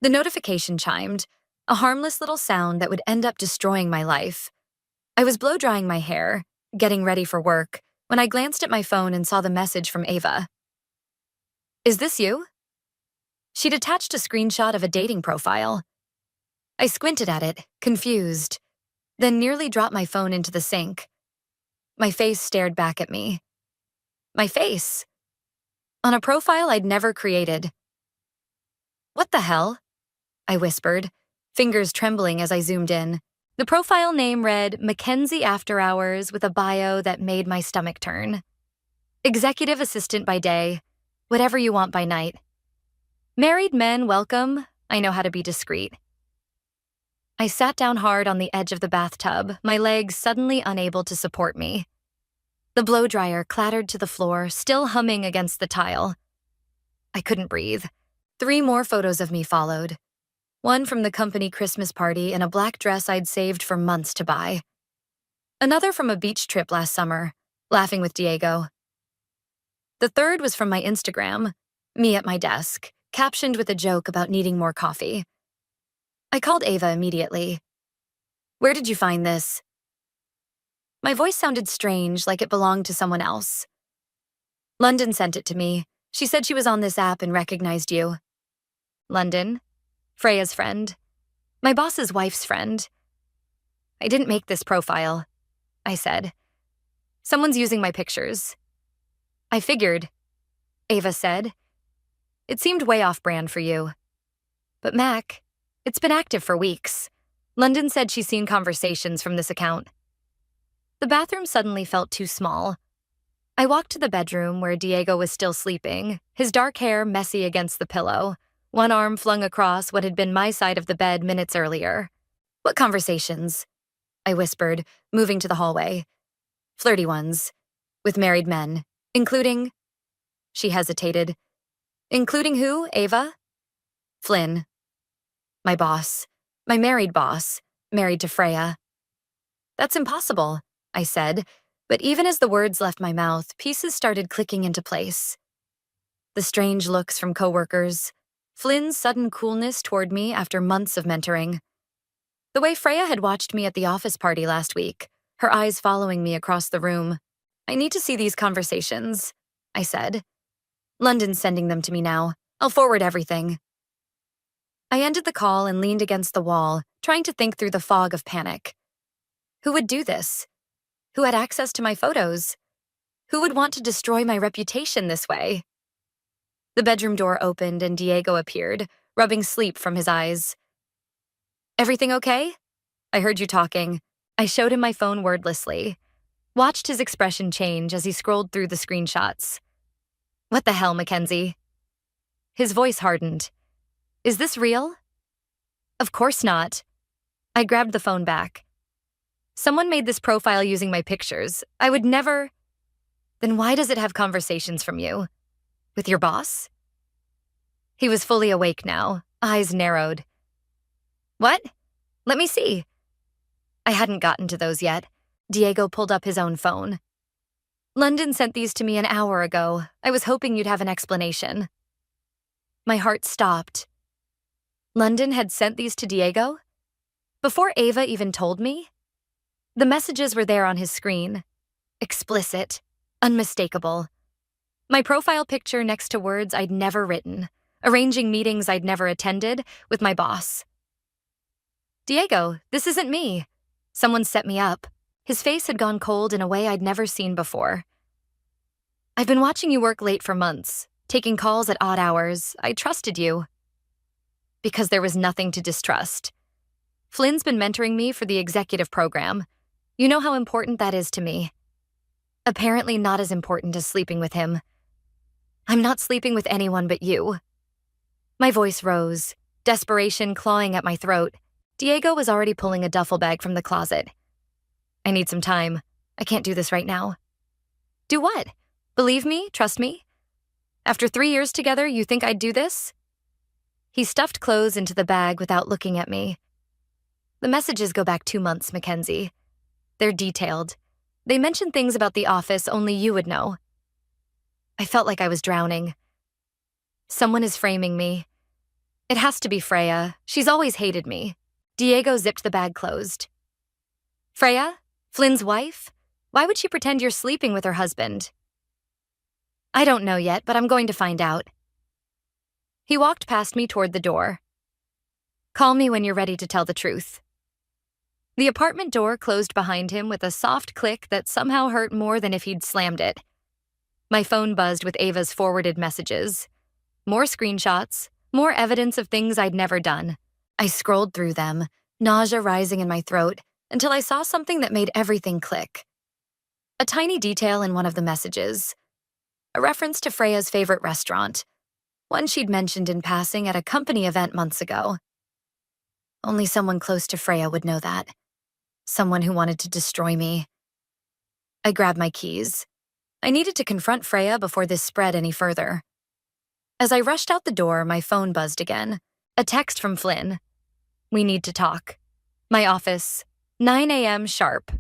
The notification chimed, a harmless little sound that would end up destroying my life. I was blow-drying my hair, getting ready for work, when I glanced at my phone and saw the message from Ava. "Is this you?" She'd attached a screenshot of a dating profile. I squinted at it, confused, then nearly dropped my phone into the sink. My face stared back at me. My face? On a profile I'd never created. "What the hell?" I whispered, fingers trembling as I zoomed in. The profile name read Mackenzie After Hours with a bio that made my stomach turn. Executive assistant by day, whatever you want by night. Married men welcome, I know how to be discreet. I sat down hard on the edge of the bathtub, my legs suddenly unable to support me. The blow dryer clattered to the floor, still humming against the tile. I couldn't breathe. 3 more photos of me followed. One from the company Christmas party in a black dress I'd saved for months to buy. Another from a beach trip last summer, laughing with Diego. The third was from my Instagram, me at my desk, captioned with a joke about needing more coffee. I called Ava immediately. "Where did you find this?" My voice sounded strange, like it belonged to someone else. "London sent it to me. She said she was on this app and recognized you." "London? Freya's friend. My boss's wife's friend." "I didn't make this profile," I said. "Someone's using my pictures." "I figured," Ava said. "It seemed way off-brand for you. But Mac, it's been active for weeks. London said she's seen conversations from this account." The bathroom suddenly felt too small. I walked to the bedroom where Diego was still sleeping, his dark hair messy against the pillow, one arm flung across what had been my side of the bed minutes earlier. "What conversations?" I whispered, moving to the hallway. "Flirty ones. With married men. Including..." She hesitated. "Including who, Ava?" "Flynn. My boss. My married boss. Married to Freya." "That's impossible," I said, but even as the words left my mouth, pieces started clicking into place. The strange looks from coworkers, Flynn's sudden coolness toward me after months of mentoring. The way Freya had watched me at the office party last week, her eyes following me across the room. "I need to see these conversations," I said. "London's sending them to me now. I'll forward everything." I ended the call and leaned against the wall, trying to think through the fog of panic. Who would do this? Who had access to my photos? Who would want to destroy my reputation this way? The bedroom door opened and Diego appeared, rubbing sleep from his eyes. "Everything okay?" "I heard you talking." I showed him my phone wordlessly, watched his expression change as he scrolled through the screenshots. "What the hell, Mackenzie?" His voice hardened. "Is this real?" "Of course not." I grabbed the phone back. "Someone made this profile using my pictures. I would never..." "Then why does it have conversations from you? With your boss?" He was fully awake now, eyes narrowed. "What? Let me see." I hadn't gotten to those yet. Diego pulled up his own phone. "London sent these to me an hour ago. I was hoping you'd have an explanation." My heart stopped. London had sent these to Diego? Before Ava even told me? The messages were there on his screen. Explicit. Unmistakable. My profile picture next to words I'd never written, arranging meetings I'd never attended with my boss. "Diego, this isn't me. Someone set me up." His face had gone cold in a way I'd never seen before. "I've been watching you work late for months, taking calls at odd hours. I trusted you." Because there was nothing to distrust. Flynn's been mentoring me for the executive program. You know how important that is to me. Apparently not as important as sleeping with him. "I'm not sleeping with anyone but you." My voice rose, desperation clawing at my throat. Diego was already pulling a duffel bag from the closet. "I need some time. I can't do this right now." "Do what? Believe me? Trust me? After 3 years together, you think I'd do this?" He stuffed clothes into the bag without looking at me. "The messages go back 2 months, Mackenzie. They're detailed. They mention things about the office only you would know." I felt like I was drowning. Someone is framing me. It has to be Freya. She's always hated me. Diego zipped the bag closed. Freya? Flynn's wife? Why would she pretend you're sleeping with her husband? I don't know yet, but I'm going to find out. He walked past me toward the door. Call me when you're ready to tell the truth. The apartment door closed behind him with a soft click that somehow hurt more than if he'd slammed it. My phone buzzed with Ava's forwarded messages. More screenshots, more evidence of things I'd never done. I scrolled through them, nausea rising in my throat, until I saw something that made everything click. A tiny detail in one of the messages. A reference to Freya's favorite restaurant, one she'd mentioned in passing at a company event months ago. Only someone close to Freya would know that. Someone who wanted to destroy me. I grabbed my keys. I needed to confront Freya before this spread any further. As I rushed out the door, my phone buzzed again. A text from Flynn. We need to talk. My office, 9 a.m. sharp.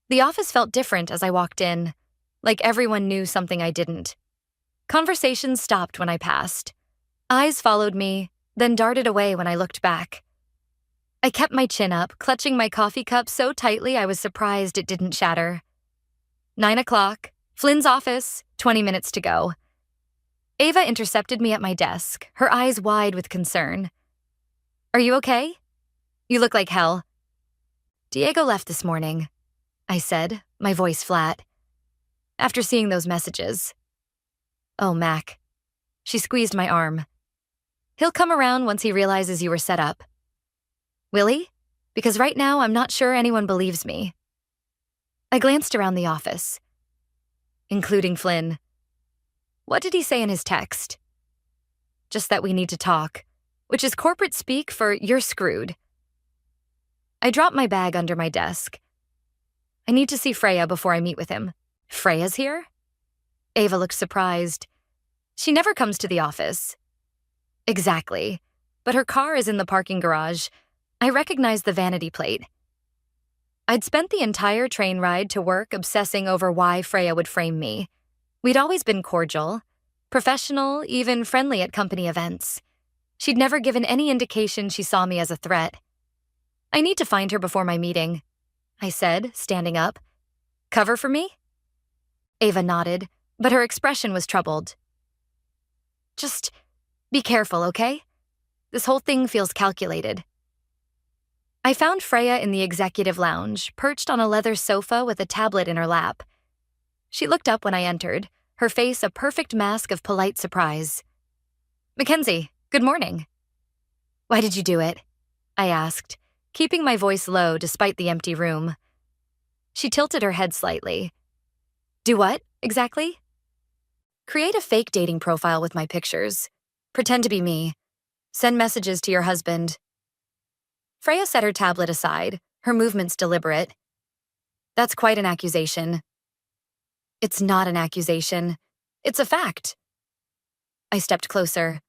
The office felt different as I walked in, like everyone knew something I didn't. Conversations stopped when I passed. Eyes followed me, then darted away when I looked back. I kept my chin up, clutching my coffee cup so tightly I was surprised it didn't shatter. 9 o'clock, Flynn's office, 20 minutes to go. Ava intercepted me at my desk, her eyes wide with concern. Are you okay? You look like hell. Diego left this morning, I said, my voice flat. After seeing those messages. Oh, Mac. She squeezed my arm. He'll come around once he realizes you were set up. Will he? Because right now I'm not sure anyone believes me. I glanced around the office. Including Flynn. What did he say in his text? Just that we need to talk, which is corporate speak for you're screwed. I dropped my bag under my desk. I need to see Freya before I meet with him. Freya's here? Ava looked surprised. She never comes to the office. Exactly, but her car is in the parking garage. I recognized the vanity plate. I'd spent the entire train ride to work obsessing over why Freya would frame me. We'd always been cordial, professional, even friendly at company events. She'd never given any indication she saw me as a threat. I need to find her before my meeting, I said, standing up. Cover for me? Ava nodded, but her expression was troubled. Just be careful, okay? This whole thing feels calculated. I found Freya in the executive lounge, perched on a leather sofa with a tablet in her lap. She looked up when I entered, her face a perfect mask of polite surprise. Mackenzie, good morning. Why did you do it? I asked, keeping my voice low despite the empty room. She tilted her head slightly. Do what, exactly? Create a fake dating profile with my pictures. Pretend to be me. Send messages to your husband. Freya set her tablet aside, her movements deliberate. That's quite an accusation. It's not an accusation. It's a fact. I stepped closer.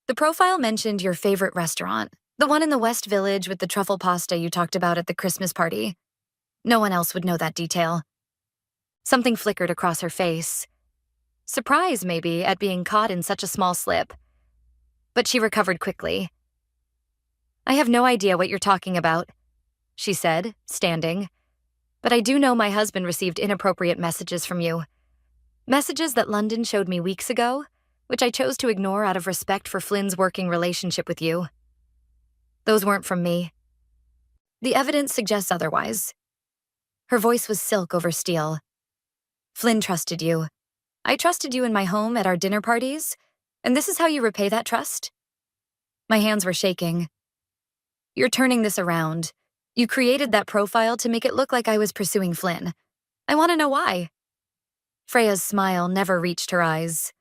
The profile mentioned your favorite restaurant, the one in the West Village with the truffle pasta you talked about at the Christmas party. No one else would know that detail. Something flickered across her face. Surprise, maybe, at being caught in such a small slip. But she recovered quickly. I have no idea what you're talking about, she said, standing. But I do know my husband received inappropriate messages from you. Messages that London showed me weeks ago, which I chose to ignore out of respect for Flynn's working relationship with you. Those weren't from me. The evidence suggests otherwise. Her voice was silk over steel. Flynn trusted you. I trusted you in my home at our dinner parties, and this is how you repay that trust? My hands were shaking. You're turning this around. You created that profile to make it look like I was pursuing Flynn. I want to know why. Freya's smile never reached her eyes.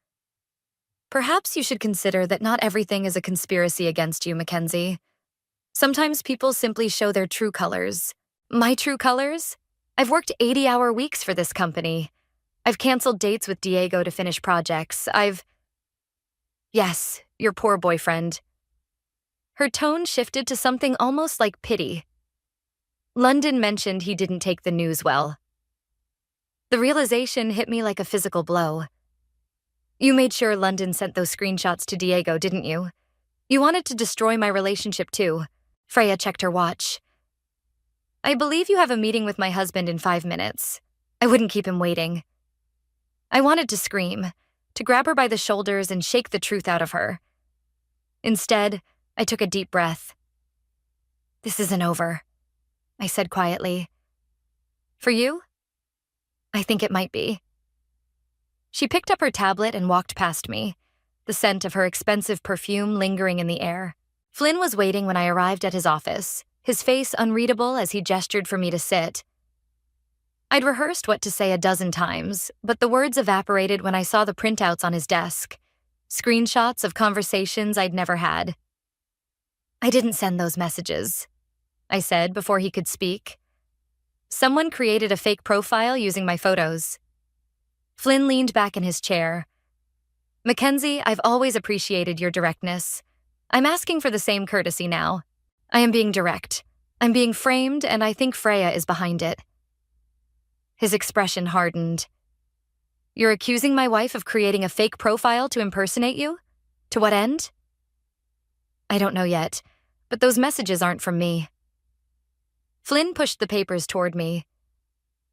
Perhaps you should consider that not everything is a conspiracy against you, Mackenzie. Sometimes people simply show their true colors. My true colors? I've worked 80-hour weeks for this company. I've canceled dates with Diego to finish projects. Yes, your poor boyfriend. Her tone shifted to something almost like pity. London mentioned he didn't take the news well. The realization hit me like a physical blow. You made sure London sent those screenshots to Diego, didn't you? You wanted to destroy my relationship too. Freya checked her watch. I believe you have a meeting with my husband in 5 minutes. I wouldn't keep him waiting. I wanted to scream, to grab her by the shoulders and shake the truth out of her. Instead, I took a deep breath. This isn't over, I said quietly. For you? I think it might be. She picked up her tablet and walked past me, the scent of her expensive perfume lingering in the air. Flynn was waiting when I arrived at his office, his face unreadable as he gestured for me to sit. I'd rehearsed what to say a dozen times, but the words evaporated when I saw the printouts on his desk, screenshots of conversations I'd never had. I didn't send those messages, I said before he could speak. Someone created a fake profile using my photos. Flynn leaned back in his chair. Mackenzie, I've always appreciated your directness. I'm asking for the same courtesy now. I am being direct. I'm being framed, and I think Freya is behind it. His expression hardened. You're accusing my wife of creating a fake profile to impersonate you? To what end? I don't know yet, but those messages aren't from me. Flynn pushed the papers toward me.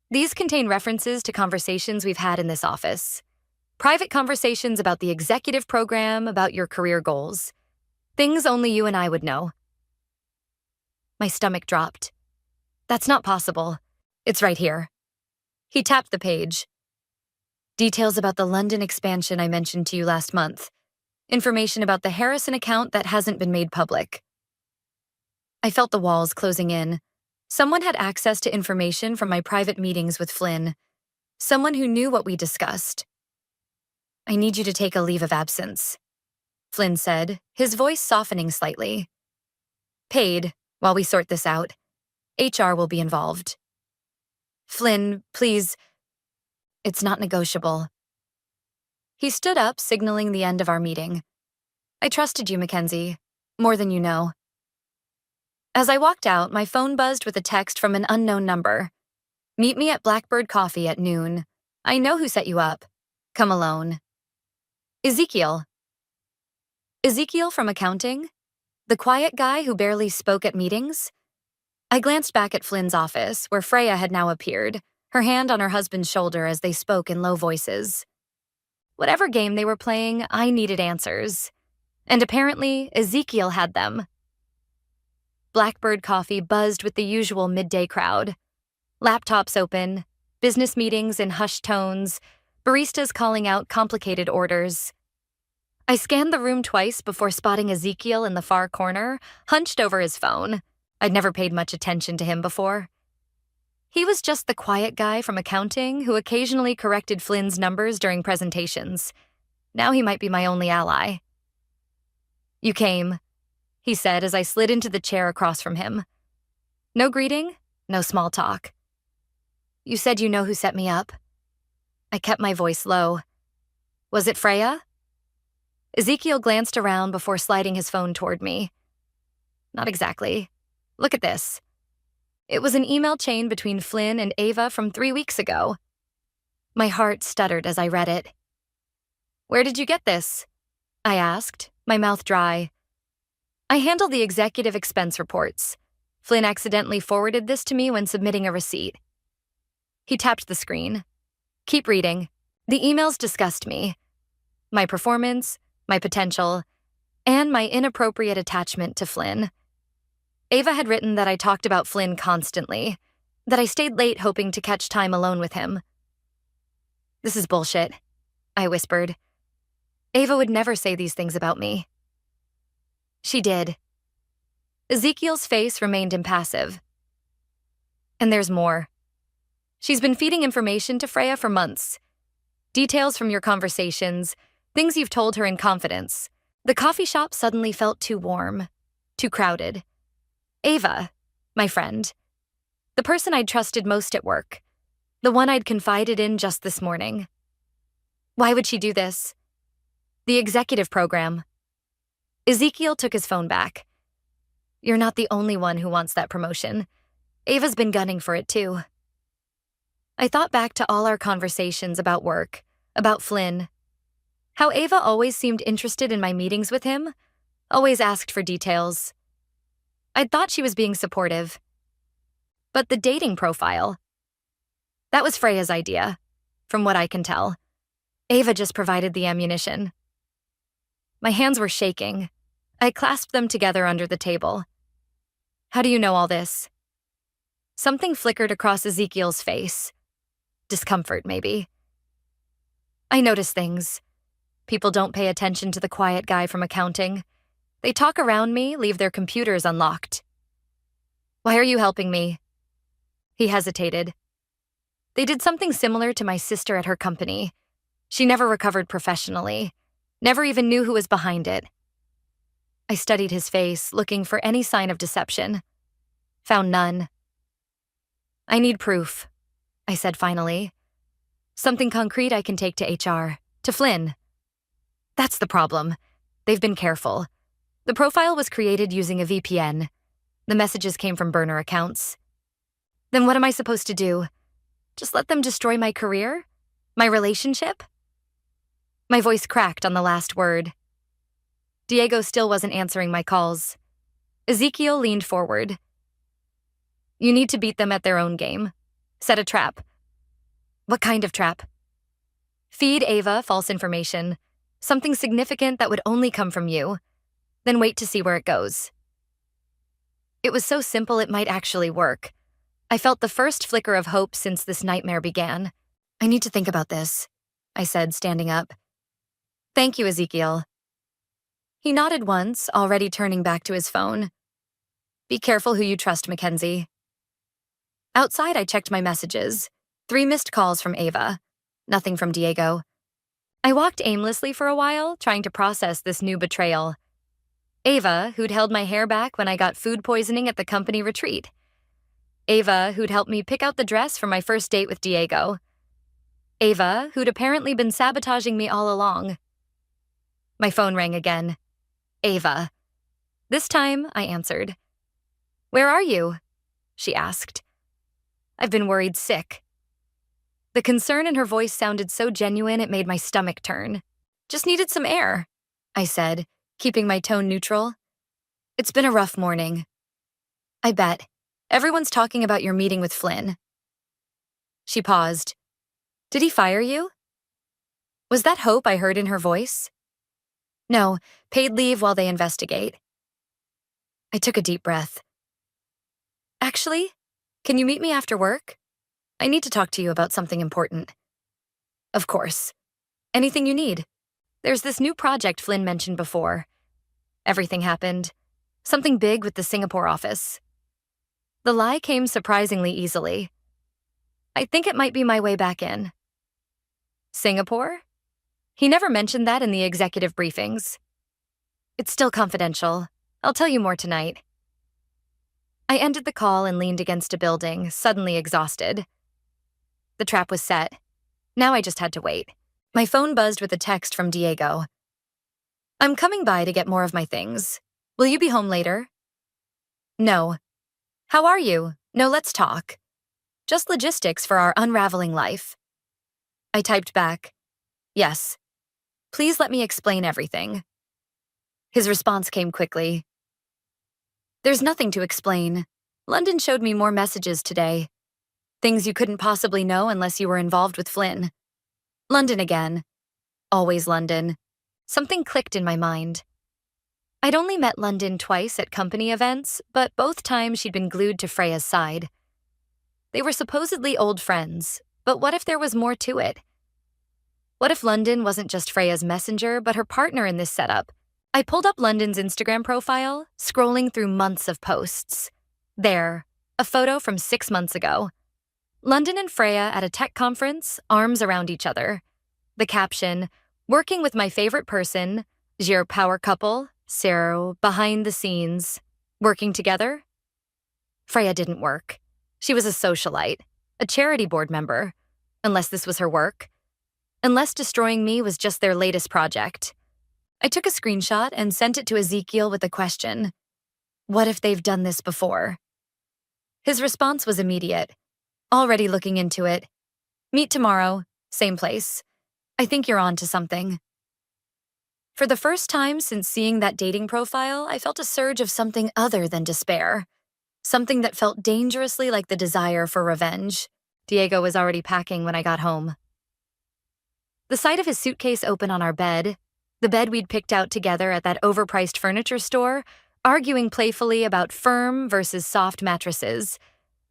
These contain references to conversations we've had in this office. Private conversations about the executive program, about your career goals. Things only you and I would know. My stomach dropped. That's not possible. It's right here. He tapped the page. Details about the London expansion I mentioned to you last month. Information about the Harrison account that hasn't been made public. I felt the walls closing in. Someone had access to information from my private meetings with Flynn. Someone who knew what we discussed. I need you to take a leave of absence, Flynn said, his voice softening slightly. Paid, while we sort this out. HR will be involved. Flynn, please. It's not negotiable. He stood up, signaling the end of our meeting. I trusted you, Mackenzie, more than you know. As I walked out, my phone buzzed with a text from an unknown number. Meet me at Blackbird Coffee at noon. I know who set you up. Come alone. Ezekiel. Ezekiel from accounting? The quiet guy who barely spoke at meetings? I glanced back at Flynn's office, where Freya had now appeared, her hand on her husband's shoulder as they spoke in low voices. Whatever game they were playing, I needed answers. And apparently, Ezekiel had them. Blackbird Coffee buzzed with the usual midday crowd. Laptops open, business meetings in hushed tones, baristas calling out complicated orders. I scanned the room twice before spotting Ezekiel in the far corner, hunched over his phone. I'd never paid much attention to him before. He was just the quiet guy from accounting who occasionally corrected Flynn's numbers during presentations. Now he might be my only ally. You came, he said as I slid into the chair across from him. No greeting, no small talk. You said you know who set me up. I kept my voice low. Was it Freya? Ezekiel glanced around before sliding his phone toward me. Not exactly. Look at this. It was an email chain between Flynn and Ava from 3 weeks ago. My heart stuttered as I read it. Where did you get this? I asked, my mouth dry. I handle the executive expense reports. Flynn accidentally forwarded this to me when submitting a receipt. He tapped the screen. Keep reading. The emails discussed me. My performance, my potential, and my inappropriate attachment to Flynn. Ava had written that I talked about Flynn constantly, that I stayed late hoping to catch time alone with him. This is bullshit, I whispered. Ava would never say these things about me. She did. Ezekiel's face remained impassive. And there's more. She's been feeding information to Freya for months. Details from your conversations, things you've told her in confidence. The coffee shop suddenly felt too warm, too crowded. Ava, my friend, the person I'd trusted most at work, the one I'd confided in just this morning. Why would she do this? The executive program. Ezekiel took his phone back. You're not the only one who wants that promotion. Ava's been gunning for it too. I thought back to all our conversations about work, about Flynn. How Ava always seemed interested in my meetings with him, always asked for details. I'd thought she was being supportive. But the dating profile, that was Freya's idea, from what I can tell. Ava just provided the ammunition. My hands were shaking. I clasped them together under the table. How do you know all this? Something flickered across Ezekiel's face. Discomfort, maybe. I notice things. People don't pay attention to the quiet guy from accounting. They talk around me, leave their computers unlocked. Why are you helping me? He hesitated. They did something similar to my sister at her company. She never recovered professionally, never even knew who was behind it. I studied his face, looking for any sign of deception. Found none. I need proof, I said finally. Something concrete I can take to HR, to Flynn. That's the problem. They've been careful. The profile was created using a VPN. The messages came from burner accounts. Then what am I supposed to do? Just let them destroy my career? My relationship? My voice cracked on the last word. Diego still wasn't answering my calls. Ezekiel leaned forward. You need to beat them at their own game. Set a trap. What kind of trap? Feed Ava false information, something significant that would only come from you. Then wait to see where it goes. It was so simple it might actually work. I felt the first flicker of hope since this nightmare began. I need to think about this, I said, standing up. Thank you, Ezekiel. He nodded once, already turning back to his phone. Be careful who you trust, Mackenzie. Outside, I checked my messages. 3 missed calls from Ava. Nothing from Diego. I walked aimlessly for a while, trying to process this new betrayal. Ava, who'd held my hair back when I got food poisoning at the company retreat. Ava, who'd helped me pick out the dress for my first date with Diego. Ava, who'd apparently been sabotaging me all along. My phone rang again. Ava. This time, I answered. Where are you? She asked. I've been worried sick. The concern in her voice sounded so genuine it made my stomach turn. Just needed some air, I said, keeping my tone neutral. It's been a rough morning. I bet. Everyone's talking about your meeting with Flynn. She paused. Did he fire you? Was that hope I heard in her voice? No, paid leave while they investigate. I took a deep breath. Actually, can you meet me after work? I need to talk to you about something important. Of course. Anything you need. There's this new project Flynn mentioned before. Everything happened. Something big with the Singapore office. The lie came surprisingly easily. I think it might be my way back in. Singapore? He never mentioned that in the executive briefings. It's still confidential. I'll tell you more tonight. I ended the call and leaned against a building, suddenly exhausted. The trap was set. Now I just had to wait. My phone buzzed with a text from Diego. I'm coming by to get more of my things. Will you be home later? No. How are you? No, let's talk. Just logistics for our unraveling life. I typed back, yes. Please let me explain everything. His response came quickly. There's nothing to explain. London showed me more messages today. Things you couldn't possibly know unless you were involved with Flynn. London again. Always London. Something clicked in my mind. I'd only met London twice at company events, but both times she'd been glued to Freya's side. They were supposedly old friends, but what if there was more to it? What if London wasn't just Freya's messenger, but her partner in this setup? I pulled up London's Instagram profile, scrolling through months of posts. There, a photo from 6 months ago. London and Freya at a tech conference, arms around each other. The caption, working with my favorite person, your power couple, Sarah, behind the scenes. Working together? Freya didn't work. She was a socialite, a charity board member. Unless this was her work. Unless destroying me was just their latest project. I took a screenshot and sent it to Ezekiel with a question. What if they've done this before? His response was immediate. Already looking into it. Meet tomorrow, same place. I think you're on to something. For the first time since seeing that dating profile, I felt a surge of something other than despair. Something that felt dangerously like the desire for revenge. Diego was already packing when I got home. The sight of his suitcase open on our bed, the bed we'd picked out together at that overpriced furniture store, arguing playfully about firm versus soft mattresses,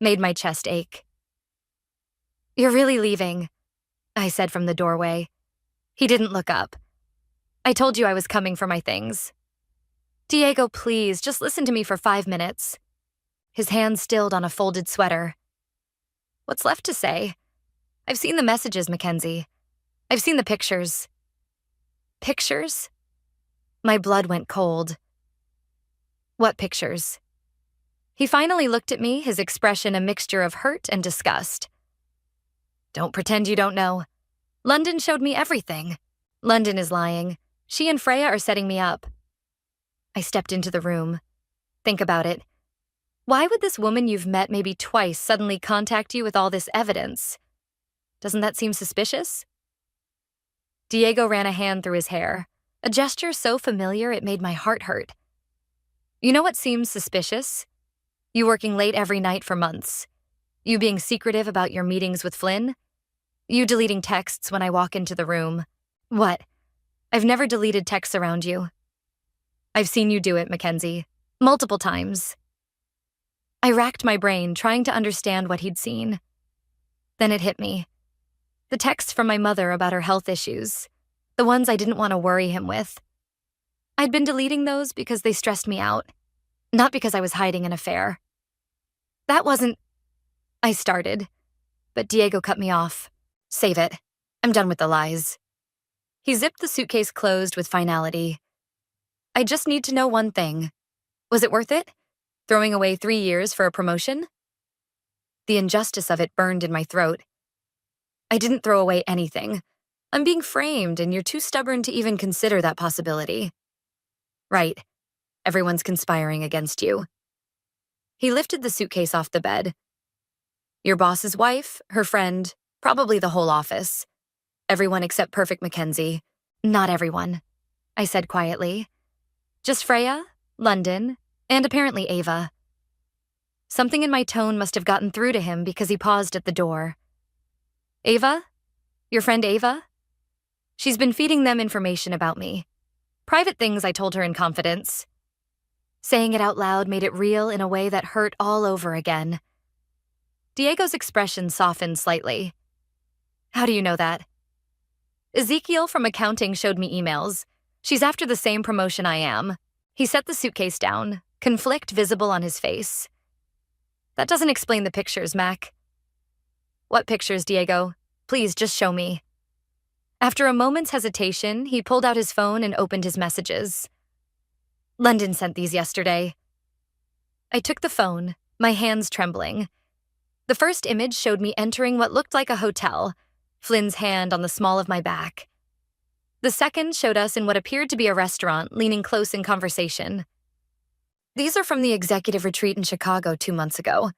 made my chest ache. "You're really leaving," I said from the doorway. He didn't look up. "I told you I was coming for my things." "Diego, please, just listen to me for 5 minutes." His hand stilled on a folded sweater. "What's left to say? I've seen the messages, Mackenzie. I've seen the pictures." "Pictures?" My blood went cold. "What pictures?" He finally looked at me, his expression a mixture of hurt and disgust. "Don't pretend you don't know. London showed me everything." "London is lying. She and Freya are setting me up." I stepped into the room. Think about it. Why would this woman you've met maybe twice suddenly contact you with all this evidence? Doesn't that seem suspicious? Diego ran a hand through his hair, a gesture so familiar it made my heart hurt. "You know what seems suspicious? You working late every night for months. You being secretive about your meetings with Flynn. You deleting texts when I walk into the room. What? I've never deleted texts around you." "I've seen you do it, Mackenzie. Multiple times." I racked my brain, trying to understand what he'd seen. Then it hit me. The texts from my mother about her health issues, the ones I didn't want to worry him with. I'd been deleting those because they stressed me out, not because I was hiding an affair. "That wasn't—" I started, but Diego cut me off. "Save it. I'm done with the lies." He zipped the suitcase closed with finality. "I just need to know one thing. Was it worth it? Throwing away 3 years for a promotion?" The injustice of it burned in my throat. "I didn't throw away anything. I'm being framed, and you're too stubborn to even consider that possibility." "Right. Everyone's conspiring against you." He lifted the suitcase off the bed. "Your boss's wife, her friend, probably the whole office. Everyone except Perfect Mackenzie." "Not everyone," I said quietly. "Just Freya, London, and apparently Ava." Something in my tone must have gotten through to him because he paused at the door. "Ava? Your friend Ava? She's been feeding them information about me. Private things I told her in confidence." Saying it out loud made it real in a way that hurt all over again. Diego's expression softened slightly. "How do you know that?" "Ezekiel from accounting showed me emails. She's after the same promotion I am." He set the suitcase down, conflict visible on his face. "That doesn't explain the pictures, Mac." "What pictures, Diego? Please, just show me." After a moment's hesitation, he pulled out his phone and opened his messages. "London sent these yesterday." I took the phone, my hands trembling. The first image showed me entering what looked like a hotel, Flynn's hand on the small of my back. The second showed us in what appeared to be a restaurant, leaning close in conversation. "These are from the executive retreat in Chicago 2 months ago,"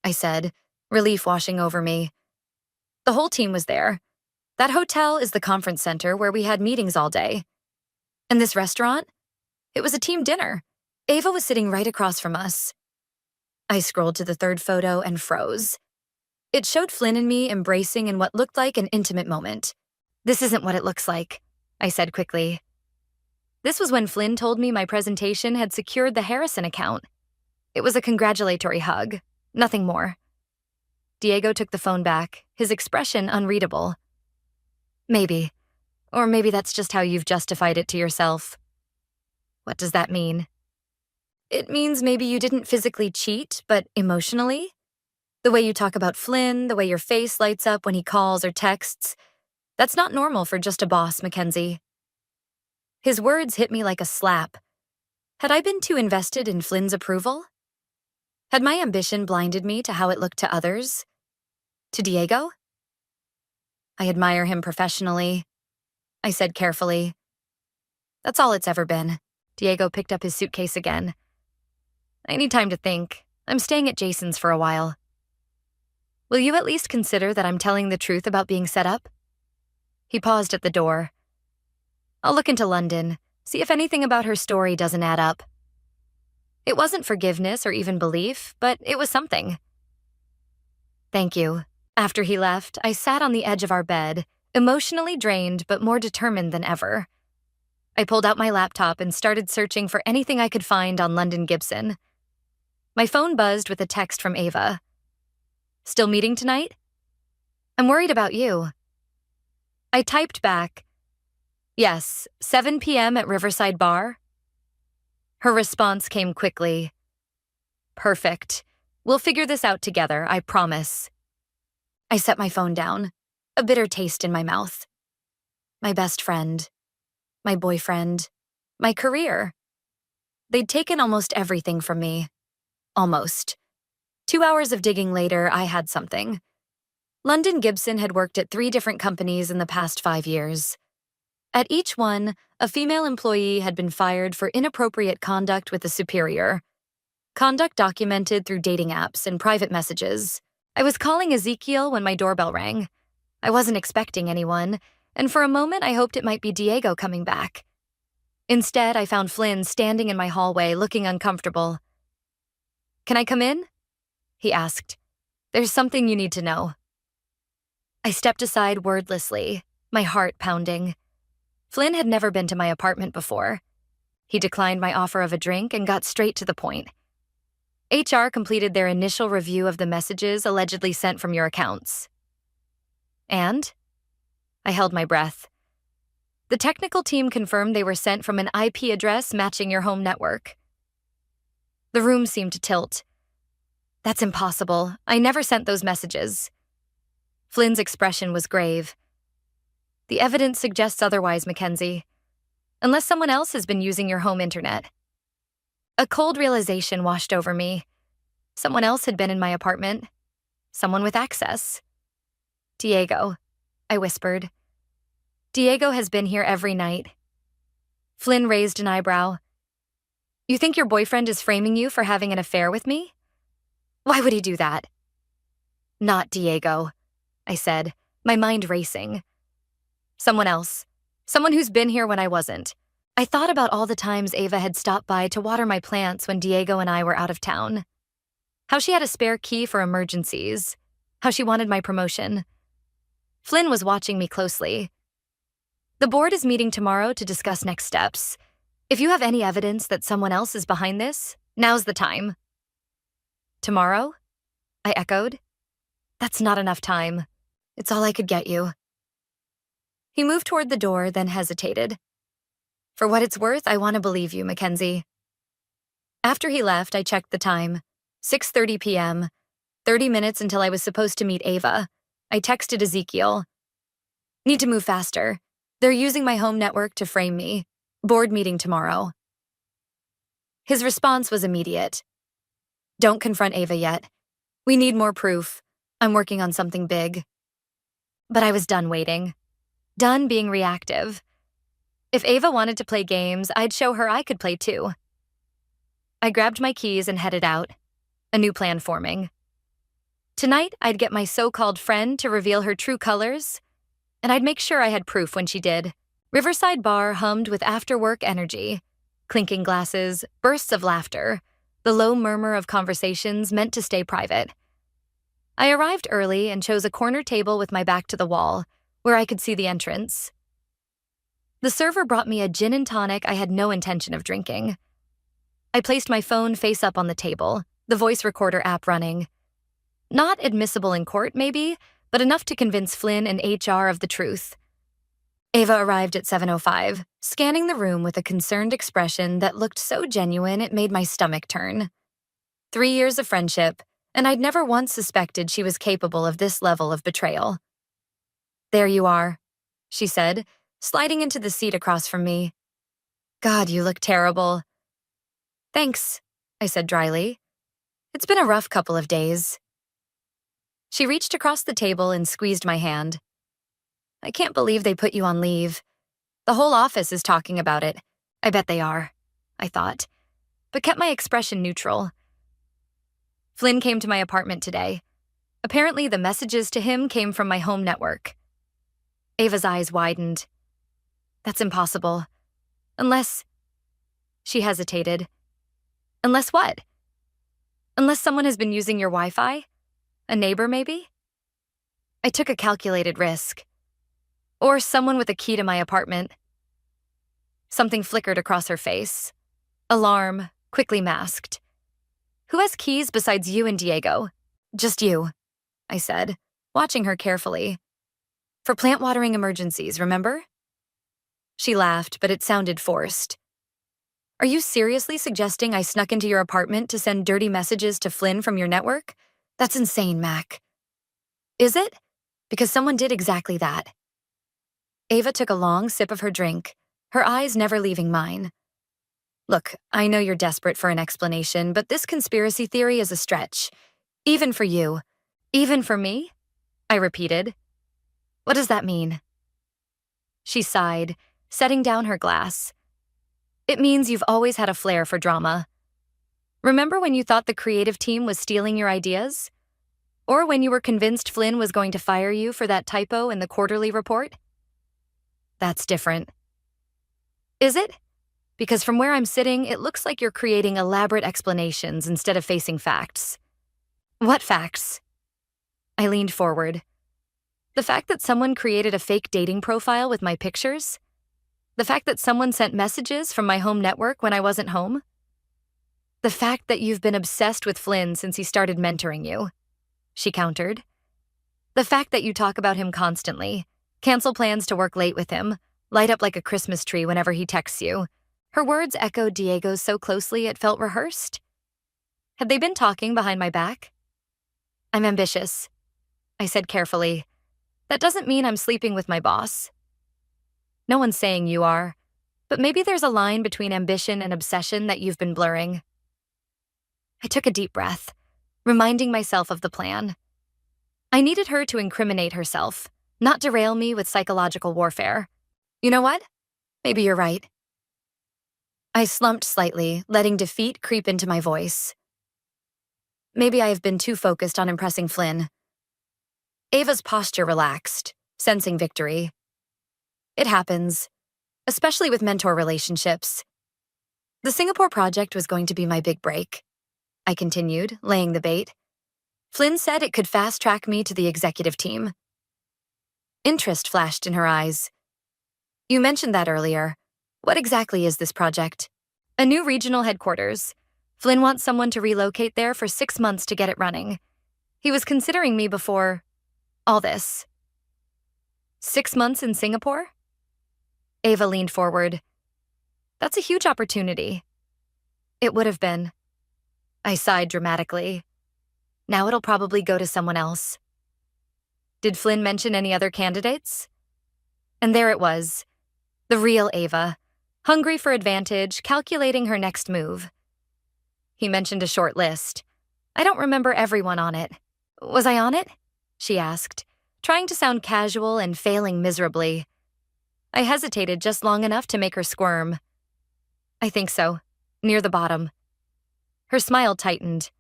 I said, relief washing over me. "The whole team was there. That hotel is the conference center where we had meetings all day. And this restaurant? It was a team dinner. Ava was sitting right across from us." I scrolled to the third photo and froze. It showed Flynn and me embracing in what looked like an intimate moment. "This isn't what it looks like," I said quickly. This was when Flynn told me my presentation had secured the Harrison account. It was a congratulatory hug, nothing more. Diego took the phone back, his expression unreadable. "Maybe. Or maybe that's just how you've justified it to yourself." "What does that mean?" "It means maybe you didn't physically cheat, but emotionally. The way you talk about Flynn, the way your face lights up when he calls or texts. That's not normal for just a boss, Mackenzie." His words hit me like a slap. Had I been too invested in Flynn's approval? Had my ambition blinded me to how it looked to others? To Diego? "I admire him professionally," I said carefully. "That's all it's ever been." Diego picked up his suitcase again. "I need time to think. I'm staying at Jason's for a while." "Will you at least consider that I'm telling the truth about being set up?" He paused at the door. I'll look into London, see if anything about her story doesn't add up. It wasn't forgiveness or even belief, but it was something. Thank you. After he left, I sat on the edge of our bed, emotionally drained but more determined than ever. I pulled out my laptop and started searching for anything I could find on London Gibson. My phone buzzed with a text from Ava. Still meeting tonight? I'm worried about you. I typed back, yes, 7 p.m. at Riverside Bar. Her response came quickly. Perfect. We'll figure this out together, I promise. I set my phone down, a bitter taste in my mouth. My best friend, my boyfriend, my career. They'd taken almost everything from me. Almost. 2 hours of digging later, I had something. London Gibson had worked at 3 different companies in the past 5 years. At each one, a female employee had been fired for inappropriate conduct with a superior. Conduct documented through dating apps and private messages. I was calling Ezekiel when my doorbell rang. I wasn't expecting anyone, and for a moment I hoped it might be Diego coming back. Instead, I found Flynn standing in my hallway looking uncomfortable. Can I come in? He asked. There's something you need to know. I stepped aside wordlessly, my heart pounding. Flynn had never been to my apartment before. He declined my offer of a drink and got straight to the point. HR completed their initial review of the messages allegedly sent from your accounts. And? I held my breath. The technical team confirmed they were sent from an IP address matching your home network. The room seemed to tilt. That's impossible. I never sent those messages. Flynn's expression was grave. The evidence suggests otherwise, Mackenzie. Unless someone else has been using your home internet. A cold realization washed over me. Someone else had been in my apartment. Someone with access. Diego, I whispered. Diego has been here every night. Flynn raised an eyebrow. You think your boyfriend is framing you for having an affair with me? Why would he do that? Not Diego, I said, my mind racing. Someone else. Someone who's been here when I wasn't. I thought about all the times Ava had stopped by to water my plants when Diego and I were out of town. How she had a spare key for emergencies. How she wanted my promotion. Flynn was watching me closely. The board is meeting tomorrow to discuss next steps. If you have any evidence that someone else is behind this, now's the time. Tomorrow? I echoed. That's not enough time. It's all I could get you. He moved toward the door, then hesitated. For what it's worth, I want to believe you, Mackenzie. After he left, I checked the time. 6:30 p.m., 30 minutes until I was supposed to meet Ava. I texted Ezekiel. Need to move faster. They're using my home network to frame me. Board meeting tomorrow. His response was immediate. Don't confront Ava yet. We need more proof. I'm working on something big. But I was done waiting. Done being reactive. If Ava wanted to play games, I'd show her I could play too. I grabbed my keys and headed out. A new plan forming. Tonight, I'd get my so-called friend to reveal her true colors, and I'd make sure I had proof when she did. Riverside Bar hummed with after-work energy, clinking glasses, bursts of laughter, the low murmur of conversations meant to stay private. I arrived early and chose a corner table with my back to the wall, where I could see the entrance. The server brought me a gin and tonic I had no intention of drinking. I placed my phone face up on the table, the voice recorder app running. Not admissible in court, maybe, but enough to convince Flynn and HR of the truth. Ava arrived at 7:05, scanning the room with a concerned expression that looked so genuine it made my stomach turn. 3 years of friendship, and I'd never once suspected she was capable of this level of betrayal. There you are, she said, sliding into the seat across from me. God, you look terrible. Thanks, I said dryly. It's been a rough couple of days. She reached across the table and squeezed my hand. I can't believe they put you on leave. The whole office is talking about it. I bet they are, I thought, but kept my expression neutral. Flynn came to my apartment today. Apparently, the messages to him came from my home network. Ava's eyes widened. That's impossible. Unless... She hesitated. Unless what? Unless someone has been using your Wi-Fi? A neighbor, maybe? I took a calculated risk. Or someone with a key to my apartment. Something flickered across her face. Alarm, quickly masked. Who has keys besides you and Diego? Just you, I said, watching her carefully. For plant watering emergencies, remember? She laughed, but it sounded forced. Are you seriously suggesting I snuck into your apartment to send dirty messages to Flynn from your network? That's insane, Mac. Is it? Because someone did exactly that. Ava took a long sip of her drink, her eyes never leaving mine. Look, I know you're desperate for an explanation, but this conspiracy theory is a stretch. Even for you. Even for me? I repeated. What does that mean? She sighed, setting down her glass. It means you've always had a flair for drama. Remember when you thought the creative team was stealing your ideas? Or when you were convinced Flynn was going to fire you for that typo in the quarterly report? That's different. Is it? Because from where I'm sitting, it looks like you're creating elaborate explanations instead of facing facts. What facts? I leaned forward. The fact that someone created a fake dating profile with my pictures? The fact that someone sent messages from my home network when I wasn't home? The fact that you've been obsessed with Flynn since he started mentoring you, she countered. The fact that you talk about him constantly, cancel plans to work late with him, light up like a Christmas tree whenever he texts you. Her words echoed Diego's so closely it felt rehearsed. Had they been talking behind my back? I'm ambitious, I said carefully. That doesn't mean I'm sleeping with my boss. No one's saying you are, but maybe there's a line between ambition and obsession that you've been blurring. I took a deep breath, reminding myself of the plan. I needed her to incriminate herself, not derail me with psychological warfare. You know what? Maybe you're right. I slumped slightly, letting defeat creep into my voice. Maybe I have been too focused on impressing Flynn. Ava's posture relaxed, sensing victory. It happens, especially with mentor relationships. The Singapore project was going to be my big break, I continued, laying the bait. Flynn said it could fast-track me to the executive team. Interest flashed in her eyes. You mentioned that earlier. What exactly is this project? A new regional headquarters. Flynn wants someone to relocate there for 6 months to get it running. He was considering me before all this. 6 months in Singapore? Ava leaned forward. That's a huge opportunity. It would have been. I sighed dramatically. Now it'll probably go to someone else. Did Flynn mention any other candidates? And there it was. The real Ava, hungry for advantage, calculating her next move. He mentioned a short list. I don't remember everyone on it. Was I on it? She asked, trying to sound casual and failing miserably. I hesitated just long enough to make her squirm. I think so, near the bottom. Her smile tightened.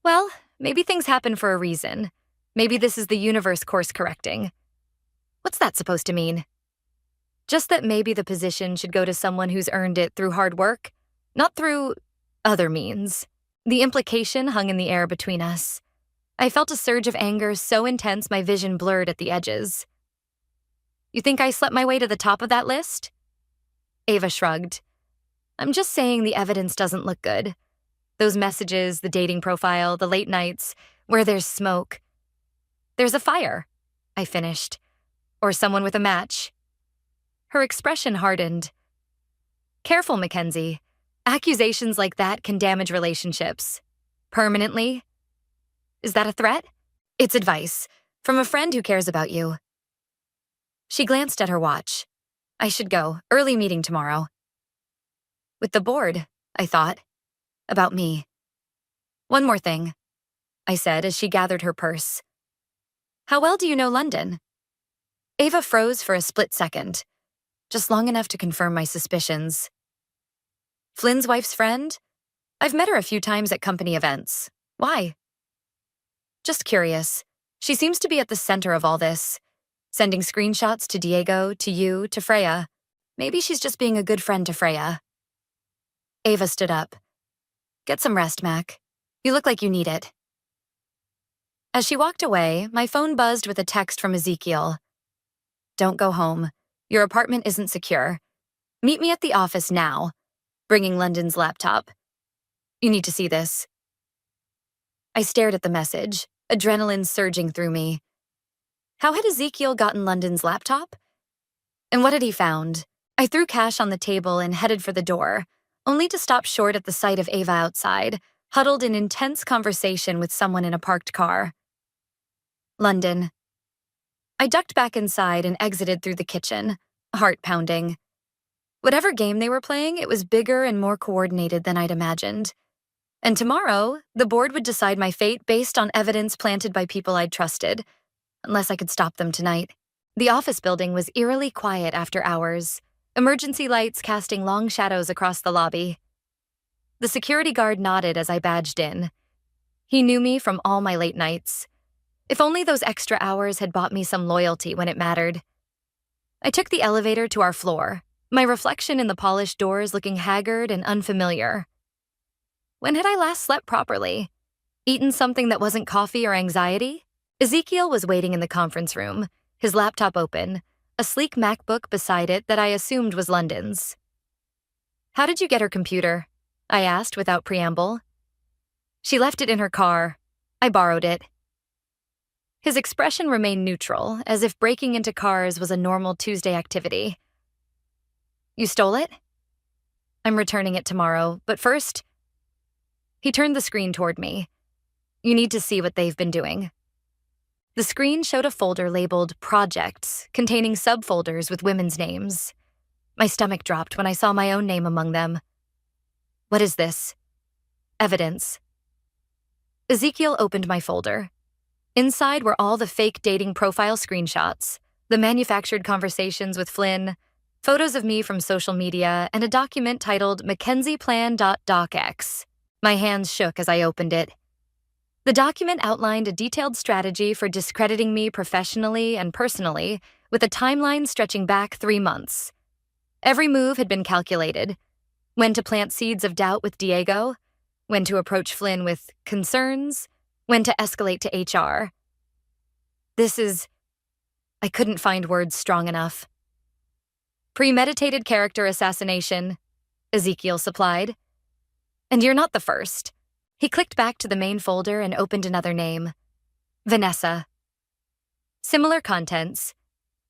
Well, maybe things happen for a reason. Maybe this is the universe course correcting. What's that supposed to mean? Just that maybe the position should go to someone who's earned it through hard work, not through other means. The implication hung in the air between us. I felt a surge of anger so intense my vision blurred at the edges. You think I slept my way to the top of that list? Ava shrugged. I'm just saying the evidence doesn't look good. Those messages, the dating profile, the late nights, where there's smoke. There's a fire, I finished. Or someone with a match. Her expression hardened. Careful, Mackenzie. Accusations like that can damage relationships. Permanently. Is that a threat? It's advice, from a friend who cares about you. She glanced at her watch. I should go. Early meeting tomorrow. With the board, I thought. About me. One more thing, I said as she gathered her purse. How well do you know London? Ava froze for a split second, just long enough to confirm my suspicions. Flynn's wife's friend? I've met her a few times at company events. Why? Just curious. She seems to be at the center of all this, sending screenshots to Diego, to you, to Freya. Maybe she's just being a good friend to Freya. Ava stood up. Get some rest, Mac. You look like you need it. As she walked away, my phone buzzed with a text from Ezekiel. Don't go home. Your apartment isn't secure. Meet me at the office now. Bringing London's laptop. You need to see this. I stared at the message, adrenaline surging through me. How had Ezekiel gotten London's laptop? And what had he found? I threw cash on the table and headed for the door, only to stop short at the sight of Ava outside, huddled in intense conversation with someone in a parked car. London. I ducked back inside and exited through the kitchen, heart pounding. Whatever game they were playing, it was bigger and more coordinated than I'd imagined. And tomorrow, the board would decide my fate based on evidence planted by people I'd trusted, unless I could stop them tonight. The office building was eerily quiet after hours, emergency lights casting long shadows across the lobby. The security guard nodded as I badged in. He knew me from all my late nights. If only those extra hours had bought me some loyalty when it mattered. I took the elevator to our floor, my reflection in the polished doors looking haggard and unfamiliar. When had I last slept properly? Eaten something that wasn't coffee or anxiety? Ezekiel was waiting in the conference room, his laptop open, a sleek MacBook beside it that I assumed was London's. How did you get her computer? I asked without preamble. She left it in her car. I borrowed it. His expression remained neutral, as if breaking into cars was a normal Tuesday activity. You stole it? I'm returning it tomorrow, but first... He turned the screen toward me. You need to see what they've been doing. The screen showed a folder labeled Projects, containing subfolders with women's names. My stomach dropped when I saw my own name among them. What is this? Evidence. Ezekiel opened my folder. Inside were all the fake dating profile screenshots, the manufactured conversations with Flynn, photos of me from social media, and a document titled MackenziePlan.docx. My hands shook as I opened it. The document outlined a detailed strategy for discrediting me professionally and personally, with a timeline stretching back 3 months. Every move had been calculated. When to plant seeds of doubt with Diego, when to approach Flynn with concerns, when to escalate to HR. I couldn't find words strong enough. Premeditated character assassination, Ezekiel supplied. And you're not the first. He clicked back to the main folder and opened another name. Vanessa. Similar contents.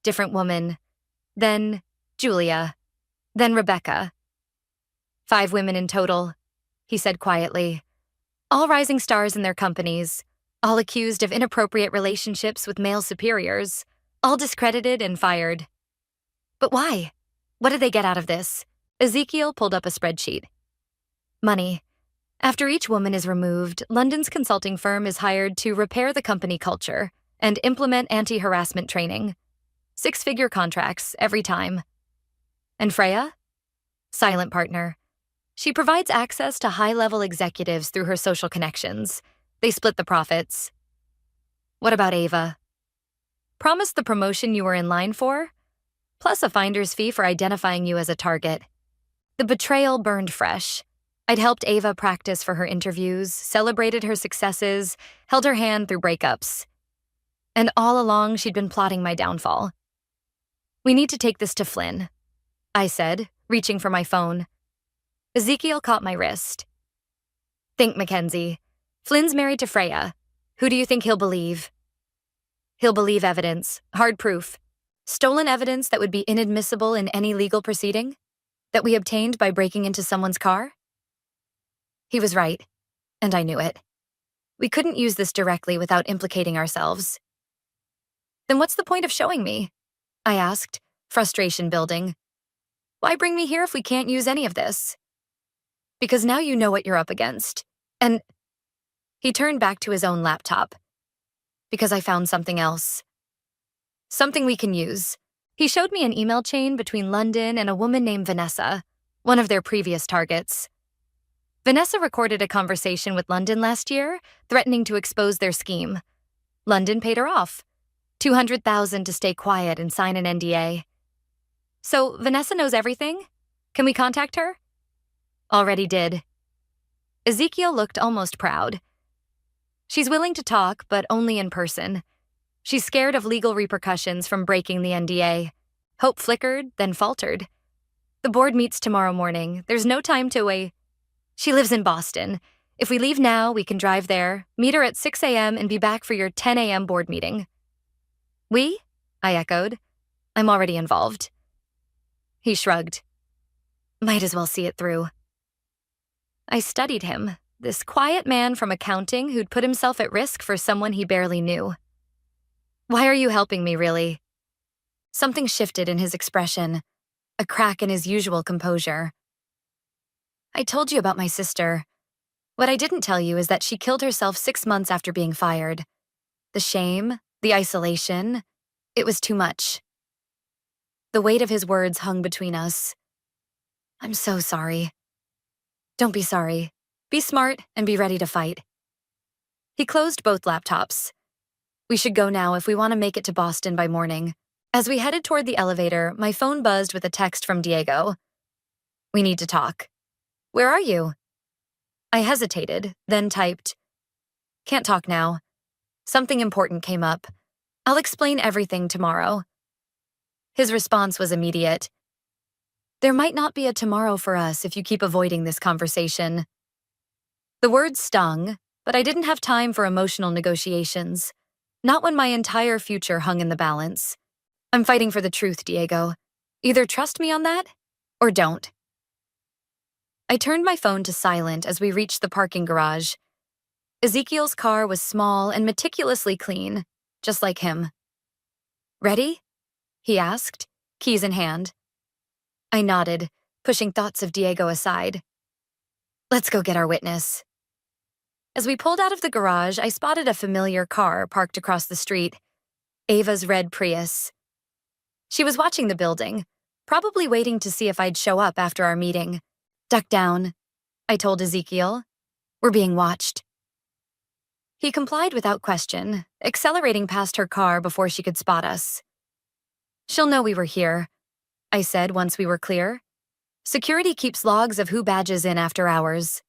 Different woman. Then Julia. Then Rebecca. 5 women in total, he said quietly. All rising stars in their companies. All accused of inappropriate relationships with male superiors. All discredited and fired. But why? What did they get out of this? Ezekiel pulled up a spreadsheet. Money. After each woman is removed, London's consulting firm is hired to repair the company culture and implement anti-harassment training. 6-figure contracts every time. And Freya? Silent partner. She provides access to high-level executives through her social connections. They split the profits. What about Ava? Promised the promotion you were in line for, plus a finder's fee for identifying you as a target. The betrayal burned fresh. I'd helped Ava practice for her interviews, celebrated her successes, held her hand through breakups. And all along, she'd been plotting my downfall. We need to take this to Flynn, I said, reaching for my phone. Ezekiel caught my wrist. Think, Mackenzie. Flynn's married to Freya. Who do you think he'll believe? He'll believe evidence, hard proof. Stolen evidence that would be inadmissible in any legal proceeding? That we obtained by breaking into someone's car? He was right, and I knew it. We couldn't use this directly without implicating ourselves. Then what's the point of showing me? I asked, frustration building. Why bring me here if we can't use any of this? Because now you know what you're up against. And he turned back to his own laptop. Because I found something else. Something we can use. He showed me an email chain between London and a woman named Vanessa, one of their previous targets. Vanessa recorded a conversation with London last year, threatening to expose their scheme. London paid her off. $200,000 to stay quiet and sign an NDA. So, Vanessa knows everything? Can we contact her? Already did. Ezekiel looked almost proud. She's willing to talk, but only in person. She's scared of legal repercussions from breaking the NDA. Hope flickered, then faltered. The board meets tomorrow morning. There's no time to wait. She lives in Boston. If we leave now, we can drive there, meet her at 6 a.m., and be back for your 10 a.m. board meeting. We? I echoed. I'm already involved. He shrugged. Might as well see it through. I studied him, this quiet man from accounting who'd put himself at risk for someone he barely knew. Why are you helping me, really? Something shifted in his expression, a crack in his usual composure. I told you about my sister. What I didn't tell you is that she killed herself 6 months after being fired. The shame, the isolation, it was too much. The weight of his words hung between us. I'm so sorry. Don't be sorry. Be smart and be ready to fight. He closed both laptops. We should go now if we want to make it to Boston by morning. As we headed toward the elevator, my phone buzzed with a text from Diego. We need to talk. Where are you? I hesitated, then typed, Can't talk now. Something important came up. I'll explain everything tomorrow. His response was immediate. There might not be a tomorrow for us if you keep avoiding this conversation. The words stung, but I didn't have time for emotional negotiations. Not when my entire future hung in the balance. I'm fighting for the truth, Diego. Either trust me on that, or don't. I turned my phone to silent as we reached the parking garage. Ezekiel's car was small and meticulously clean, just like him. Ready? He asked, keys in hand. I nodded, pushing thoughts of Diego aside. Let's go get our witness. As we pulled out of the garage, I spotted a familiar car parked across the street, Ava's red Prius. She was watching the building, probably waiting to see if I'd show up after our meeting. Duck down, I told Ezekiel. We're being watched. He complied without question, accelerating past her car before she could spot us. She'll know we were here, I said once we were clear. Security keeps logs of who badges in after hours.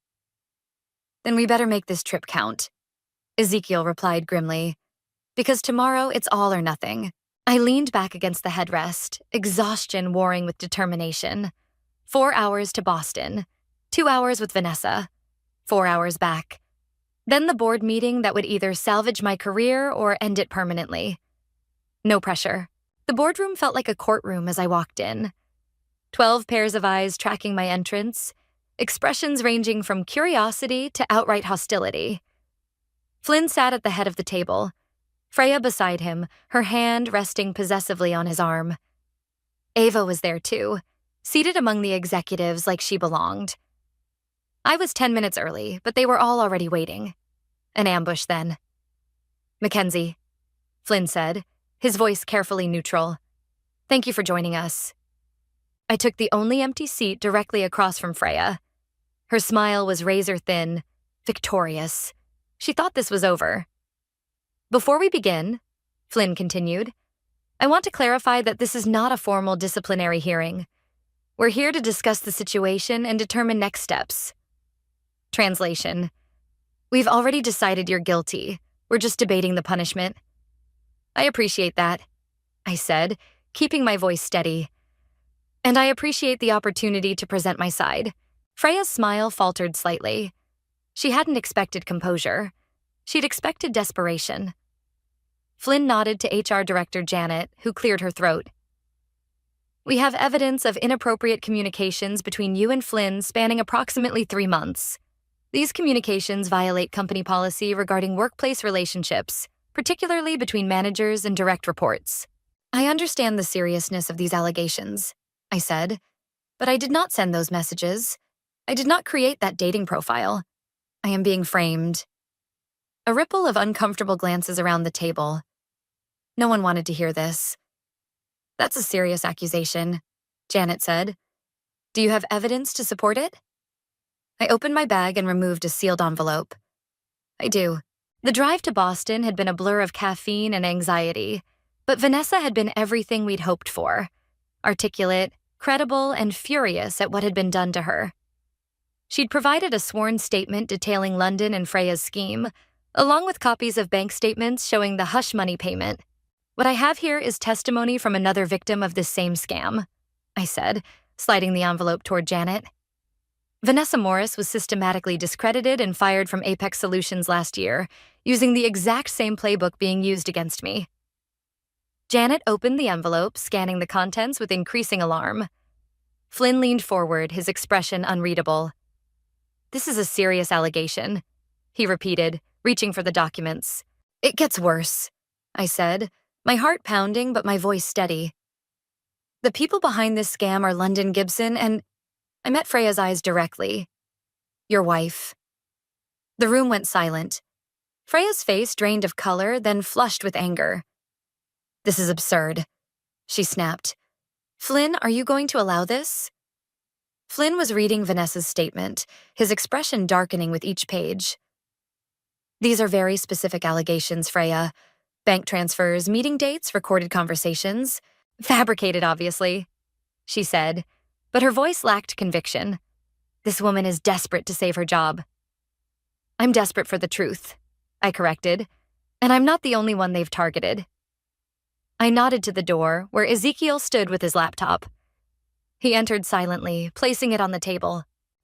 Then we better make this trip count, Ezekiel replied grimly. Because tomorrow it's all or nothing. I leaned back against the headrest, exhaustion warring with determination. 4 hours to Boston, 2 hours with Vanessa, 4 hours back. Then the board meeting that would either salvage my career or end it permanently. No pressure. The boardroom felt like a courtroom as I walked in. 12 pairs of eyes tracking my entrance, expressions ranging from curiosity to outright hostility. Flynn sat at the head of the table, Freya beside him, her hand resting possessively on his arm. Ava was there too, seated among the executives like she belonged. I was 10 minutes early, but they were all already waiting. An ambush then. Mackenzie, Flynn said, his voice carefully neutral. Thank you for joining us. I took the only empty seat directly across from Freya. Her smile was razor-thin, victorious. She thought this was over. Before we begin, Flynn continued, I want to clarify that this is not a formal disciplinary hearing. We're here to discuss the situation and determine next steps. Translation. We've already decided you're guilty. We're just debating the punishment. I appreciate that, I said, keeping my voice steady. And I appreciate the opportunity to present my side. Freya's smile faltered slightly. She hadn't expected composure. She'd expected desperation. Flynn nodded to HR Director Janet, who cleared her throat. We have evidence of inappropriate communications between you and Flynn spanning approximately 3 months. These communications violate company policy regarding workplace relationships, particularly between managers and direct reports. I understand the seriousness of these allegations, I said, but I did not send those messages. I did not create that dating profile. I am being framed. A ripple of uncomfortable glances around the table. No one wanted to hear this. That's a serious accusation, Janet said. Do you have evidence to support it? I opened my bag and removed a sealed envelope. I do. The drive to Boston had been a blur of caffeine and anxiety, but Vanessa had been everything we'd hoped for. articulate, credible, and furious at what had been done to her. She'd provided a sworn statement detailing London and Freya's scheme, along with copies of bank statements showing the hush money payment. "What I have here is testimony from another victim of this same scam," I said, sliding the envelope toward Janet. "Vanessa Morris was systematically discredited and fired from Apex Solutions last year, using the exact same playbook being used against me." Janet opened the envelope, scanning the contents with increasing alarm. Flynn leaned forward, his expression unreadable. "This is a serious allegation," he repeated, reaching for the documents. "It gets worse," I said, my heart pounding but my voice steady. "The people behind this scam are London Gibson and—" I met Freya's eyes directly. "Your wife." The room went silent. Freya's face drained of color, then flushed with anger. "This is absurd," she snapped. "Flynn, are you going to allow this?" Flynn was reading Vanessa's statement, his expression darkening with each page. "These are very specific allegations, Freya. Bank transfers, meeting dates, recorded conversations. Fabricated, obviously," she said, but her voice lacked conviction. "This woman is desperate to save her job." "I'm desperate for the truth," I corrected, "and I'm not the only one they've targeted." I nodded to the door, where Ezekiel stood with his laptop. He entered silently, placing it on the table.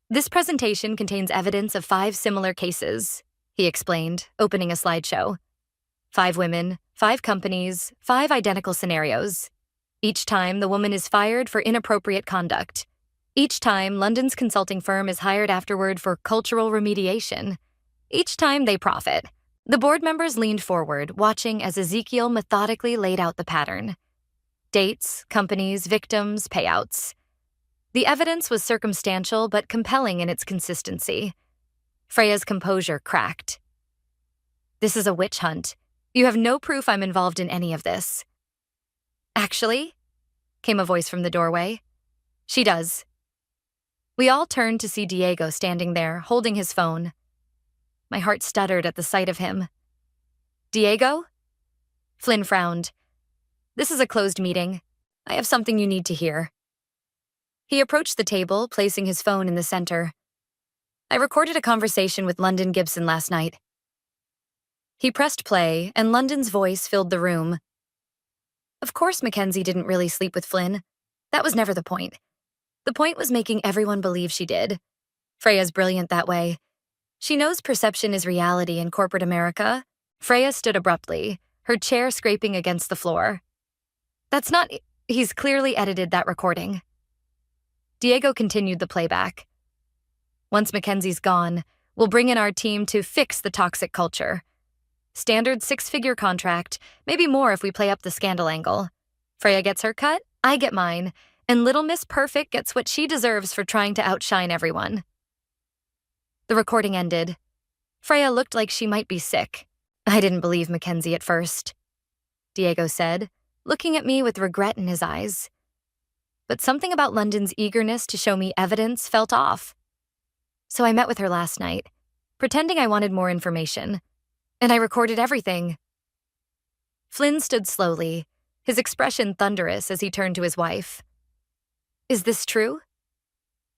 "This presentation contains evidence of 5 similar cases," he explained, opening a slideshow. 5 women, 5 companies, 5 identical scenarios. Each time, the woman is fired for inappropriate conduct. Each time, London's consulting firm is hired afterward for cultural remediation. Each time, they profit. The board members leaned forward, watching as Ezekiel methodically laid out the pattern. Dates, companies, victims, payouts. The evidence was circumstantial but compelling in its consistency. Freya's composure cracked. "This is a witch hunt. You have no proof I'm involved in any of this." "Actually," came a voice from the doorway. "She does." We all turned to see Diego standing there, holding his phone. My heart stuttered at the sight of him. "Diego?" Flynn frowned. "This is a closed meeting. I have something you need to hear." He approached the table, placing his phone in the center. "I recorded a conversation with London Gibson last night." He pressed play, and London's voice filled the room. Of course Mackenzie didn't really sleep with Flynn. That was never the point. The point was making everyone believe she did. Freya's brilliant that way. She knows perception is reality in corporate America. Freya stood abruptly, her chair scraping against the floor. "That's not— He's clearly edited that recording." Diego continued the playback. "Once Mackenzie's gone, we'll bring in our team to fix the toxic culture. Standard 6-figure contract, maybe more if we play up the scandal angle. Freya gets her cut, I get mine, and Little Miss Perfect gets what she deserves for trying to outshine everyone." The recording ended. Freya looked like she might be sick. "I didn't believe Mackenzie at first," Diego said, looking at me with regret in his eyes. But something about London's eagerness to show me evidence felt off. So I met with her last night, pretending I wanted more information, and I recorded everything. Flynn stood slowly, his expression thunderous as he turned to his wife. "Is this true?"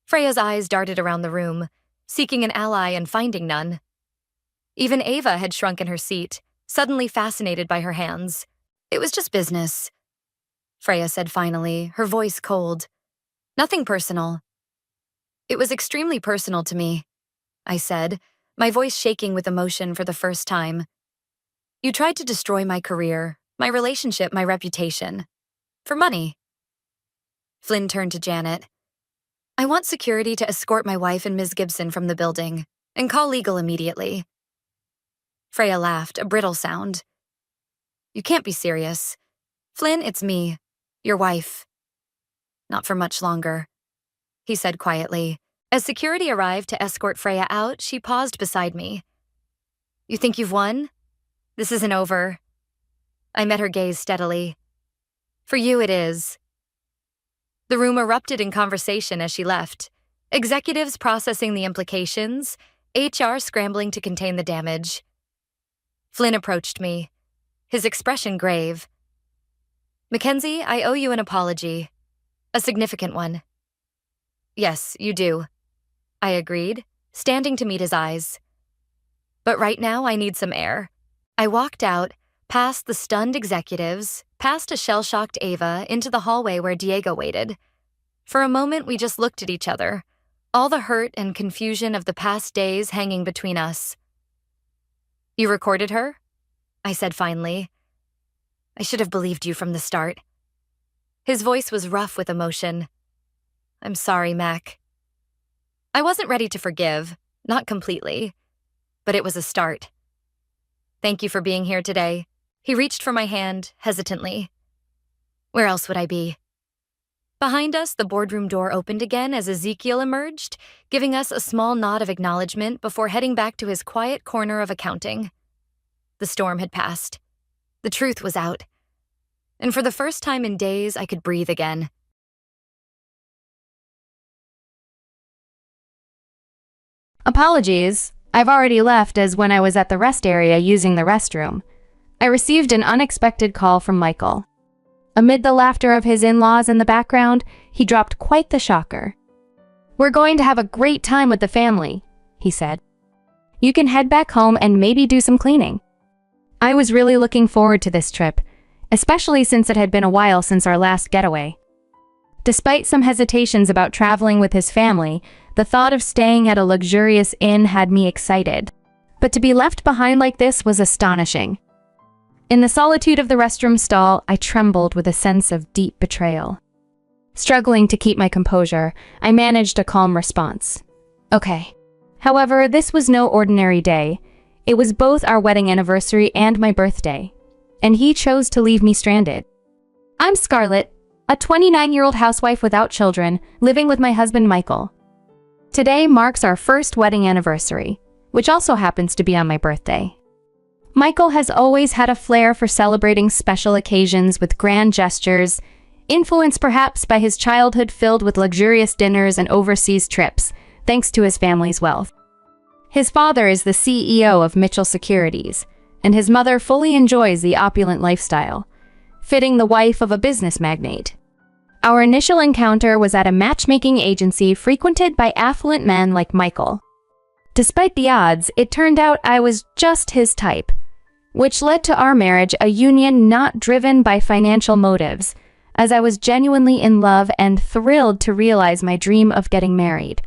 Freya's eyes darted around the room, seeking an ally and finding none. Even Ava had shrunk in her seat, suddenly fascinated by her hands. "It was just business," Freya said finally, her voice cold. "Nothing personal." "It was extremely personal to me," I said, my voice shaking with emotion for the first time. "You tried to destroy my career, my relationship, my reputation. For money." Flynn turned to Janet. "I want security to escort my wife and Ms. Gibson from the building, and call legal immediately." Freya laughed, a brittle sound. "You can't be serious. Flynn, it's me, your wife." "Not for much longer," he said quietly. As security arrived to escort Freya out, she paused beside me. "You think you've won? This isn't over." I met her gaze steadily. "For you, it is." The room erupted in conversation as she left. Executives processing the implications, HR scrambling to contain the damage. Flynn approached me, his expression grave. "Mackenzie, I owe you an apology." A significant one. Yes, you do, I agreed, standing to meet his eyes. But right now I need some air. I walked out, past the stunned executives, past a shell-shocked Ava, into the hallway where Diego waited. For a moment, we just looked at each other, all the hurt and confusion of the past days hanging between us. You recorded her? I said finally. I should have believed you from the start. His voice was rough with emotion. I'm sorry, Mac. I wasn't ready to forgive, not completely, but it was a start. Thank you for being here today. He reached for my hand, hesitantly. Where else would I be? Behind us, the boardroom door opened again as Ezekiel emerged, giving us a small nod of acknowledgement before heading back to his quiet corner of accounting. The storm had passed. The truth was out. And for the first time in days, I could breathe again. Apologies. I've already left, as when I was at the rest area using the restroom, I received an unexpected call from Michael. Amid the laughter of his in-laws in the background, he dropped quite the shocker. We're going to have a great time with the family, he said. You can head back home and maybe do some cleaning. I was really looking forward to this trip, especially since it had been a while since our last getaway. Despite some hesitations about traveling with his family, the thought of staying at a luxurious inn had me excited. But to be left behind like this was astonishing. In the solitude of the restroom stall, I trembled with a sense of deep betrayal. Struggling to keep my composure, I managed a calm response. Okay. However, this was no ordinary day. It was both our wedding anniversary and my birthday, and he chose to leave me stranded. I'm Scarlett, a 29-year-old housewife without children, living with my husband Michael. Today marks our first wedding anniversary, which also happens to be on my birthday. Michael has always had a flair for celebrating special occasions with grand gestures, influenced perhaps by his childhood filled with luxurious dinners and overseas trips, thanks to his family's wealth. His father is the CEO of Mitchell Securities, and his mother fully enjoys the opulent lifestyle, fitting the wife of a business magnate. Our initial encounter was at a matchmaking agency frequented by affluent men like Michael. Despite the odds, it turned out I was just his type, which led to our marriage, a union not driven by financial motives, as I was genuinely in love and thrilled to realize my dream of getting married.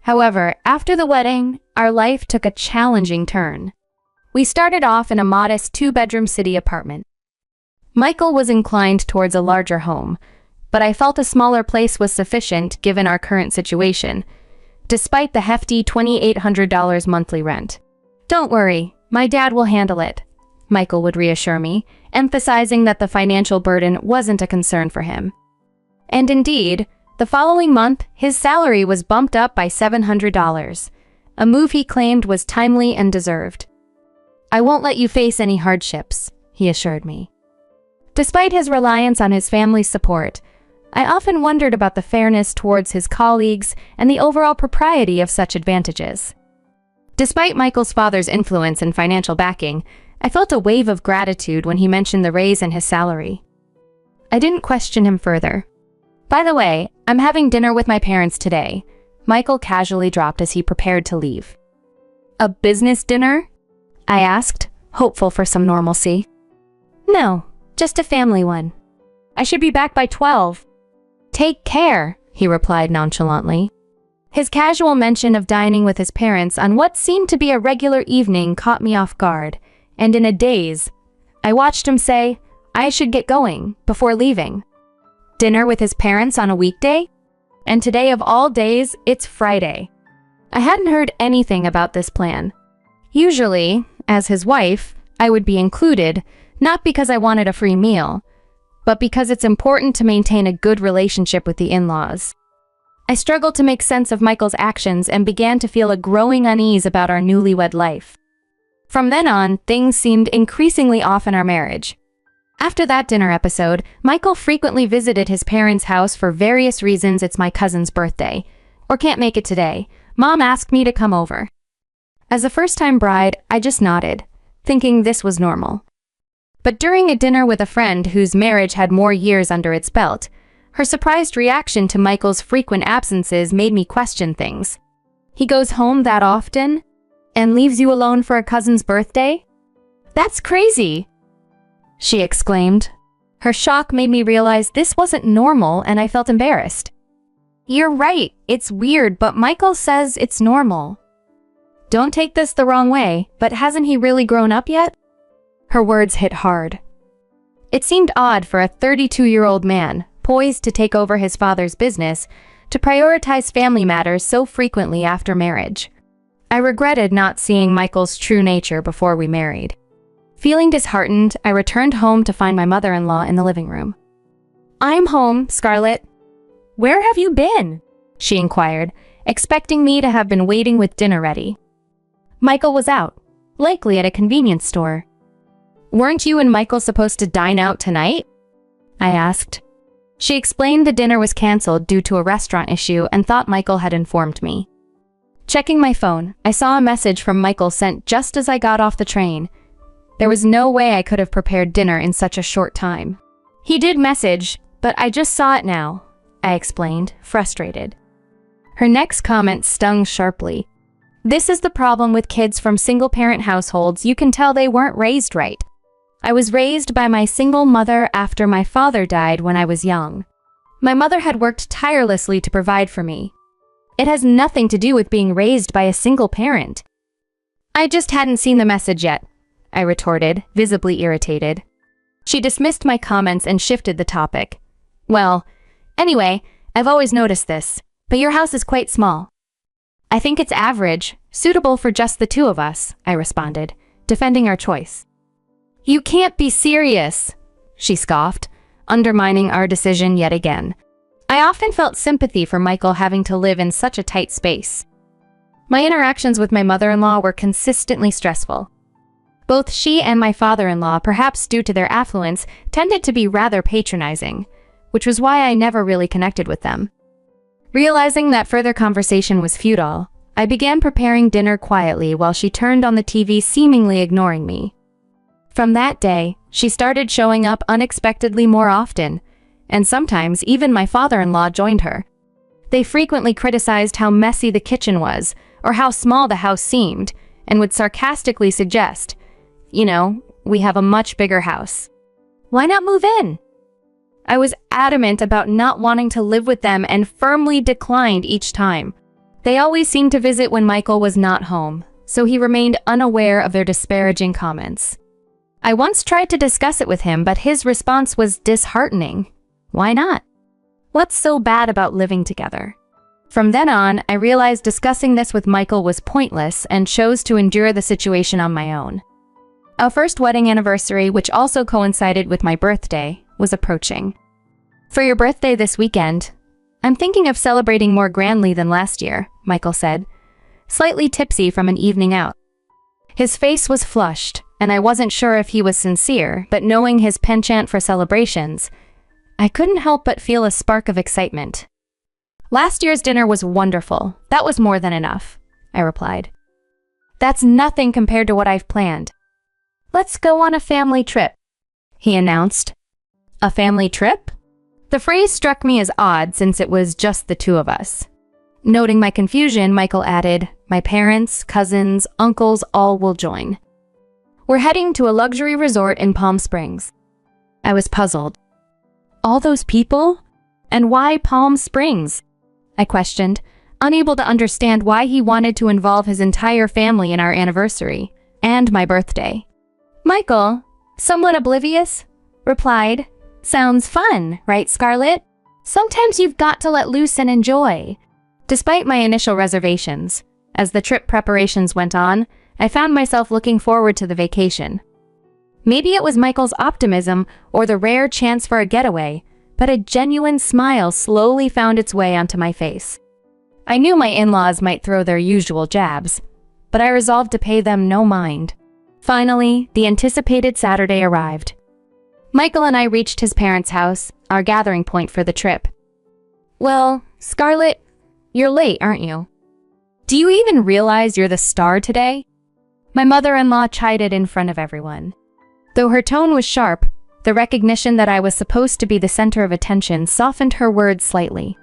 However, after the wedding, our life took a challenging turn. We started off in a modest two-bedroom city apartment. Michael was inclined towards a larger home, but I felt a smaller place was sufficient given our current situation, despite the hefty $2,800 monthly rent. Don't worry, my dad will handle it, Michael would reassure me, emphasizing that the financial burden wasn't a concern for him. And indeed, the following month, his salary was bumped up by $700, a move he claimed was timely and deserved. I won't let you face any hardships, he assured me. Despite his reliance on his family's support, I often wondered about the fairness towards his colleagues and the overall propriety of such advantages. Despite Michael's father's influence and financial backing, I felt a wave of gratitude when he mentioned the raise in his salary. I didn't question him further. By the way, I'm having dinner with my parents today, Michael casually dropped as he prepared to leave. A business dinner? I asked, hopeful for some normalcy. No, just a family one. I should be back by 12. Take care, he replied nonchalantly. His casual mention of dining with his parents on what seemed to be a regular evening caught me off guard, and in a daze, I watched him say, I should get going, before leaving. Dinner with his parents on a weekday? And today of all days, it's Friday. I hadn't heard anything about this plan. Usually, as his wife, I would be included, not because I wanted a free meal, but because it's important to maintain a good relationship with the in-laws. I struggled to make sense of Michael's actions and began to feel a growing unease about our newlywed life. From then on, things seemed increasingly off in our marriage. After that dinner episode, Michael frequently visited his parents' house for various reasons. It's my cousin's birthday, or can't make it today. Mom asked me to come over. As a first-time bride, I just nodded, thinking this was normal. But during a dinner with a friend whose marriage had more years under its belt, Her surprised reaction to Michael's frequent absences made me question things. He goes home that often? And leaves you alone for a cousin's birthday? That's crazy, she exclaimed. Her shock made me realize this wasn't normal, and I felt embarrassed. You're right, it's weird, but Michael says it's normal. Don't take this the wrong way, but hasn't he really grown up yet? Her words hit hard. It seemed odd for a 32-year-old man, poised to take over his father's business, to prioritize family matters so frequently after marriage. I regretted not seeing Michael's true nature before we married. Feeling disheartened, I returned home to find my mother-in-law in the living room. I'm home, Scarlett. Where have you been? She inquired, expecting me to have been waiting with dinner ready. Michael was out, likely at a convenience store. Weren't you and Michael supposed to dine out tonight? I asked. She explained the dinner was canceled due to a restaurant issue and thought Michael had informed me. Checking my phone, I saw a message from Michael sent just as I got off the train. There was no way I could have prepared dinner in such a short time. He did message, but I just saw it now, I explained, frustrated. Her next comment stung sharply. This is the problem with kids from single-parent households. You can tell they weren't raised right. I was raised by my single mother after my father died when I was young. My mother had worked tirelessly to provide for me. It has nothing to do with being raised by a single parent. I just hadn't seen the message yet, I retorted, visibly irritated. She dismissed my comments and shifted the topic. Well, anyway, I've always noticed this, but your house is quite small. I think it's average, suitable for just the two of us, I responded, defending our choice. You can't be serious, she scoffed, undermining our decision yet again. I often felt sympathy for Michael having to live in such a tight space. My interactions with my mother-in-law were consistently stressful. Both she and my father-in-law, perhaps due to their affluence, tended to be rather patronizing, which was why I never really connected with them. Realizing that further conversation was futile, I began preparing dinner quietly while she turned on the TV, seemingly ignoring me. From that day, she started showing up unexpectedly more often, and sometimes even my father-in-law joined her. They frequently criticized how messy the kitchen was, or how small the house seemed, and would sarcastically suggest, we have a much bigger house. Why not move in? I was adamant about not wanting to live with them and firmly declined each time. They always seemed to visit when Michael was not home, so he remained unaware of their disparaging comments. I once tried to discuss it with him, but his response was disheartening. Why not? What's so bad about living together? From then on, I realized discussing this with Michael was pointless and chose to endure the situation on my own. Our first wedding anniversary, which also coincided with my birthday, was approaching. For your birthday this weekend, I'm thinking of celebrating more grandly than last year, Michael said, slightly tipsy from an evening out. His face was flushed, and I wasn't sure if he was sincere, but knowing his penchant for celebrations, I couldn't help but feel a spark of excitement. Last year's dinner was wonderful. That was more than enough, I replied. That's nothing compared to what I've planned. Let's go on a family trip, he announced. A family trip? The phrase struck me as odd since it was just the two of us. Noting my confusion, Michael added, my parents, cousins, uncles, all will join. We're heading to a luxury resort in Palm Springs. I was puzzled. All those people? And why Palm Springs? I questioned, unable to understand why he wanted to involve his entire family in our anniversary and my birthday. Michael, somewhat oblivious, replied, sounds fun, right, Scarlett? Sometimes you've got to let loose and enjoy. Despite my initial reservations, as the trip preparations went on, I found myself looking forward to the vacation. Maybe it was Michael's optimism or the rare chance for a getaway, but a genuine smile slowly found its way onto my face. I knew my in-laws might throw their usual jabs, but I resolved to pay them no mind. Finally, the anticipated Saturday arrived. Michael and I reached his parents' house, our gathering point for the trip. Well, Scarlett, you're late, aren't you? Do you even realize you're the star today? My mother-in-law chided in front of everyone. Though her tone was sharp, The recognition that I was supposed to be the center of attention softened her words slightly.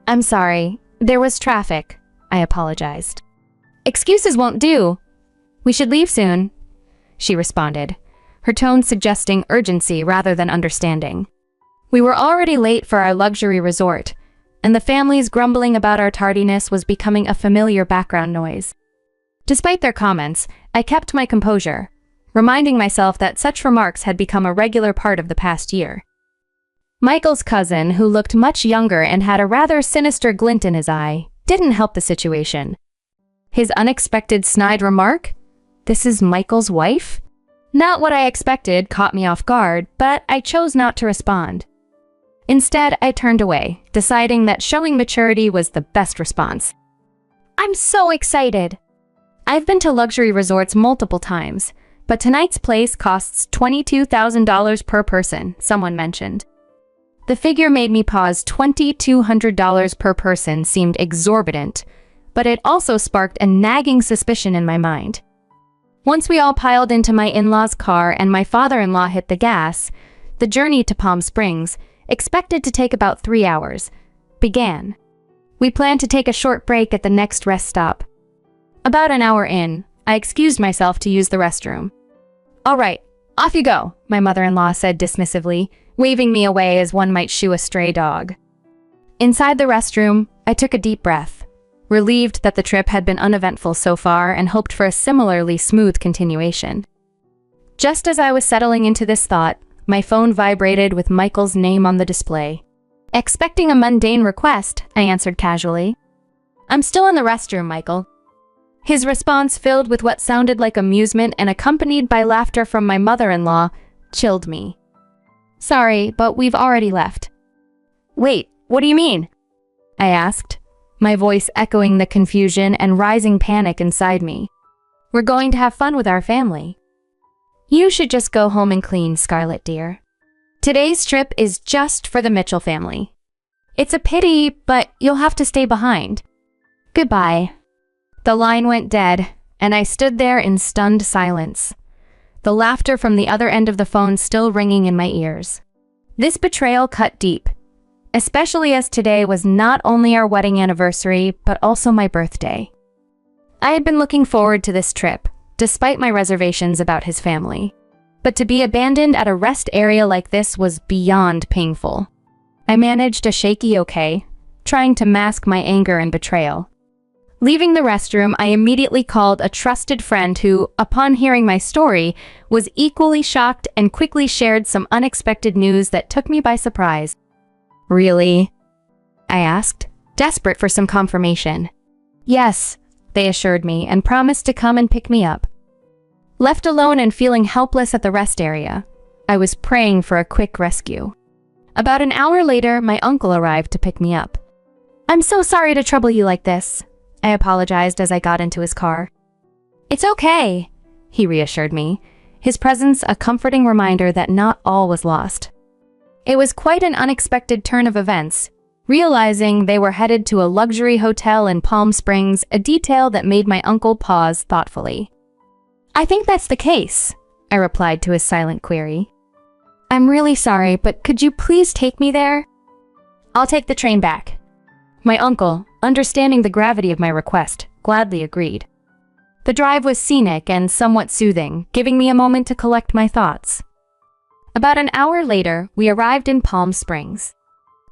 "I'm sorry, there was traffic," I apologized. "Excuses won't do. We should leave soon," she responded, her tone suggesting urgency rather than understanding. We were already late for our luxury resort, and the family's grumbling about our tardiness was becoming a familiar background noise. Despite their comments, I kept my composure, reminding myself that such remarks had become a regular part of the past year. Michael's cousin, who looked much younger and had a rather sinister glint in his eye, didn't help the situation. His unexpected snide remark, "This is Michael's wife?" Not what I expected, caught me off guard, but I chose not to respond. Instead, I turned away, deciding that showing maturity was the best response. "I'm so excited!" I've been to luxury resorts multiple times, but tonight's place costs $22,000 per person, someone mentioned. The figure made me pause. $2,200 per person seemed exorbitant, but it also sparked a nagging suspicion in my mind. Once we all piled into my in-laws' car and my father-in-law hit the gas, the journey to Palm Springs, expected to take about 3 hours, began. We planned to take a short break at the next rest stop. About an hour in, I excused myself to use the restroom. "All right, off you go," my mother-in-law said dismissively, waving me away as one might shoo a stray dog. Inside the restroom, I took a deep breath, relieved that the trip had been uneventful so far and hoped for a similarly smooth continuation. Just as I was settling into this thought, my phone vibrated with Michael's name on the display. Expecting a mundane request, I answered casually. "I'm still in the restroom, Michael." His response, filled with what sounded like amusement and accompanied by laughter from my mother-in-law, chilled me. "Sorry, but we've already left." "Wait, what do you mean?" I asked, my voice echoing the confusion and rising panic inside me. "We're going to have fun with our family." "You should just go home and clean, Scarlett dear. Today's trip is just for the Mitchell family. It's a pity, but you'll have to stay behind. Goodbye." The line went dead, and I stood there in stunned silence, the laughter from the other end of the phone still ringing in my ears. This betrayal cut deep, especially as today was not only our wedding anniversary, but also my birthday. I had been looking forward to this trip, despite my reservations about his family. But to be abandoned at a rest area like this was beyond painful. I managed a shaky okay, trying to mask my anger and betrayal. Leaving the restroom, I immediately called a trusted friend who, upon hearing my story, was equally shocked and quickly shared some unexpected news that took me by surprise. "Really?" I asked, desperate for some confirmation. "Yes," they assured me and promised to come and pick me up. Left alone and feeling helpless at the rest area, I was praying for a quick rescue. About an hour later, my uncle arrived to pick me up. "I'm so sorry to trouble you like this," I apologized as I got into his car. "It's okay," he reassured me, his presence a comforting reminder that not all was lost. It was quite an unexpected turn of events, realizing they were headed to a luxury hotel in Palm Springs, a detail that made my uncle pause thoughtfully. "I think that's the case," I replied to his silent query. "I'm really sorry, but could you please take me there?" "I'll take the train back." My uncle, understanding the gravity of my request, gladly agreed. The drive was scenic and somewhat soothing, giving me a moment to collect my thoughts. About an hour later, we arrived in Palm Springs.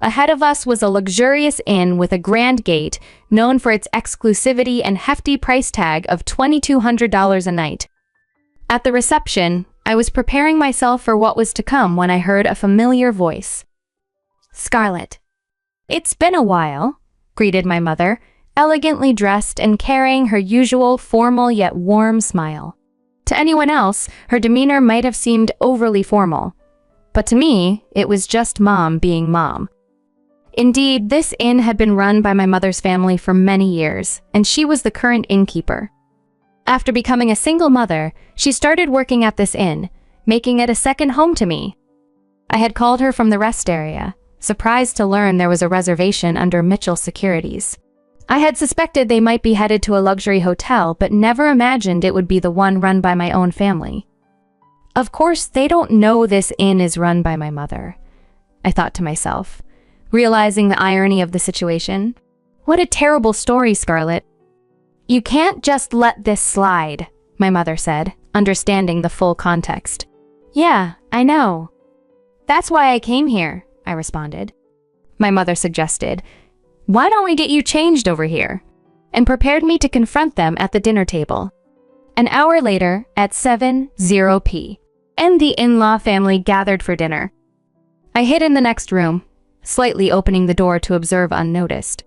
Ahead of us was a luxurious inn with a grand gate, known for its exclusivity and hefty price tag of $2,200 a night. At the reception, I was preparing myself for what was to come when I heard a familiar voice. "Scarlett." "It's been a while," greeted my mother, elegantly dressed and carrying her usual formal yet warm smile. To anyone else, her demeanor might have seemed overly formal, but to me, it was just Mom being Mom. Indeed, this inn had been run by my mother's family for many years, and she was the current innkeeper. After becoming a single mother, she started working at this inn, making it a second home to me. I had called her from the rest area, surprised to learn there was a reservation under Mitchell Securities. I had suspected they might be headed to a luxury hotel, but never imagined it would be the one run by my own family. Of course, they don't know this inn is run by my mother, I thought to myself, realizing the irony of the situation. What a terrible story, Scarlett. You can't just let this slide, my mother said, understanding the full context. Yeah, I know. That's why I came here, I responded. My mother suggested, why don't we get you changed over here? And prepared me to confront them at the dinner table. An hour later, at 7:00 p.m., and the in-law family gathered for dinner. I hid in the next room, slightly opening the door to observe unnoticed.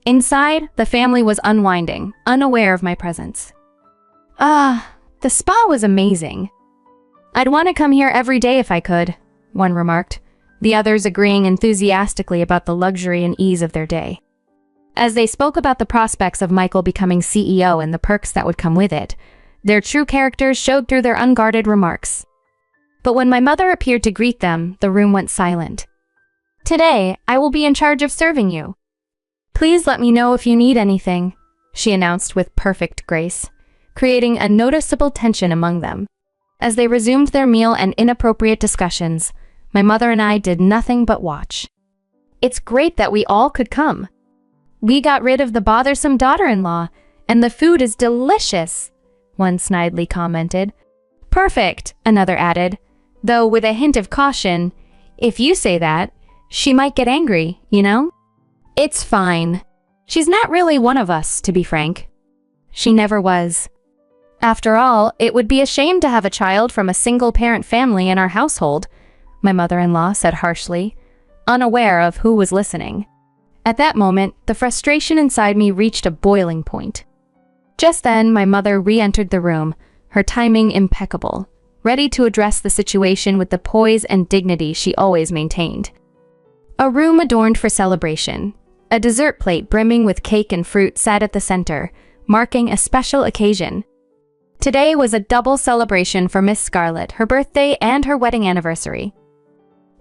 Inside, the family was unwinding, unaware of my presence. The spa was amazing. I'd want to come here every day if I could, one remarked, the others agreeing enthusiastically about the luxury and ease of their day. As they spoke about the prospects of Michael becoming CEO and the perks that would come with it, their true characters showed through their unguarded remarks. But when my mother appeared to greet them, the room went silent. Today, I will be in charge of serving you. Please let me know if you need anything, she announced with perfect grace, creating a noticeable tension among them. As they resumed their meal and inappropriate discussions, my mother and I did nothing but watch. It's great that we all could come. We got rid of the bothersome daughter-in-law, and the food is delicious, one snidely commented. Perfect, another added, though with a hint of caution, if you say that, she might get angry, you know? It's fine. She's not really one of us, to be frank. She never was. After all, it would be a shame to have a child from a single-parent family in our household, my mother-in-law said harshly, unaware of who was listening. At that moment, the frustration inside me reached a boiling point. Just then, my mother re-entered the room, her timing impeccable, ready to address the situation with the poise and dignity she always maintained. A room adorned for celebration. A dessert plate brimming with cake and fruit sat at the center, marking a special occasion. Today was a double celebration for Miss Scarlett, her birthday and her wedding anniversary.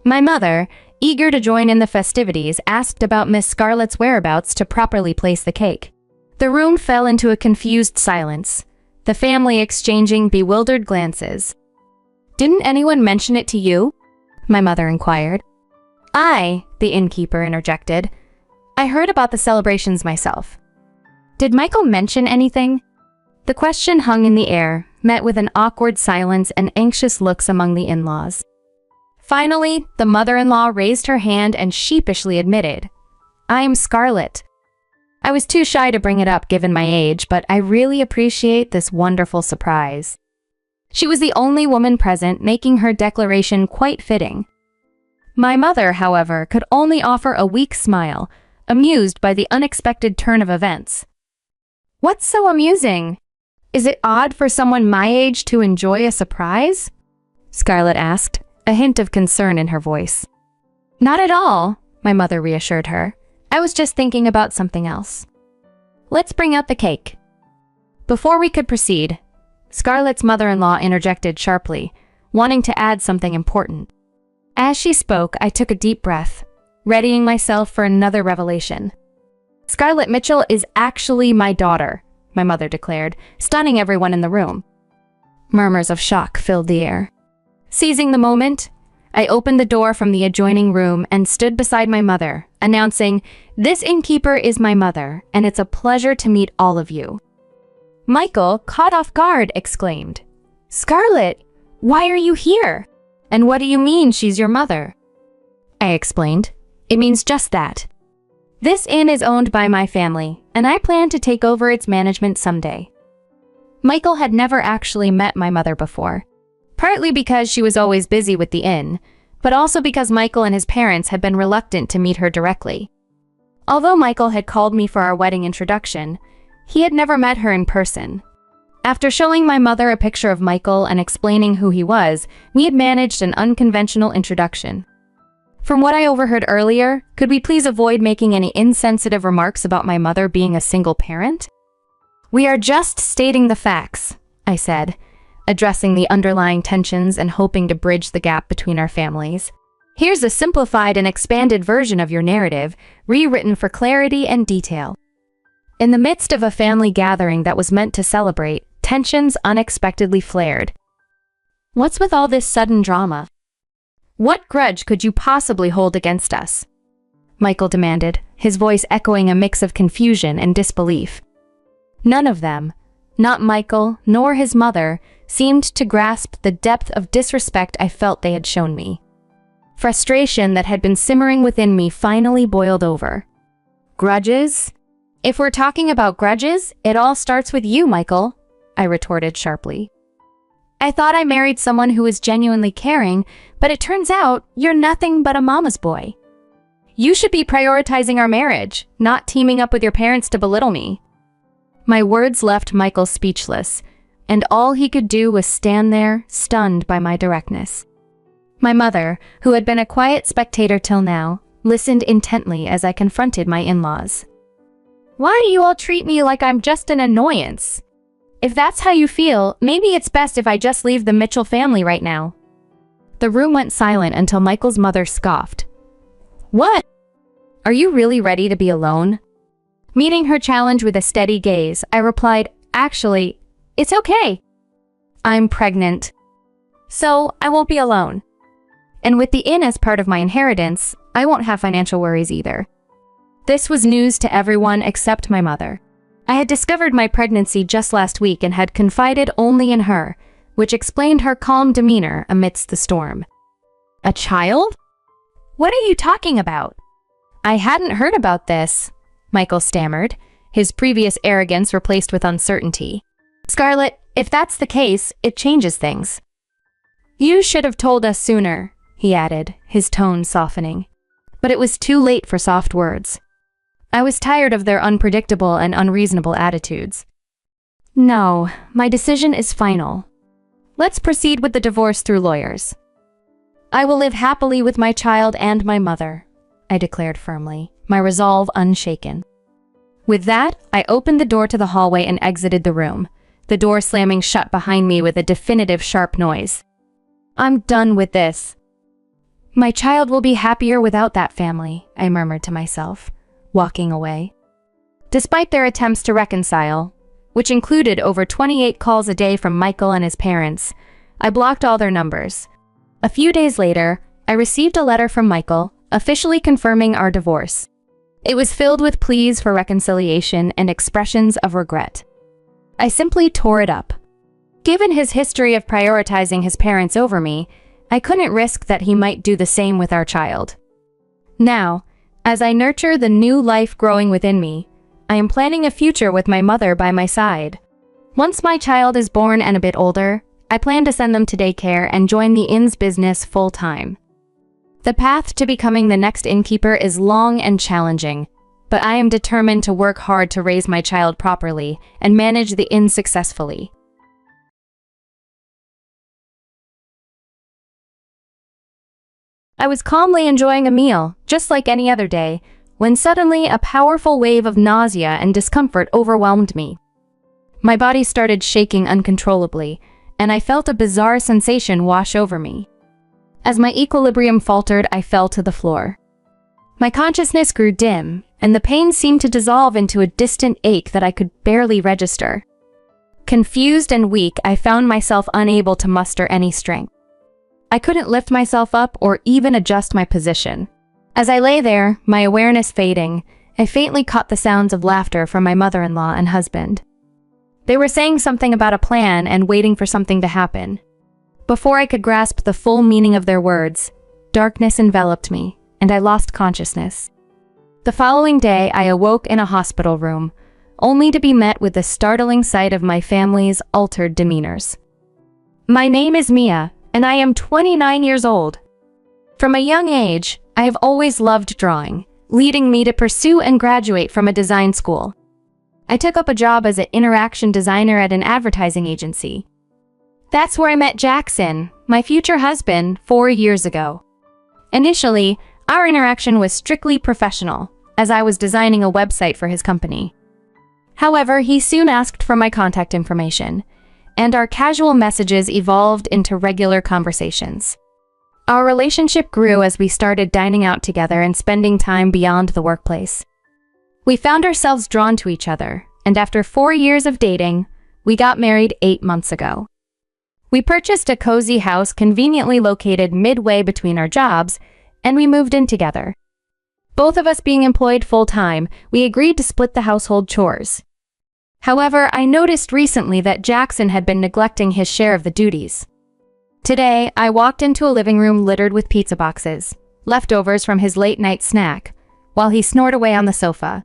My mother, eager to join in the festivities, asked about Miss Scarlett's whereabouts to properly place the cake. The room fell into a confused silence, the family exchanging bewildered glances. Didn't anyone mention it to you? My mother inquired. The innkeeper interjected. I heard about the celebrations myself. Did Michael mention anything? The question hung in the air, met with an awkward silence and anxious looks among the in-laws. Finally, the mother-in-law raised her hand and sheepishly admitted, I'm Scarlett. I was too shy to bring it up given my age, but I really appreciate this wonderful surprise. She was the only woman present, making her declaration quite fitting. My mother, however, could only offer a weak smile, amused by the unexpected turn of events. What's so amusing? Is it odd for someone my age to enjoy a surprise? Scarlett asked, a hint of concern in her voice. Not at all, my mother reassured her. I was just thinking about something else. Let's bring out the cake. Before we could proceed, Scarlett's mother-in-law interjected sharply, wanting to add something important. As she spoke, I took a deep breath, readying myself for another revelation. Scarlett Mitchell is actually my daughter, my mother declared, stunning everyone in the room. Murmurs of shock filled the air. Seizing the moment, I opened the door from the adjoining room and stood beside my mother, announcing, This innkeeper is my mother, and it's a pleasure to meet all of you. Michael, caught off guard, exclaimed, Scarlett, why are you here? And what do you mean she's your mother? I explained, It means just that. This inn is owned by my family, and I plan to take over its management someday. Michael had never actually met my mother before, partly because she was always busy with the inn, but also because Michael and his parents had been reluctant to meet her directly. Although Michael had called me for our wedding introduction, he had never met her in person. After showing my mother a picture of Michael and explaining who he was, we had managed an unconventional introduction. From what I overheard earlier, could we please avoid making any insensitive remarks about my mother being a single parent? We are just stating the facts, I said, addressing the underlying tensions and hoping to bridge the gap between our families. Here's a simplified and expanded version of your narrative, rewritten for clarity and detail. In the midst of a family gathering that was meant to celebrate, tensions unexpectedly flared. What's with all this sudden drama? What grudge could you possibly hold against us? Michael demanded, his voice echoing a mix of confusion and disbelief. None of them, not Michael nor his mother, seemed to grasp the depth of disrespect I felt they had shown me. Frustration that had been simmering within me finally boiled over. Grudges? If we're talking about grudges, it all starts with you, Michael, I retorted sharply. I thought I married someone who was genuinely caring, but it turns out you're nothing but a mama's boy. You should be prioritizing our marriage, not teaming up with your parents to belittle me. My words left Michael speechless, and all he could do was stand there, stunned by my directness. My mother, who had been a quiet spectator till now, listened intently as I confronted my in-laws. Why do you all treat me like I'm just an annoyance? If that's how you feel, maybe it's best if I just leave the Mitchell family right now. The room went silent until Michael's mother scoffed. What? Are you really ready to be alone? Meeting her challenge with a steady gaze, I replied, Actually, it's okay. I'm pregnant. So I won't be alone. And with the inn as part of my inheritance, I won't have financial worries either. This was news to everyone except my mother. I had discovered my pregnancy just last week and had confided only in her, which explained her calm demeanor amidst the storm. A child? What are you talking about? I hadn't heard about this, Michael stammered, his previous arrogance replaced with uncertainty. Scarlett, if that's the case, it changes things. You should have told us sooner, he added, his tone softening. But it was too late for soft words. I was tired of their unpredictable and unreasonable attitudes. No, my decision is final. Let's proceed with the divorce through lawyers. I will live happily with my child and my mother, I declared firmly, my resolve unshaken. With that, I opened the door to the hallway and exited the room, the door slamming shut behind me with a definitive sharp noise. I'm done with this. My child will be happier without that family, I murmured to myself, walking away. Despite their attempts to reconcile, which included over 28 calls a day from Michael and his parents, I blocked all their numbers. A few days later, I received a letter from Michael, officially confirming our divorce. It was filled with pleas for reconciliation and expressions of regret. I simply tore it up. Given his history of prioritizing his parents over me, I couldn't risk that he might do the same with our child. Now, as I nurture the new life growing within me, I am planning a future with my mother by my side. Once my child is born and a bit older, I plan to send them to daycare and join the inn's business full-time. The path to becoming the next innkeeper is long and challenging, but I am determined to work hard to raise my child properly and manage the inn successfully. I was calmly enjoying a meal, just like any other day, when suddenly a powerful wave of nausea and discomfort overwhelmed me. My body started shaking uncontrollably, and I felt a bizarre sensation wash over me. As my equilibrium faltered, I fell to the floor. My consciousness grew dim, and the pain seemed to dissolve into a distant ache that I could barely register. Confused and weak, I found myself unable to muster any strength. I couldn't lift myself up or even adjust my position. As I lay there, my awareness fading, I faintly caught the sounds of laughter from my mother-in-law and husband. They were saying something about a plan and waiting for something to happen. Before I could grasp the full meaning of their words, darkness enveloped me, and I lost consciousness. The following day, I awoke in a hospital room, only to be met with the startling sight of my family's altered demeanors. My name is Mia, and I am 29 years old. From a young age, I have always loved drawing, leading me to pursue and graduate from a design school. I took up a job as an interaction designer at an advertising agency. That's where I met Jackson, my future husband, 4 years ago. Initially, our interaction was strictly professional, as I was designing a website for his company. However, he soon asked for my contact information, and our casual messages evolved into regular conversations. Our relationship grew as we started dining out together and spending time beyond the workplace. We found ourselves drawn to each other, and after 4 years of dating, we got married 8 months ago. We purchased a cozy house conveniently located midway between our jobs, and we moved in together. Both of us being employed full-time, we agreed to split the household chores. However, I noticed recently that Jackson had been neglecting his share of the duties. Today, I walked into a living room littered with pizza boxes, leftovers from his late-night snack, while he snored away on the sofa.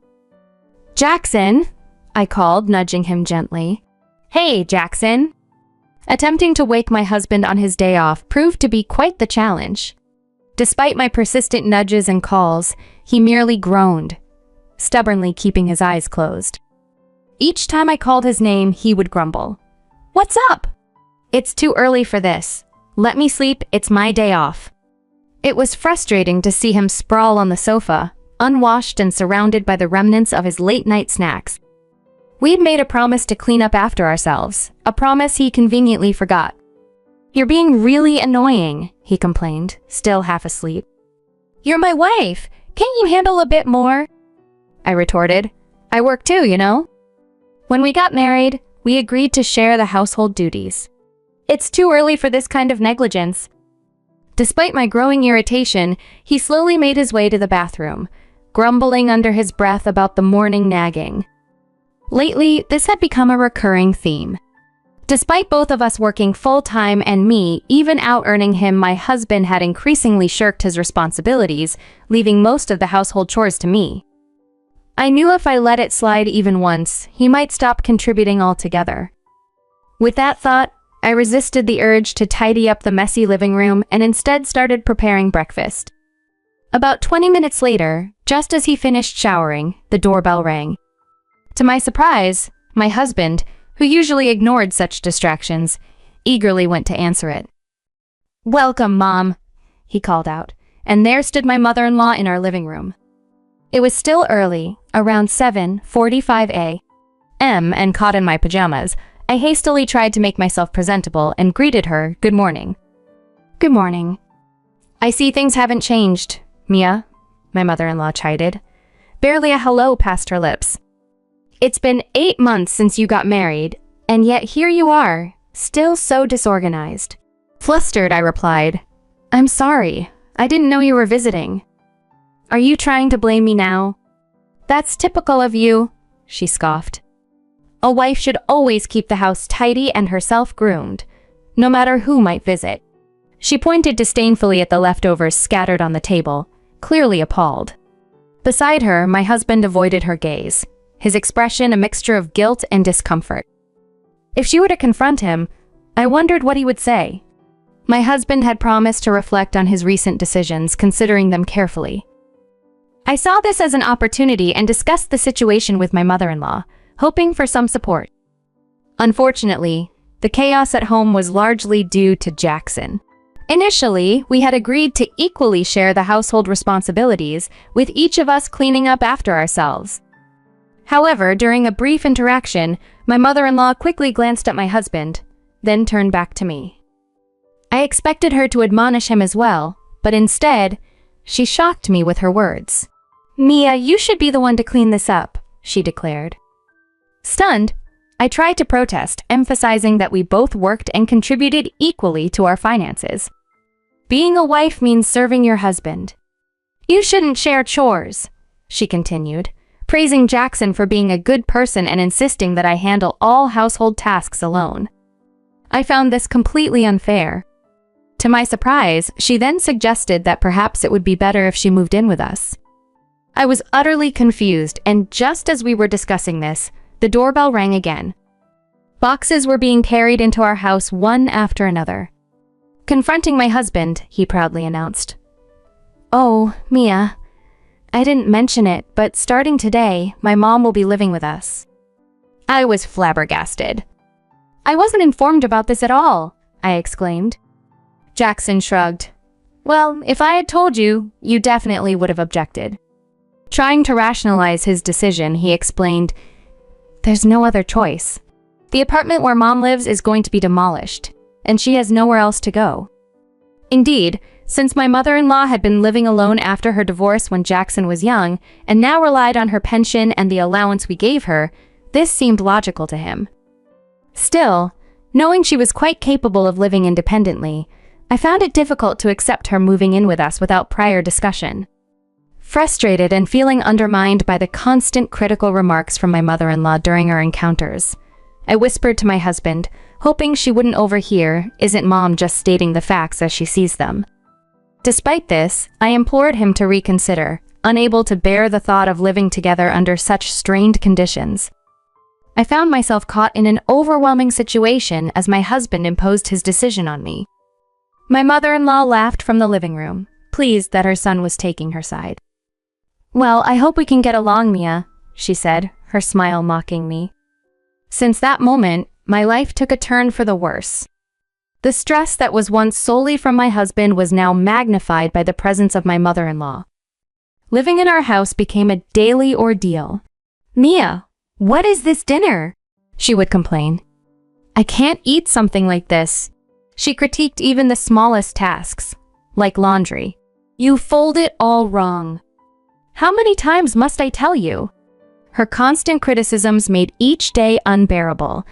"Jackson," I called, nudging him gently. "Hey, Jackson." Attempting to wake my husband on his day off proved to be quite the challenge. Despite my persistent nudges and calls, he merely groaned, stubbornly keeping his eyes closed. Each time I called his name, he would grumble. "What's up?" "It's too early for this. Let me sleep, it's my day off." It was frustrating to see him sprawl on the sofa, unwashed and surrounded by the remnants of his late-night snacks. We'd made a promise to clean up after ourselves, a promise he conveniently forgot. "You're being really annoying," he complained, still half asleep. "You're my wife. Can't you handle a bit more?" I retorted. "I work too, you know." When we got married, we agreed to share the household duties. It's too early for this kind of negligence. Despite my growing irritation, he slowly made his way to the bathroom, grumbling under his breath about the morning nagging. Lately, this had become a recurring theme. Despite both of us working full-time and me even out-earning him, my husband had increasingly shirked his responsibilities, leaving most of the household chores to me. I knew if I let it slide even once, he might stop contributing altogether. With that thought, I resisted the urge to tidy up the messy living room and instead started preparing breakfast. About 20 minutes later, just as he finished showering, the doorbell rang. To my surprise, my husband, who usually ignored such distractions, eagerly went to answer it. "Welcome, Mom," he called out, and there stood my mother-in-law in our living room. It was still early, around 7:45 a.m., and caught in my pajamas, I hastily tried to make myself presentable and greeted her, "Good morning." "Good morning." "I see things haven't changed, Mia," my mother-in-law chided. Barely a hello passed her lips. "It's been 8 months since you got married, and yet here you are, still so disorganized." Flustered, I replied, "I'm sorry. I didn't know you were visiting." "Are you trying to blame me now?" "That's typical of you," she scoffed. "A wife should always keep the house tidy and herself groomed, no matter who might visit." She pointed disdainfully at the leftovers scattered on the table, clearly appalled. Beside her, my husband avoided her gaze, his expression a mixture of guilt and discomfort. If she were to confront him, I wondered what he would say. My husband had promised to reflect on his recent decisions, considering them carefully. I saw this as an opportunity and discussed the situation with my mother-in-law, hoping for some support. Unfortunately, the chaos at home was largely due to Jackson. Initially, we had agreed to equally share the household responsibilities, with each of us cleaning up after ourselves. However, during a brief interaction, my mother-in-law quickly glanced at my husband, then turned back to me. I expected her to admonish him as well, but instead, she shocked me with her words. "Mia, you should be the one to clean this up," she declared. Stunned, I tried to protest, emphasizing that we both worked and contributed equally to our finances. "Being a wife means serving your husband. You shouldn't share chores," she continued, praising Jackson for being a good person and insisting that I handle all household tasks alone. I found this completely unfair. To my surprise, she then suggested that perhaps it would be better if she moved in with us. I was utterly confused, and just as we were discussing this, the doorbell rang again. Boxes were being carried into our house one after another. Confronting my husband, he proudly announced, "Oh, Mia, I didn't mention it, but starting today, my mom will be living with us." I was flabbergasted. "I wasn't informed about this at all," I exclaimed. Jackson shrugged. "Well, if I had told you, you definitely would have objected." Trying to rationalize his decision, he explained, "There's no other choice. The apartment where Mom lives is going to be demolished, and she has nowhere else to go." Indeed, since my mother-in-law had been living alone after her divorce when Jackson was young, and now relied on her pension and the allowance we gave her, this seemed logical to him. Still, Knowing she was quite capable of living independently, I found it difficult to accept her moving in with us without prior discussion. Frustrated and feeling undermined by the constant critical remarks from my mother-in-law during our encounters, I whispered to my husband, hoping she wouldn't overhear, "Isn't Mom just stating the facts as she sees them?" Despite this, I implored him to reconsider, unable to bear the thought of living together under such strained conditions. I found myself caught in an overwhelming situation as my husband imposed his decision on me. My mother-in-law laughed from the living room, pleased that her son was taking her side. "Well, I hope we can get along, Mia," she said, her smile mocking me. Since that moment, my life took a turn for the worse. The stress that was once solely from my husband was now magnified by the presence of my mother-in-law. Living in our house became a daily ordeal. "Mia, what is this dinner?" she would complain. "I can't eat something like this." She critiqued even the smallest tasks, like laundry. "You fold it all wrong. How many times must I tell you?" Her constant criticisms made each day unbearable,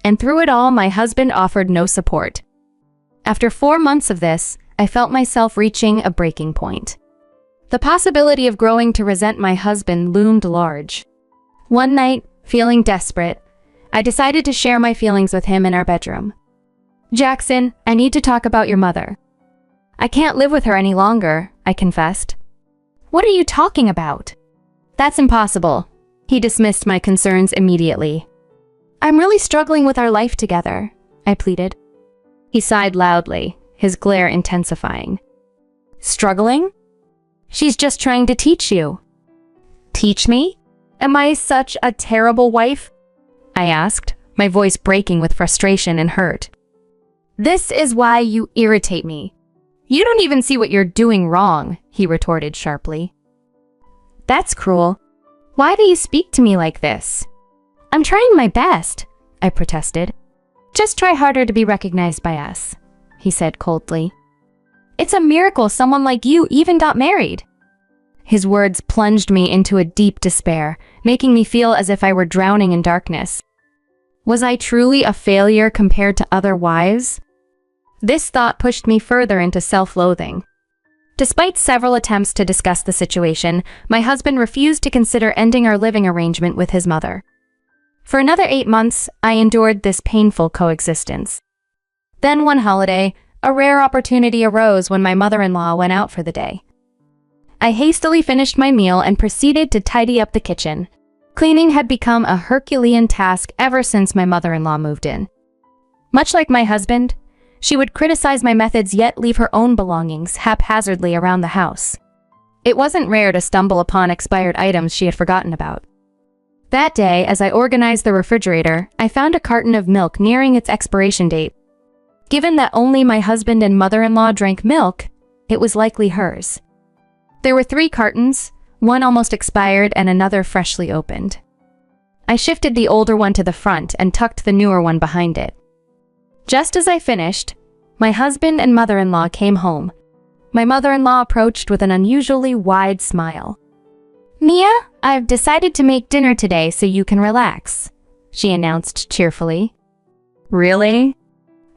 and through it all, my husband offered no support. After 4 months of this, I felt myself reaching a breaking point. The possibility of growing to resent my husband loomed large. One night, feeling desperate, I decided to share my feelings with him in our bedroom. "Jackson, I need to talk about your mother." "I can't live with her any longer," I confessed. "What are you talking about?" "That's impossible." He dismissed my concerns immediately. "I'm really struggling with our life together," I pleaded. He sighed loudly, his glare intensifying. "Struggling? She's just trying to teach you." "Teach me? Am I such a terrible wife?" I asked, my voice breaking with frustration and hurt. "This is why you irritate me. You don't even see what you're doing wrong," he retorted sharply. "That's cruel. Why do you speak to me like this?" "I'm trying my best," I protested. "Just try harder to be recognized by us," he said coldly. "It's a miracle someone like you even got married." His words plunged me into a deep despair, making me feel as if I were drowning in darkness. Was I truly a failure compared to other wives? This thought pushed me further into self-loathing. Despite several attempts to discuss the situation, my husband refused to consider ending our living arrangement with his mother. For another 8 months, I endured this painful coexistence. Then one holiday, a rare opportunity arose when my mother-in-law went out for the day. I hastily finished my meal and proceeded to tidy up the kitchen. Cleaning had become a Herculean task ever since my mother-in-law moved in. Much like my husband, she would criticize my methods yet leave her own belongings haphazardly around the house. It wasn't rare to stumble upon expired items she had forgotten about. That day, as I organized the refrigerator, I found a carton of milk nearing its expiration date. Given that only my husband and mother-in-law drank milk, it was likely hers. There were 3 cartons, one almost expired and another freshly opened. I shifted the older one to the front and tucked the newer one behind it. Just as I finished, my husband and mother-in-law came home. My mother-in-law approached with an unusually wide smile. "Mia, I've decided to make dinner today so you can relax," she announced cheerfully. "Really?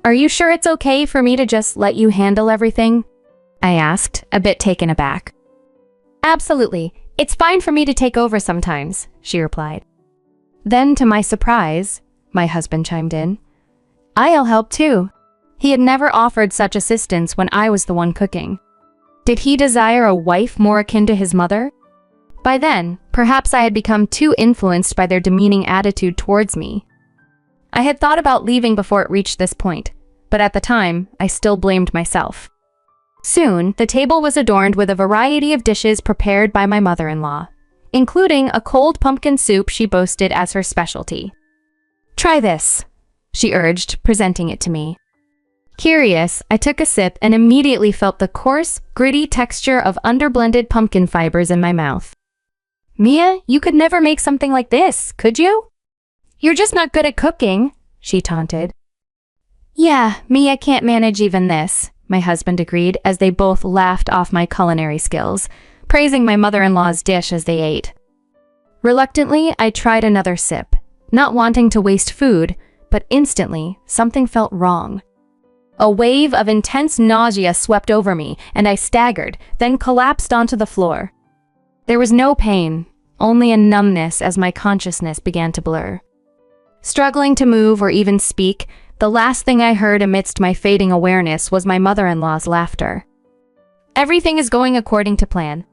Are you sure it's okay for me to just let you handle everything?" I asked, a bit taken aback. "Absolutely. It's fine for me to take over sometimes," she replied. Then, to my surprise, my husband chimed in. "I'll help too." He had never offered such assistance when I was the one cooking. Did he desire a wife more akin to his mother? By then, perhaps I had become too influenced by their demeaning attitude towards me. I had thought about leaving before it reached this point, but at the time, I still blamed myself. Soon, the table was adorned with a variety of dishes prepared by my mother-in-law, including a cold pumpkin soup she boasted as her specialty. "Try this," she urged, presenting it to me. Curious, I took a sip and immediately felt the coarse, gritty texture of underblended pumpkin fibers in my mouth. "Mia, you could never make something like this, could you? You're just not good at cooking," she taunted. "Yeah, Mia can't manage even this," my husband agreed as they both laughed off my culinary skills, praising my mother-in-law's dish as they ate. Reluctantly, I tried another sip, not wanting to waste food, but instantly, something felt wrong. A wave of intense nausea swept over me, and I staggered, then collapsed onto the floor. There was no pain, only a numbness as my consciousness began to blur. Struggling to move or even speak, the last thing I heard amidst my fading awareness was my mother-in-law's laughter. "Everything is going according to plan.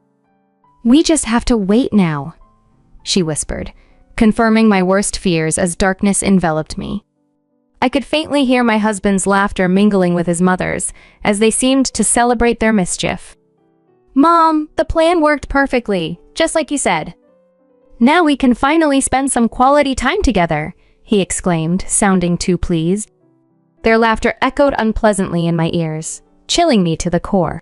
We just have to wait now," she whispered, confirming my worst fears as darkness enveloped me. I could faintly hear my husband's laughter mingling with his mother's, as they seemed to celebrate their mischief. "Mom, the plan worked perfectly, just like you said. Now we can finally spend some quality time together," he exclaimed, sounding too pleased. Their laughter echoed unpleasantly in my ears, chilling me to the core.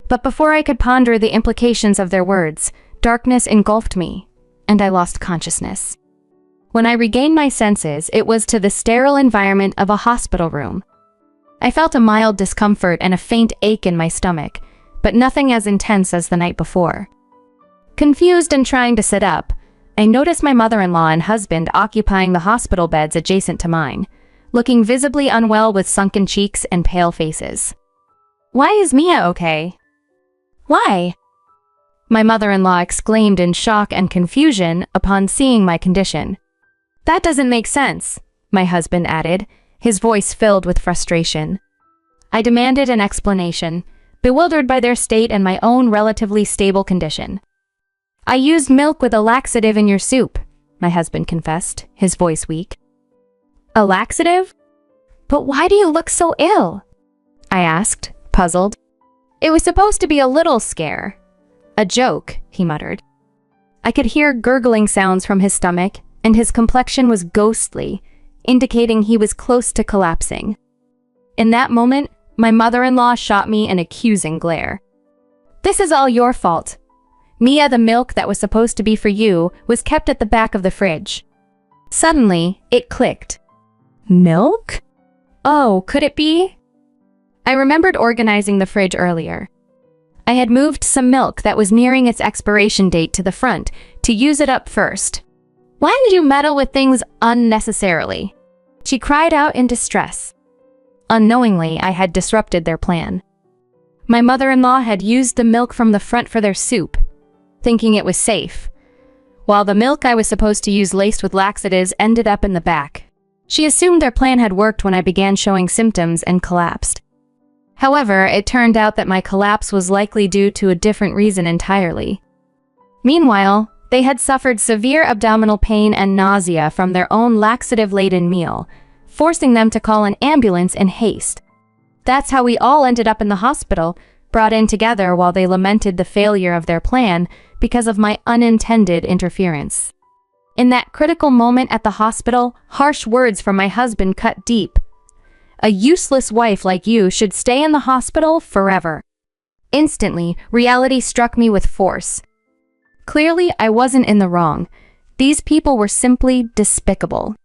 But before I could ponder the implications of their words, darkness engulfed me, and I lost consciousness. When I regained my senses, it was to the sterile environment of a hospital room. I felt a mild discomfort and a faint ache in my stomach, but nothing as intense as the night before. Confused and trying to sit up, I noticed my mother-in-law and husband occupying the hospital beds adjacent to mine, looking visibly unwell with sunken cheeks and pale faces. "Why is Mia okay?" "Why?" my mother-in-law exclaimed in shock and confusion upon seeing my condition. "That doesn't make sense," my husband added, his voice filled with frustration. I demanded an explanation, bewildered by their state and my own relatively stable condition. "I used milk with a laxative in your soup," my husband confessed, his voice weak. "A laxative? But why do you look so ill?" I asked, puzzled. "It was supposed to be a little scare. A joke," he muttered. I could hear gurgling sounds from his stomach, and his complexion was ghostly, indicating he was close to collapsing. In that moment, my mother-in-law shot me an accusing glare. "This is all your fault. Mia, the milk that was supposed to be for you, was kept at the back of the fridge." Suddenly, it clicked. Milk? Oh, could it be? I remembered organizing the fridge earlier. I had moved some milk that was nearing its expiration date to the front to use it up first. "Why did you meddle with things unnecessarily?" she cried out in distress. Unknowingly, I had disrupted their plan. My mother-in-law had used the milk from the front for their soup, thinking it was safe, while the milk I was supposed to use laced with laxatives ended up in the back. She assumed their plan had worked when I began showing symptoms and collapsed. However, it turned out that my collapse was likely due to a different reason entirely. Meanwhile, they had suffered severe abdominal pain and nausea from their own laxative-laden meal, forcing them to call an ambulance in haste. That's how we all ended up in the hospital, brought in together while they lamented the failure of their plan because of my unintended interference. In that critical moment at the hospital, harsh words from my husband cut deep. "A useless wife like you should stay in the hospital forever." Instantly, reality struck me with force. Clearly, I wasn't in the wrong. These people were simply despicable.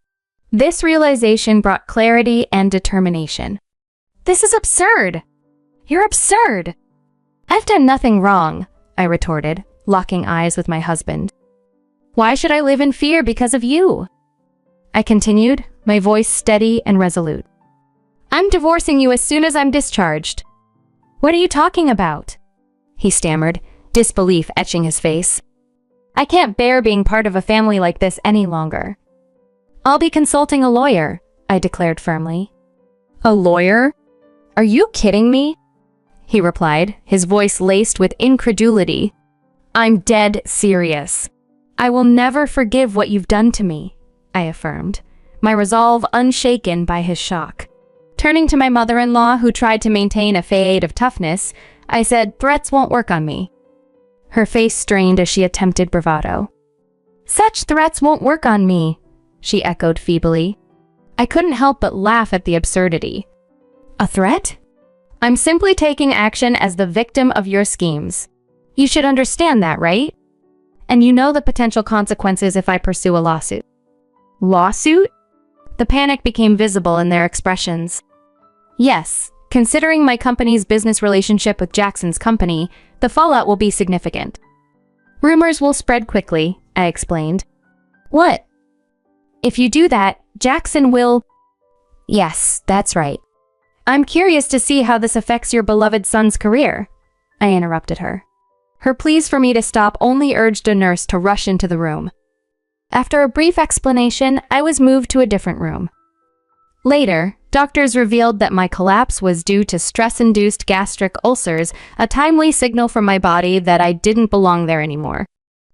This realization brought clarity and determination. "This is absurd! You're absurd!" "I've done nothing wrong," I retorted, locking eyes with my husband. "Why should I live in fear because of you?" I continued, my voice steady and resolute. "I'm divorcing you as soon as I'm discharged." "What are you talking about?" he stammered, disbelief etching his face. "I can't bear being part of a family like this any longer." "I'll be consulting a lawyer," I declared firmly. "A lawyer? Are you kidding me?" he replied, his voice laced with incredulity. "I'm dead serious. I will never forgive what you've done to me," I affirmed, my resolve unshaken by his shock. Turning to my mother-in-law, who tried to maintain a facade of toughness, I said, "Threats won't work on me." Her face strained as she attempted bravado. "Such threats won't work on me," she echoed feebly. I couldn't help but laugh at the absurdity. "A threat? I'm simply taking action as the victim of your schemes. You should understand that, right? And you know the potential consequences if I pursue a lawsuit." "Lawsuit?" The panic became visible in their expressions. "Yes, considering my company's business relationship with Jackson's company, the fallout will be significant. Rumors will spread quickly," I explained. "What?" "If you do that, Jackson will Yes, that's right. I'm curious to see how this affects your beloved son's career, I interrupted her. Her pleas for me to stop only urged a nurse to rush into the room. After a brief explanation, I was moved to a different room. Later, doctors revealed that my collapse was due to stress-induced gastric ulcers, a timely signal from my body that I didn't belong there anymore.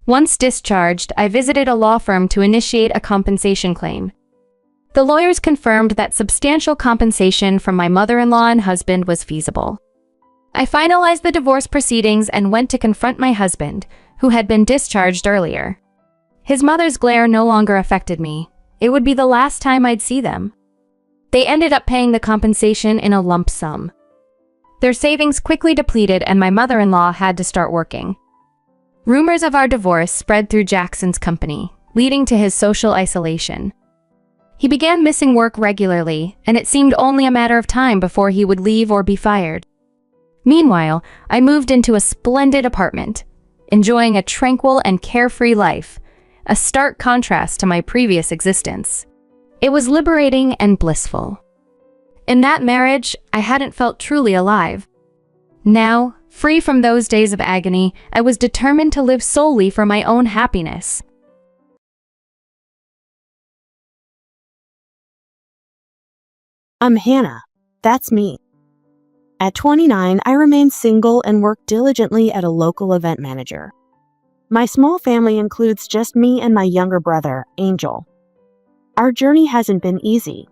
Once discharged, I visited a law firm to initiate a compensation claim. The lawyers confirmed that substantial compensation from my mother-in-law and husband was feasible. I finalized the divorce proceedings and went to confront my husband, who had been discharged earlier. His mother's glare no longer affected me. It would be the last time I'd see them. They ended up paying the compensation in a lump sum. Their savings quickly depleted and my mother-in-law had to start working. Rumors of our divorce spread through Jackson's company, leading to his social isolation. He began missing work regularly, and it seemed only a matter of time before he would leave or be fired. Meanwhile, I moved into a splendid apartment, enjoying a tranquil and carefree life, a stark contrast to my previous existence. It was liberating and blissful. In that marriage, I hadn't felt truly alive. Now, free from those days of agony, I was determined to live solely for my own happiness. I'm Hannah. That's me. At 29, I remained single and worked diligently at a local event manager. My small family includes just me and my younger brother, Angel. Our journey hasn't been easy.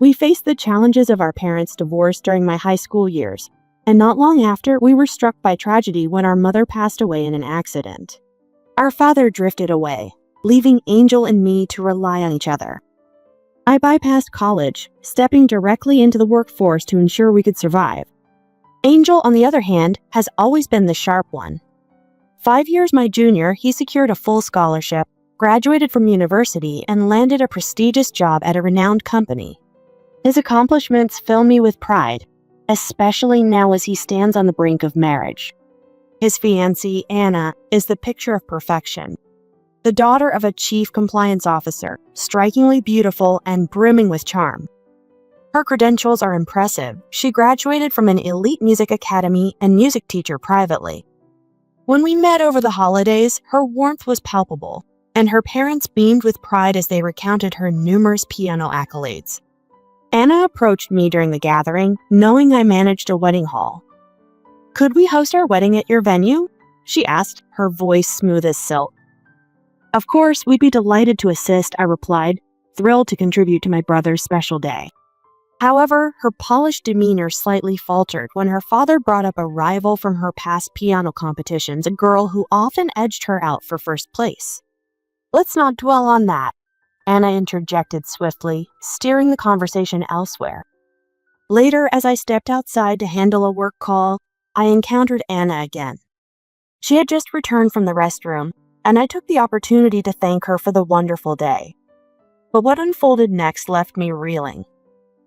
We faced the challenges of our parents' divorce during my high school years, and not long after, we were struck by tragedy when our mother passed away in an accident. Our father drifted away, leaving Angel and me to rely on each other. I bypassed college, stepping directly into the workforce to ensure we could survive. Angel, on the other hand, has always been the sharp one. 5 years my junior, he secured a full scholarship, graduated from university, and landed a prestigious job at a renowned company. His accomplishments fill me with pride, especially now as he stands on the brink of marriage. His fiancée, Anna, is the picture of perfection. The daughter of a chief compliance officer, strikingly beautiful and brimming with charm. Her credentials are impressive. She graduated from an elite music academy and music teacher privately. When we met over the holidays, her warmth was palpable, and her parents beamed with pride as they recounted her numerous piano accolades. Anna approached me during the gathering, knowing I managed a wedding hall. "Could we host our wedding at your venue?" she asked, her voice smooth as silk. "Of course, we'd be delighted to assist," I replied, thrilled to contribute to my brother's special day. However, her polished demeanor slightly faltered when her father brought up a rival from her past piano competitions, a girl who often edged her out for first place. "Let's not dwell on that," Anna interjected swiftly, steering the conversation elsewhere. Later, as I stepped outside to handle a work call, I encountered Anna again. She had just returned from the restroom, and I took the opportunity to thank her for the wonderful day. But what unfolded next left me reeling.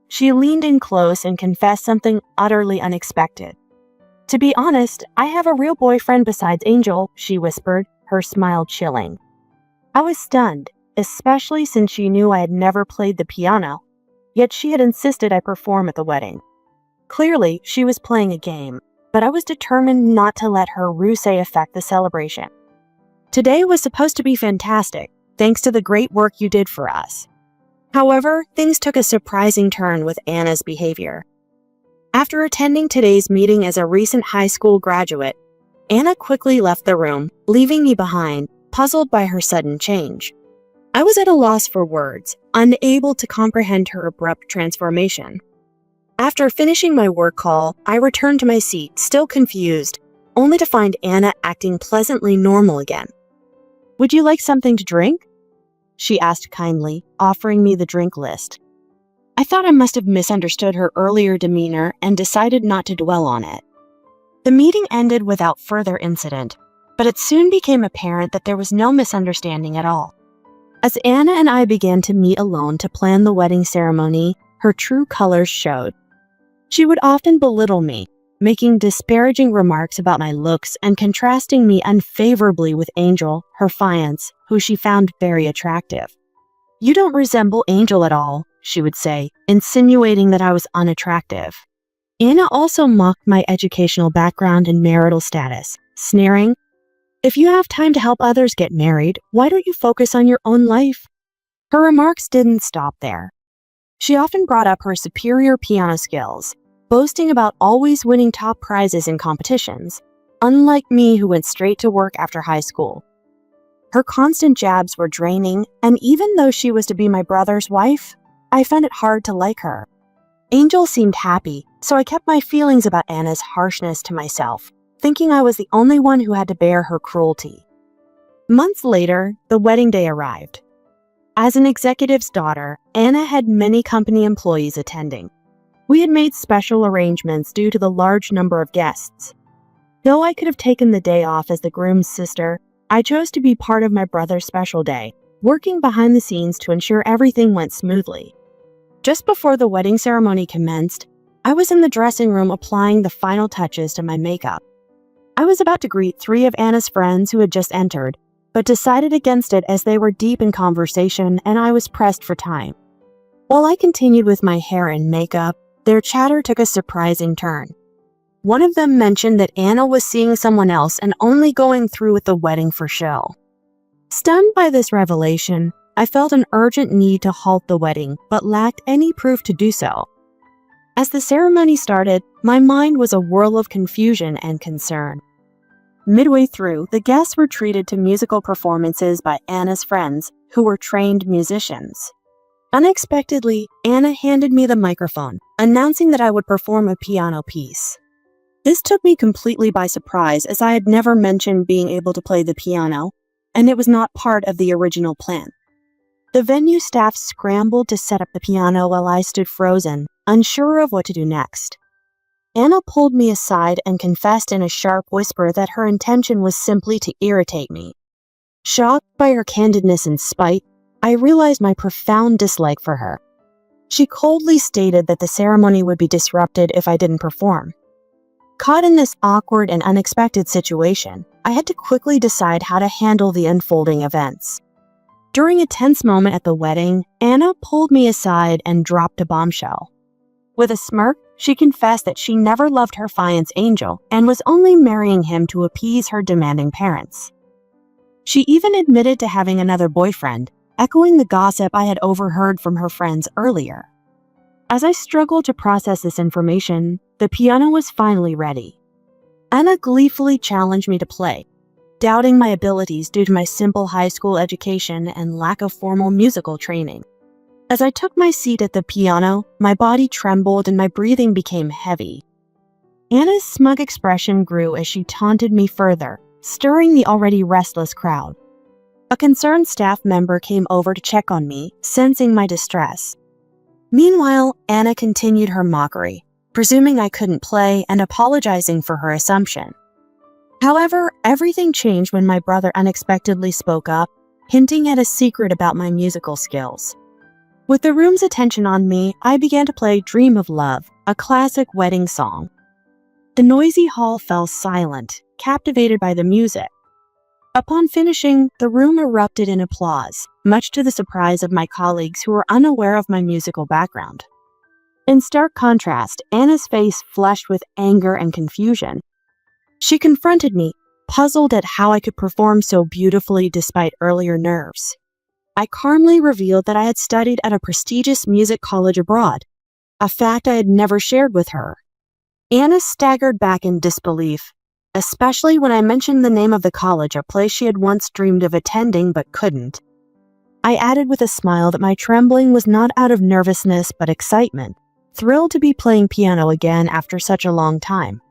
She leaned in close and confessed something utterly unexpected. "To be honest, I have a real boyfriend besides Angel," she whispered, her smile chilling. I was stunned, especially since she knew I had never played the piano, yet she had insisted I perform at the wedding. Clearly, she was playing a game, but I was determined not to let her ruse affect the celebration. "Today was supposed to be fantastic, thanks to the great work you did for us." However, things took a surprising turn with Anna's behavior. After attending today's meeting as a recent high school graduate, Anna quickly left the room, leaving me behind, puzzled by her sudden change. I was at a loss for words, unable to comprehend her abrupt transformation. After finishing my work call, I returned to my seat, still confused, only to find Anna acting pleasantly normal again. "Would you like something to drink?" she asked kindly, offering me the drink list. I thought I must have misunderstood her earlier demeanor and decided not to dwell on it. The meeting ended without further incident, but it soon became apparent that there was no misunderstanding at all. As Anna and I began to meet alone to plan the wedding ceremony, her true colors showed. She would often belittle me, making disparaging remarks about my looks and contrasting me unfavorably with Angel, her fiancé, who she found very attractive. "You don't resemble Angel at all," she would say, insinuating that I was unattractive. Anna also mocked my educational background and marital status, sneering, "If you have time to help others get married, why don't you focus on your own life?" Her remarks didn't stop there. She often brought up her superior piano skills, boasting about always winning top prizes in competitions, unlike me who went straight to work after high school. Her constant jabs were draining, and even though she was to be my brother's wife, I found it hard to like her. Angel seemed happy, so I kept my feelings about Anna's harshness to myself, thinking I was the only one who had to bear her cruelty. Months later, the wedding day arrived. As an executive's daughter, Anna had many company employees attending. We had made special arrangements due to the large number of guests. Though I could have taken the day off as the groom's sister, I chose to be part of my brother's special day, working behind the scenes to ensure everything went smoothly. Just before the wedding ceremony commenced, I was in the dressing room applying the final touches to my makeup. I was about to greet 3 of Anna's friends who had just entered, but decided against it as they were deep in conversation and I was pressed for time. While I continued with my hair and makeup, their chatter took a surprising turn. One of them mentioned that Anna was seeing someone else and only going through with the wedding for show. Stunned by this revelation, I felt an urgent need to halt the wedding, but lacked any proof to do so. As the ceremony started, my mind was a whirl of confusion and concern. Midway through, the guests were treated to musical performances by Anna's friends, who were trained musicians. Unexpectedly, Anna handed me the microphone, announcing that I would perform a piano piece. This took me completely by surprise as I had never mentioned being able to play the piano, and it was not part of the original plan. The venue staff scrambled to set up the piano while I stood frozen, unsure of what to do next. Anna pulled me aside and confessed in a sharp whisper that her intention was simply to irritate me. Shocked by her candidness and spite, I realized my profound dislike for her. She coldly stated that the ceremony would be disrupted if I didn't perform. Caught in this awkward and unexpected situation, I had to quickly decide how to handle the unfolding events. During a tense moment at the wedding, Anna pulled me aside and dropped a bombshell. With a smirk, she confessed that she never loved her fiancé Angel and was only marrying him to appease her demanding parents. She even admitted to having another boyfriend, echoing the gossip I had overheard from her friends earlier. As I struggled to process this information, the piano was finally ready. Anna gleefully challenged me to play, doubting my abilities due to my simple high school education and lack of formal musical training. As I took my seat at the piano, my body trembled and my breathing became heavy. Anna's smug expression grew as she taunted me further, stirring the already restless crowd. A concerned staff member came over to check on me, sensing my distress. Meanwhile, Anna continued her mockery, presuming I couldn't play and apologizing for her assumption. However, everything changed when my brother unexpectedly spoke up, hinting at a secret about my musical skills. With the room's attention on me, I began to play Dream of Love, a classic wedding song. The noisy hall fell silent, captivated by the music. Upon finishing, the room erupted in applause, much to the surprise of my colleagues who were unaware of my musical background. In stark contrast, Anna's face flushed with anger and confusion. She confronted me, puzzled at how I could perform so beautifully despite earlier nerves. I calmly revealed that I had studied at a prestigious music college abroad, a fact I had never shared with her. Anna staggered back in disbelief, especially when I mentioned the name of the college, a place she had once dreamed of attending but couldn't. I added with a smile that my trembling was not out of nervousness but excitement, thrilled to be playing piano again after such a long time.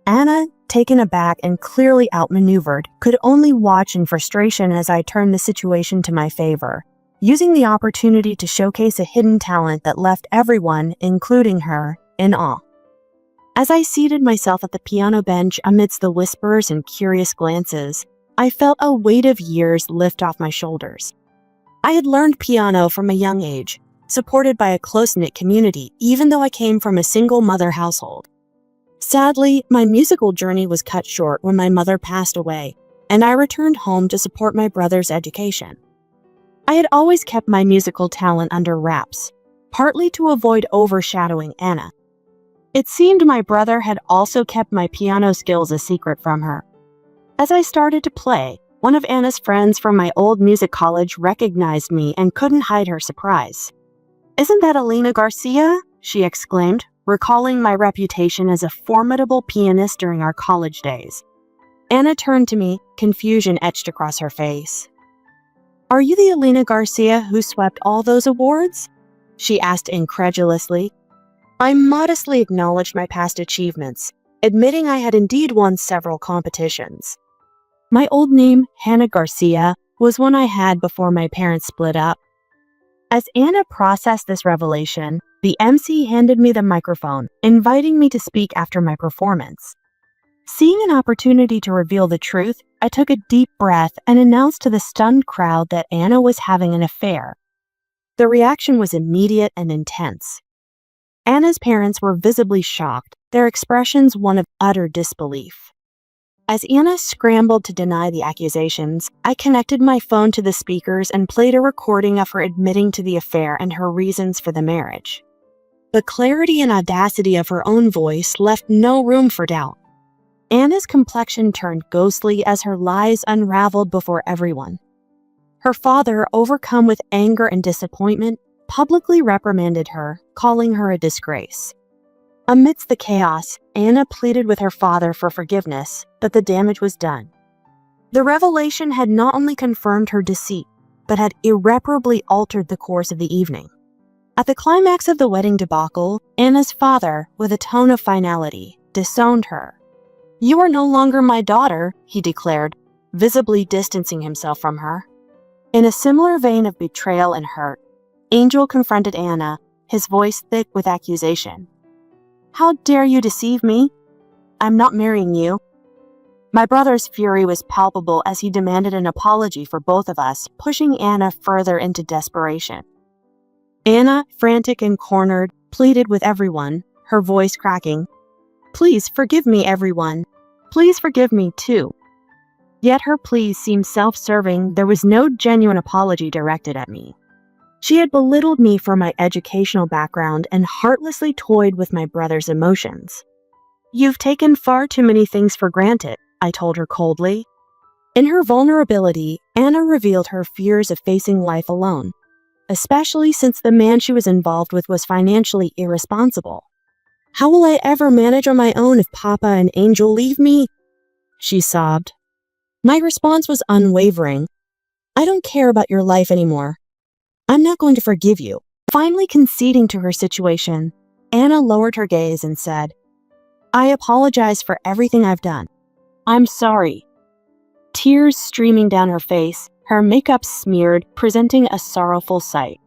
Anna, taken aback and clearly outmaneuvered, could only watch in frustration as I turned the situation to my favor, using the opportunity to showcase a hidden talent that left everyone, including her, in awe. As I seated myself at the piano bench amidst the whispers and curious glances, I felt a weight of years lift off my shoulders. I had learned piano from a young age, supported by a close-knit community, even though I came from a single-mother household. Sadly, my musical journey was cut short when my mother passed away, and I returned home to support my brother's education. I had always kept my musical talent under wraps, partly to avoid overshadowing Anna. It seemed my brother had also kept my piano skills a secret from her. As I started to play, one of Anna's friends from my old music college recognized me and couldn't hide her surprise. "Isn't that Elena Garcia?" she exclaimed, recalling my reputation as a formidable pianist during our college days. Anna turned to me, confusion etched across her face. "Are you the Elena Garcia who swept all those awards?" she asked incredulously. I modestly acknowledged my past achievements, admitting I had indeed won several competitions. My old name, Hannah Garcia, was one I had before my parents split up. As Anna processed this revelation, the MC handed me the microphone, inviting me to speak after my performance. Seeing an opportunity to reveal the truth, I took a deep breath and announced to the stunned crowd that Anna was having an affair. The reaction was immediate and intense. Anna's parents were visibly shocked, their expressions one of utter disbelief. As Anna scrambled to deny the accusations, I connected my phone to the speakers and played a recording of her admitting to the affair and her reasons for the marriage. The clarity and audacity of her own voice left no room for doubt. Anna's complexion turned ghostly as her lies unraveled before everyone. Her father, overcome with anger and disappointment, publicly reprimanded her, calling her a disgrace. Amidst the chaos, Anna pleaded with her father for forgiveness, but the damage was done. The revelation had not only confirmed her deceit, but had irreparably altered the course of the evening. At the climax of the wedding debacle, Anna's father, with a tone of finality, disowned her. "You are no longer my daughter," he declared, visibly distancing himself from her. In a similar vein of betrayal and hurt, Angel confronted Anna, his voice thick with accusation. "How dare you deceive me? I'm not marrying you." My brother's fury was palpable as he demanded an apology for both of us, pushing Anna further into desperation. Anna, frantic and cornered, pleaded with everyone, her voice cracking. "Please forgive me, everyone. Please forgive me, too." Yet her pleas seemed self-serving. There was no genuine apology directed at me. She had belittled me for my educational background and heartlessly toyed with my brother's emotions. "You've taken far too many things for granted," I told her coldly. In her vulnerability, Anna revealed her fears of facing life alone, especially since the man she was involved with was financially irresponsible. "How will I ever manage on my own if Papa and Angel leave me?" she sobbed. My response was unwavering. "I don't care about your life anymore. I'm not going to forgive you." Finally conceding to her situation, Anna lowered her gaze and said, "I apologize for everything I've done. I'm sorry." Tears streaming down her face, her makeup smeared, presenting a sorrowful sight.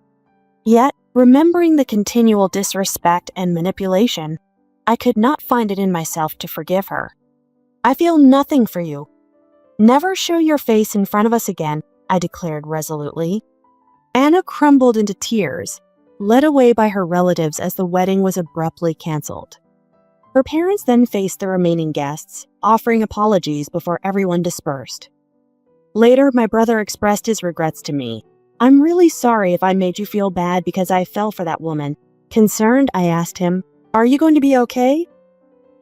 Yet, remembering the continual disrespect and manipulation, I could not find it in myself to forgive her. "I feel nothing for you. Never show your face in front of us again," I declared resolutely. Anna crumbled into tears, led away by her relatives as the wedding was abruptly canceled. Her parents then faced the remaining guests, offering apologies before everyone dispersed. Later, my brother expressed his regrets to me. "I'm really sorry if I made you feel bad because I fell for that woman." Concerned, I asked him, "Are you going to be okay?"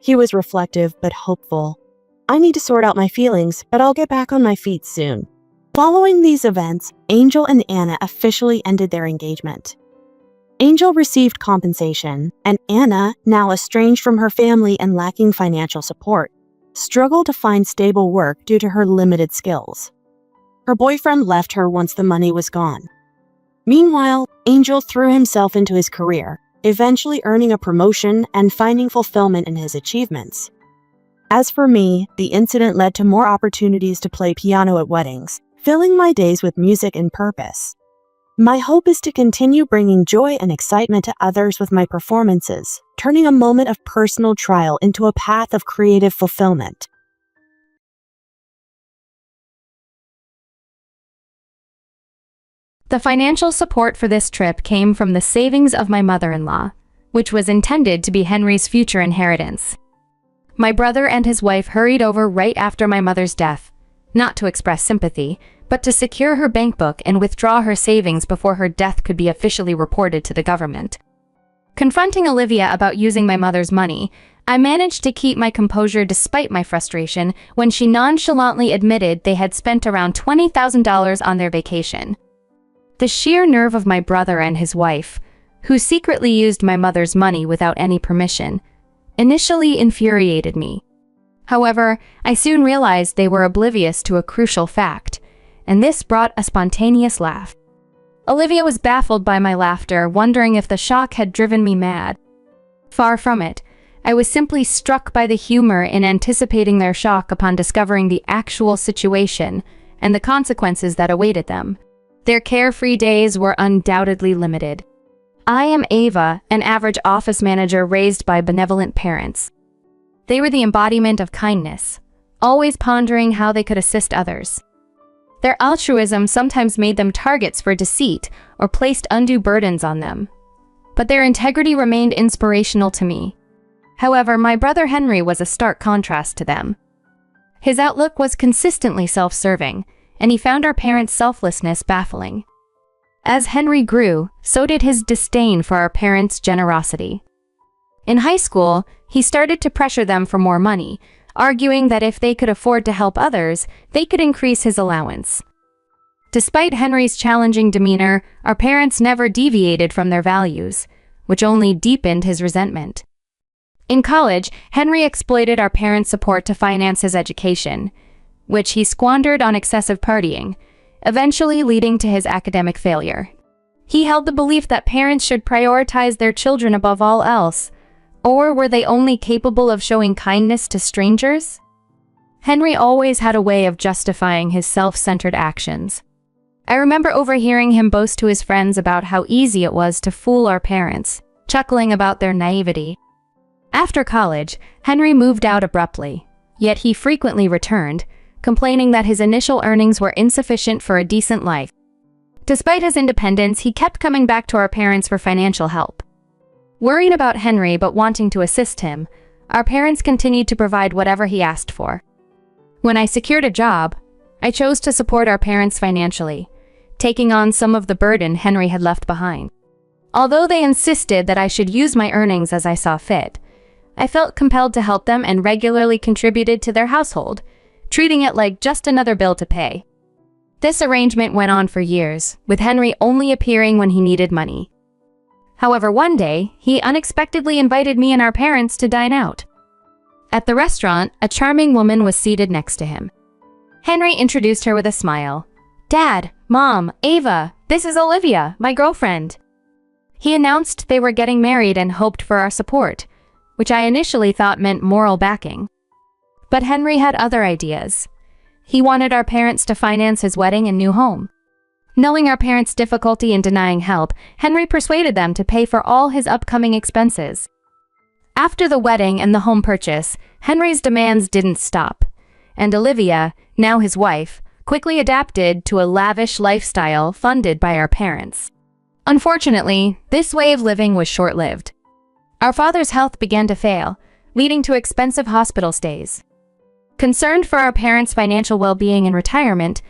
He was reflective but hopeful. "I need to sort out my feelings, but I'll get back on my feet soon." Following these events, Angel and Anna officially ended their engagement. Angel received compensation, and Anna, now estranged from her family and lacking financial support, struggled to find stable work due to her limited skills. Her boyfriend left her once the money was gone. Meanwhile, Angel threw himself into his career, eventually earning a promotion and finding fulfillment in his achievements. As for me, the incident led to more opportunities to play piano at weddings, filling my days with music and purpose. My hope is to continue bringing joy and excitement to others with my performances, turning a moment of personal trial into a path of creative fulfillment. The financial support for this trip came from the savings of my mother-in-law, which was intended to be Henry's future inheritance. My brother and his wife hurried over right after my mother's death, not to express sympathy, but to secure her bank book and withdraw her savings before her death could be officially reported to the government. Confronting Olivia about using my mother's money, I managed to keep my composure despite my frustration when she nonchalantly admitted they had spent around $20,000 on their vacation. The sheer nerve of my brother and his wife, who secretly used my mother's money without any permission, initially infuriated me. However, I soon realized they were oblivious to a crucial fact, and this brought a spontaneous laugh. Olivia was baffled by my laughter, wondering if the shock had driven me mad. Far from it. I was simply struck by the humor in anticipating their shock upon discovering the actual situation and the consequences that awaited them. Their carefree days were undoubtedly limited. I am Ava, an average office manager raised by benevolent parents. They were the embodiment of kindness, always pondering how they could assist others. Their altruism sometimes made them targets for deceit or placed undue burdens on them. But their integrity remained inspirational to me. However, my brother Henry was a stark contrast to them. His outlook was consistently self-serving, and he found our parents' selflessness baffling. As Henry grew, so did his disdain for our parents' generosity. In high school, he started to pressure them for more money, arguing that if they could afford to help others, they could increase his allowance. Despite Henry's challenging demeanor, our parents never deviated from their values, which only deepened his resentment. In college, Henry exploited our parents' support to finance his education, which he squandered on excessive partying, eventually leading to his academic failure. He held the belief that parents should prioritize their children above all else, or were they only capable of showing kindness to strangers? Henry always had a way of justifying his self-centered actions. I remember overhearing him boast to his friends about how easy it was to fool our parents, chuckling about their naivety. After college, Henry moved out abruptly, yet he frequently returned, complaining that his initial earnings were insufficient for a decent life. Despite his independence, he kept coming back to our parents for financial help. Worried about Henry but wanting to assist him, our parents continued to provide whatever he asked for. When I secured a job, I chose to support our parents financially, taking on some of the burden Henry had left behind. Although they insisted that I should use my earnings as I saw fit, I felt compelled to help them and regularly contributed to their household, treating it like just another bill to pay. This arrangement went on for years, with Henry only appearing when he needed money. However, one day, he unexpectedly invited me and our parents to dine out. At the restaurant, a charming woman was seated next to him. Henry introduced her with a smile. "Dad, Mom, Ava, this is Olivia, my girlfriend." He announced they were getting married and hoped for our support, which I initially thought meant moral backing. But Henry had other ideas. He wanted our parents to finance his wedding and new home. Knowing our parents' difficulty in denying help, Henry persuaded them to pay for all his upcoming expenses. After the wedding and the home purchase, Henry's demands didn't stop, and Olivia, now his wife, quickly adapted to a lavish lifestyle funded by our parents. Unfortunately, this way of living was short-lived. Our father's health began to fail, leading to expensive hospital stays. Concerned for our parents' financial well-being in retirement,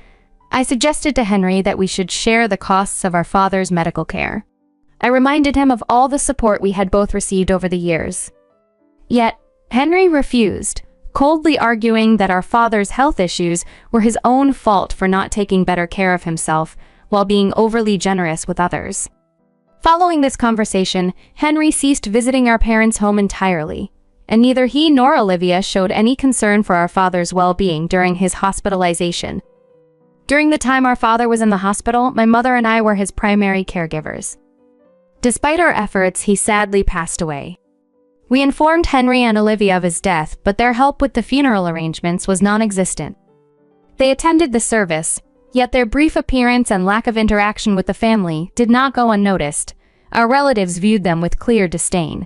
I suggested to Henry that we should share the costs of our father's medical care. I reminded him of all the support we had both received over the years. Yet, Henry refused, coldly arguing that our father's health issues were his own fault for not taking better care of himself while being overly generous with others. Following this conversation, Henry ceased visiting our parents' home entirely, and neither he nor Olivia showed any concern for our father's well-being during his hospitalization. During the time our father was in the hospital, my mother and I were his primary caregivers. Despite our efforts, he sadly passed away. We informed Henry and Olivia of his death, but their help with the funeral arrangements was non-existent. They attended the service, yet their brief appearance and lack of interaction with the family did not go unnoticed. Our relatives viewed them with clear disdain,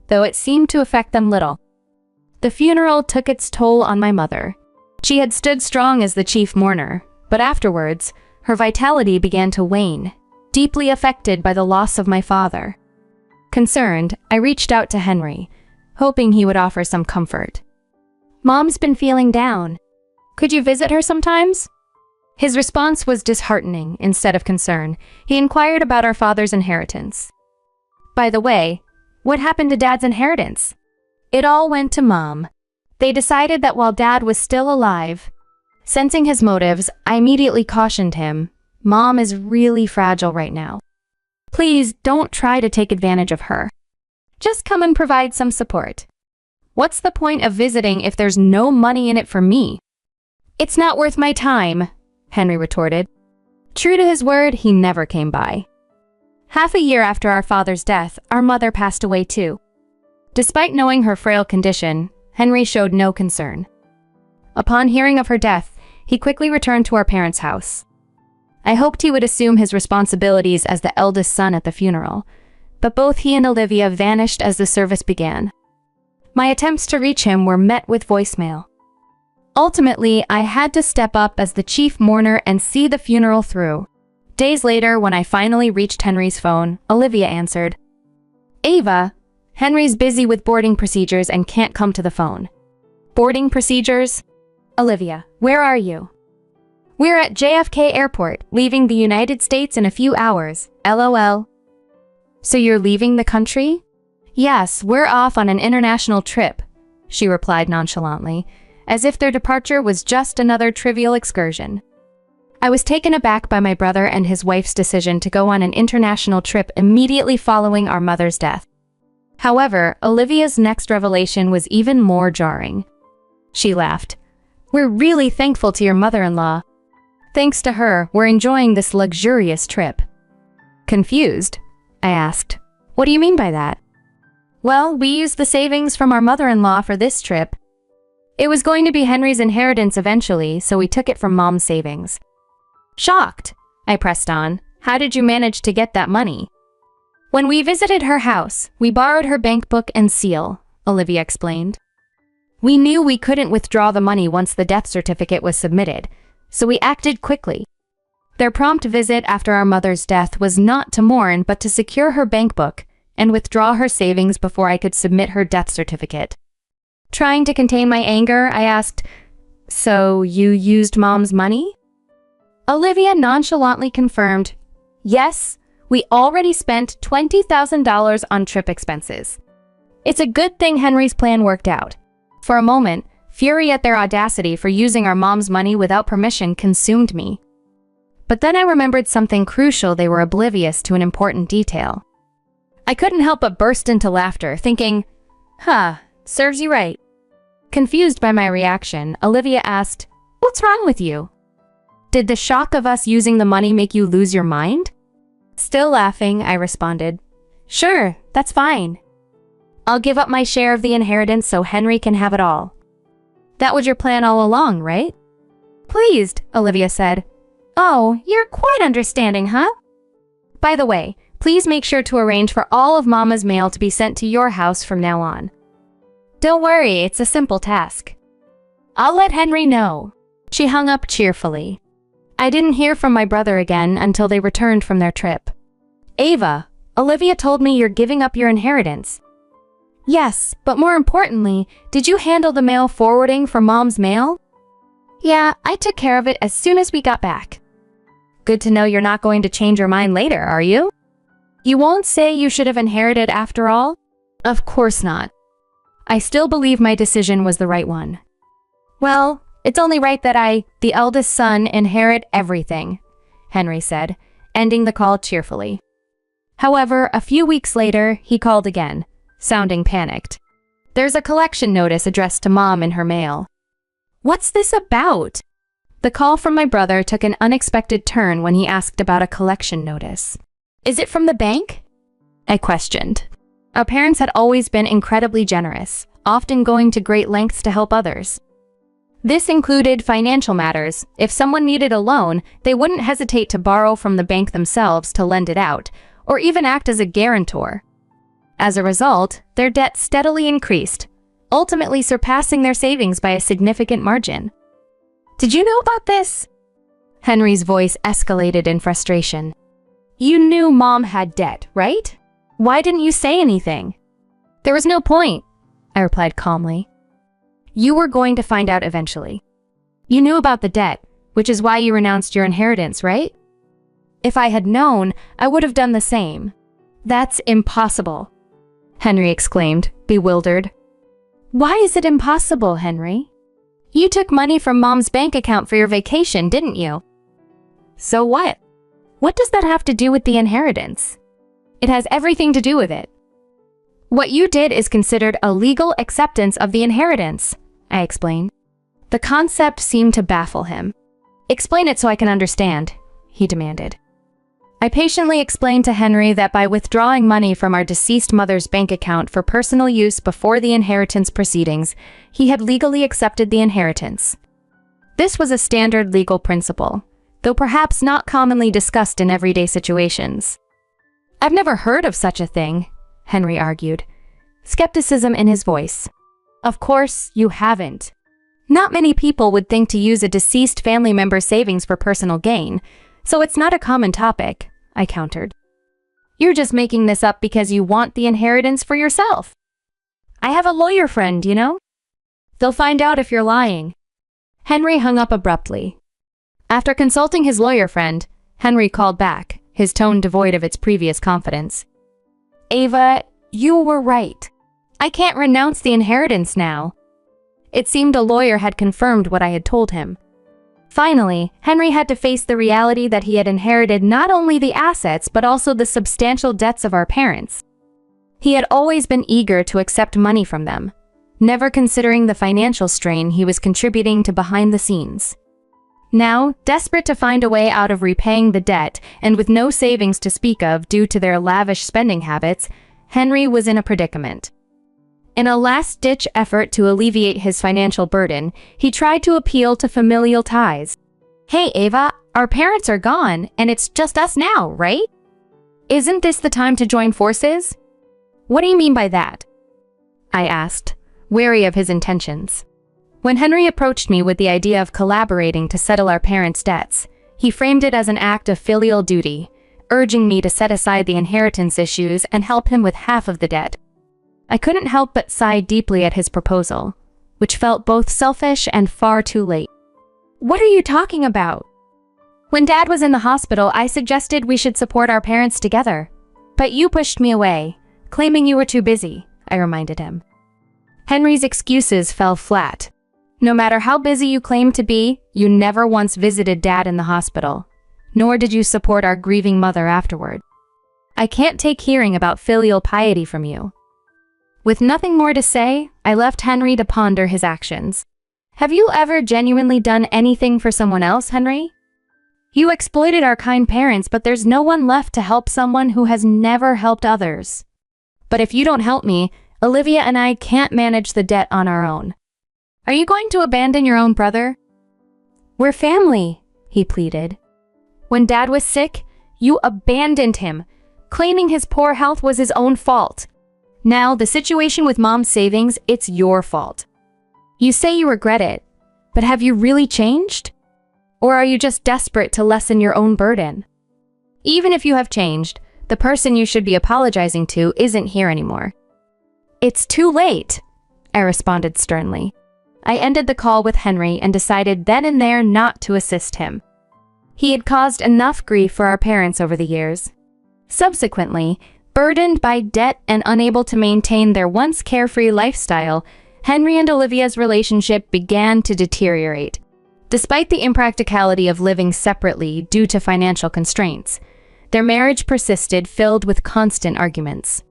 though it seemed to affect them little. The funeral took its toll on my mother. She had stood strong as the chief mourner, but afterwards, her vitality began to wane, deeply affected by the loss of my father. Concerned, I reached out to Henry, hoping he would offer some comfort. "Mom's been feeling down. Could you visit her sometimes?" His response was disheartening instead of concern. He inquired about our father's inheritance. By the way, what happened to Dad's inheritance? It all went to Mom. They decided that while Dad was still alive. Sensing his motives, I immediately cautioned him. Mom is really fragile right now. Please don't try to take advantage of her. Just come and provide some support. What's the point of visiting if there's no money in it for me? It's not worth my time, Henry retorted. True to his word, he never came by. Half a year after our father's death, our mother passed away too. Despite knowing her frail condition, Henry showed no concern. Upon hearing of her death, he quickly returned to our parents' house. I hoped he would assume his responsibilities as the eldest son at the funeral, but both he and Olivia vanished as the service began. My attempts to reach him were met with voicemail. Ultimately, I had to step up as the chief mourner and see the funeral through. Days later, when I finally reached Henry's phone, Olivia answered. Ava, Henry's busy with boarding procedures and can't come to the phone. Boarding procedures? Olivia, where are you? We're at JFK Airport, leaving the United States in a few hours, LOL. So you're leaving the country? Yes, we're off on an international trip, she replied nonchalantly, as if their departure was just another trivial excursion. I was taken aback by my brother and his wife's decision to go on an international trip immediately following our mother's death. However, Olivia's next revelation was even more jarring. She laughed. We're really thankful to your mother-in-law. Thanks to her, we're enjoying this luxurious trip. Confused, I asked. What do you mean by that? Well, we used the savings from our mother-in-law for this trip. It was going to be Henry's inheritance eventually, so we took it from Mom's savings. Shocked, I pressed on. How did you manage to get that money? When we visited her house, we borrowed her bank book and seal, Olivia explained. We knew we couldn't withdraw the money once the death certificate was submitted, so we acted quickly. Their prompt visit after our mother's death was not to mourn but to secure her bank book and withdraw her savings before I could submit her death certificate. Trying to contain my anger, I asked, So you used Mom's money? Olivia nonchalantly confirmed, Yes, we already spent $20,000 on trip expenses. It's a good thing Henry's plan worked out. For a moment, fury at their audacity for using our mom's money without permission consumed me. But then I remembered something crucial. They were oblivious to an important detail. I couldn't help but burst into laughter, thinking, serves you right. Confused by my reaction, Olivia asked, What's wrong with you? Did the shock of us using the money make you lose your mind? Still laughing, I responded, Sure, that's fine. I'll give up my share of the inheritance so Henry can have it all. That was your plan all along, right? Pleased, Olivia said. Oh, you're quite understanding, huh? By the way, please make sure to arrange for all of Mama's mail to be sent to your house from now on. Don't worry, it's a simple task. I'll let Henry know. She hung up cheerfully. I didn't hear from my brother again until they returned from their trip. Ava, Olivia told me you're giving up your inheritance. Yes, but more importantly, did you handle the mail forwarding for Mom's mail? Yeah, I took care of it as soon as we got back. Good to know you're not going to change your mind later, are you? You won't say you should have inherited after all? Of course not. I still believe my decision was the right one. Well, it's only right that I, the eldest son, inherit everything, Henry said, ending the call cheerfully. However, a few weeks later, he called again, sounding panicked. There's a collection notice addressed to Mom in her mail. What's this about? The call from my brother took an unexpected turn when he asked about a collection notice. Is it from the bank? I questioned. Our parents had always been incredibly generous, often going to great lengths to help others. This included financial matters. If someone needed a loan, they wouldn't hesitate to borrow from the bank themselves to lend it out, or even act as a guarantor. As a result, their debt steadily increased, ultimately surpassing their savings by a significant margin. Did you know about this? Henry's voice escalated in frustration. You knew Mom had debt, right? Why didn't you say anything? There was no point, I replied calmly. You were going to find out eventually. You knew about the debt, which is why you renounced your inheritance, right? If I had known, I would have done the same. That's impossible, Henry exclaimed, bewildered. Why is it impossible, Henry? You took money from Mom's bank account for your vacation, didn't you? So what? What does that have to do with the inheritance? It has everything to do with it. What you did is considered a legal acceptance of the inheritance, I explained. The concept seemed to baffle him. Explain it so I can understand, he demanded. I patiently explained to Henry that by withdrawing money from our deceased mother's bank account for personal use before the inheritance proceedings, he had legally accepted the inheritance. This was a standard legal principle, though perhaps not commonly discussed in everyday situations. I've never heard of such a thing, Henry argued, skepticism in his voice. Of course, you haven't. Not many people would think to use a deceased family member's savings for personal gain, so it's not a common topic, I countered. You're just making this up because you want the inheritance for yourself. I have a lawyer friend, you know? They'll find out if you're lying. Henry hung up abruptly. After consulting his lawyer friend, Henry called back, his tone devoid of its previous confidence. Ava, you were right. I can't renounce the inheritance now. It seemed the lawyer had confirmed what I had told him. Finally, Henry had to face the reality that he had inherited not only the assets but also the substantial debts of our parents. He had always been eager to accept money from them, never considering the financial strain he was contributing to behind the scenes. Now, desperate to find a way out of repaying the debt and with no savings to speak of due to their lavish spending habits, Henry was in a predicament. In a last-ditch effort to alleviate his financial burden, he tried to appeal to familial ties. Hey, Ava, our parents are gone, and it's just us now, right? Isn't this the time to join forces? What do you mean by that? I asked, wary of his intentions. When Henry approached me with the idea of collaborating to settle our parents' debts, he framed it as an act of filial duty, urging me to set aside the inheritance issues and help him with half of the debt. I couldn't help but sigh deeply at his proposal, which felt both selfish and far too late. What are you talking about? When Dad was in the hospital, I suggested we should support our parents together. But you pushed me away, claiming you were too busy, I reminded him. Henry's excuses fell flat. No matter how busy you claimed to be, you never once visited Dad in the hospital, nor did you support our grieving mother afterward. I can't take hearing about filial piety from you. With nothing more to say, I left Henry to ponder his actions. Have you ever genuinely done anything for someone else, Henry? You exploited our kind parents, but there's no one left to help someone who has never helped others. But if you don't help me, Olivia and I can't manage the debt on our own. Are you going to abandon your own brother? We're family, he pleaded. When Dad was sick, you abandoned him, claiming his poor health was his own fault. Now, the situation with Mom's savings, it's your fault. You say you regret it, but have you really changed? Or are you just desperate to lessen your own burden? Even if you have changed, the person you should be apologizing to isn't here anymore. It's too late, I responded sternly. I ended the call with Henry and decided then and there not to assist him. He had caused enough grief for our parents over the years. Subsequently, burdened by debt and unable to maintain their once carefree lifestyle, Henry and Olivia's relationship began to deteriorate. Despite the impracticality of living separately due to financial constraints, their marriage persisted, filled with constant arguments.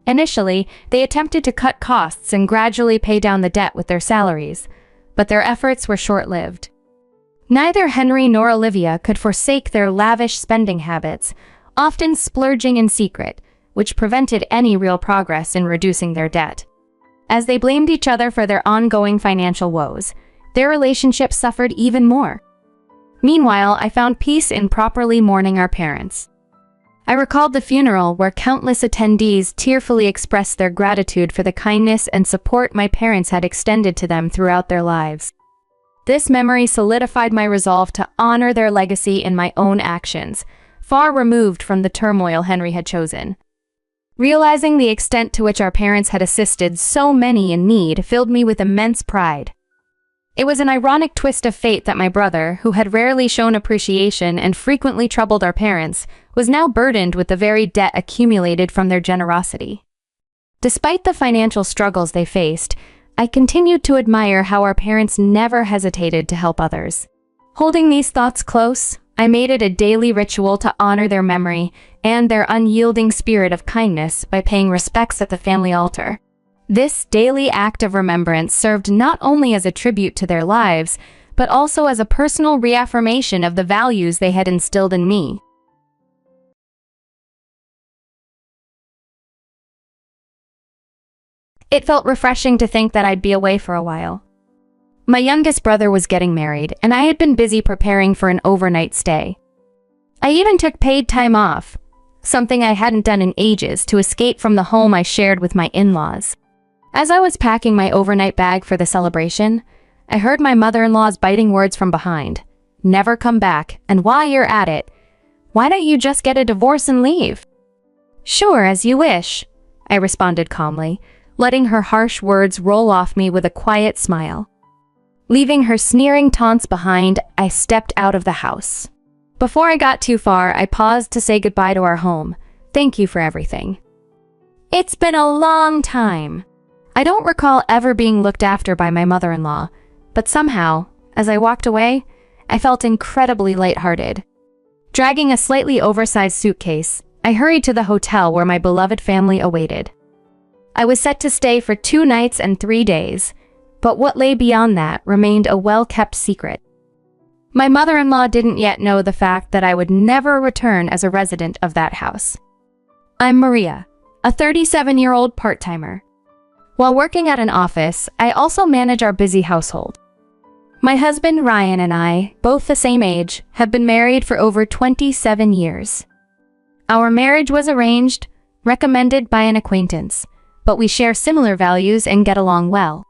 Initially, they attempted to cut costs and gradually pay down the debt with their salaries, but their efforts were short-lived. Neither Henry nor Olivia could forsake their lavish spending habits, often splurging in secret, which prevented any real progress in reducing their debt. As they blamed each other for their ongoing financial woes, their relationship suffered even more. Meanwhile, I found peace in properly mourning our parents. I recalled the funeral where countless attendees tearfully expressed their gratitude for the kindness and support my parents had extended to them throughout their lives. This memory solidified my resolve to honor their legacy in my own actions, far removed from the turmoil Henry had chosen. Realizing the extent to which our parents had assisted so many in need filled me with immense pride. It was an ironic twist of fate that my brother, who had rarely shown appreciation and frequently troubled our parents, was now burdened with the very debt accumulated from their generosity. Despite the financial struggles they faced, I continued to admire how our parents never hesitated to help others. Holding these thoughts close, I made it a daily ritual to honor their memory and their unyielding spirit of kindness by paying respects at the family altar. This daily act of remembrance served not only as a tribute to their lives, but also as a personal reaffirmation of the values they had instilled in me. It felt refreshing to think that I'd be away for a while. My youngest brother was getting married, and I had been busy preparing for an overnight stay. I even took paid time off, something I hadn't done in ages, to escape from the home I shared with my in-laws. As I was packing my overnight bag for the celebration, I heard my mother-in-law's biting words from behind. "Never come back, and while you're at it, why don't you just get a divorce and leave?" "Sure, as you wish," I responded calmly, letting her harsh words roll off me with a quiet smile. Leaving her sneering taunts behind, I stepped out of the house. Before I got too far, I paused to say goodbye to our home. "Thank you for everything. It's been a long time." I don't recall ever being looked after by my mother-in-law, but somehow, as I walked away, I felt incredibly lighthearted. Dragging a slightly oversized suitcase, I hurried to the hotel where my beloved family awaited. I was set to stay for 2 nights and 3 days, but what lay beyond that remained a well-kept secret. My mother-in-law didn't yet know the fact that I would never return as a resident of that house. I'm Maria, a 37-year-old part-timer. While working at an office, I also manage our busy household. My husband Ryan and I, both the same age, have been married for over 27 years. Our marriage was arranged, recommended by an acquaintance, but we share similar values and get along well.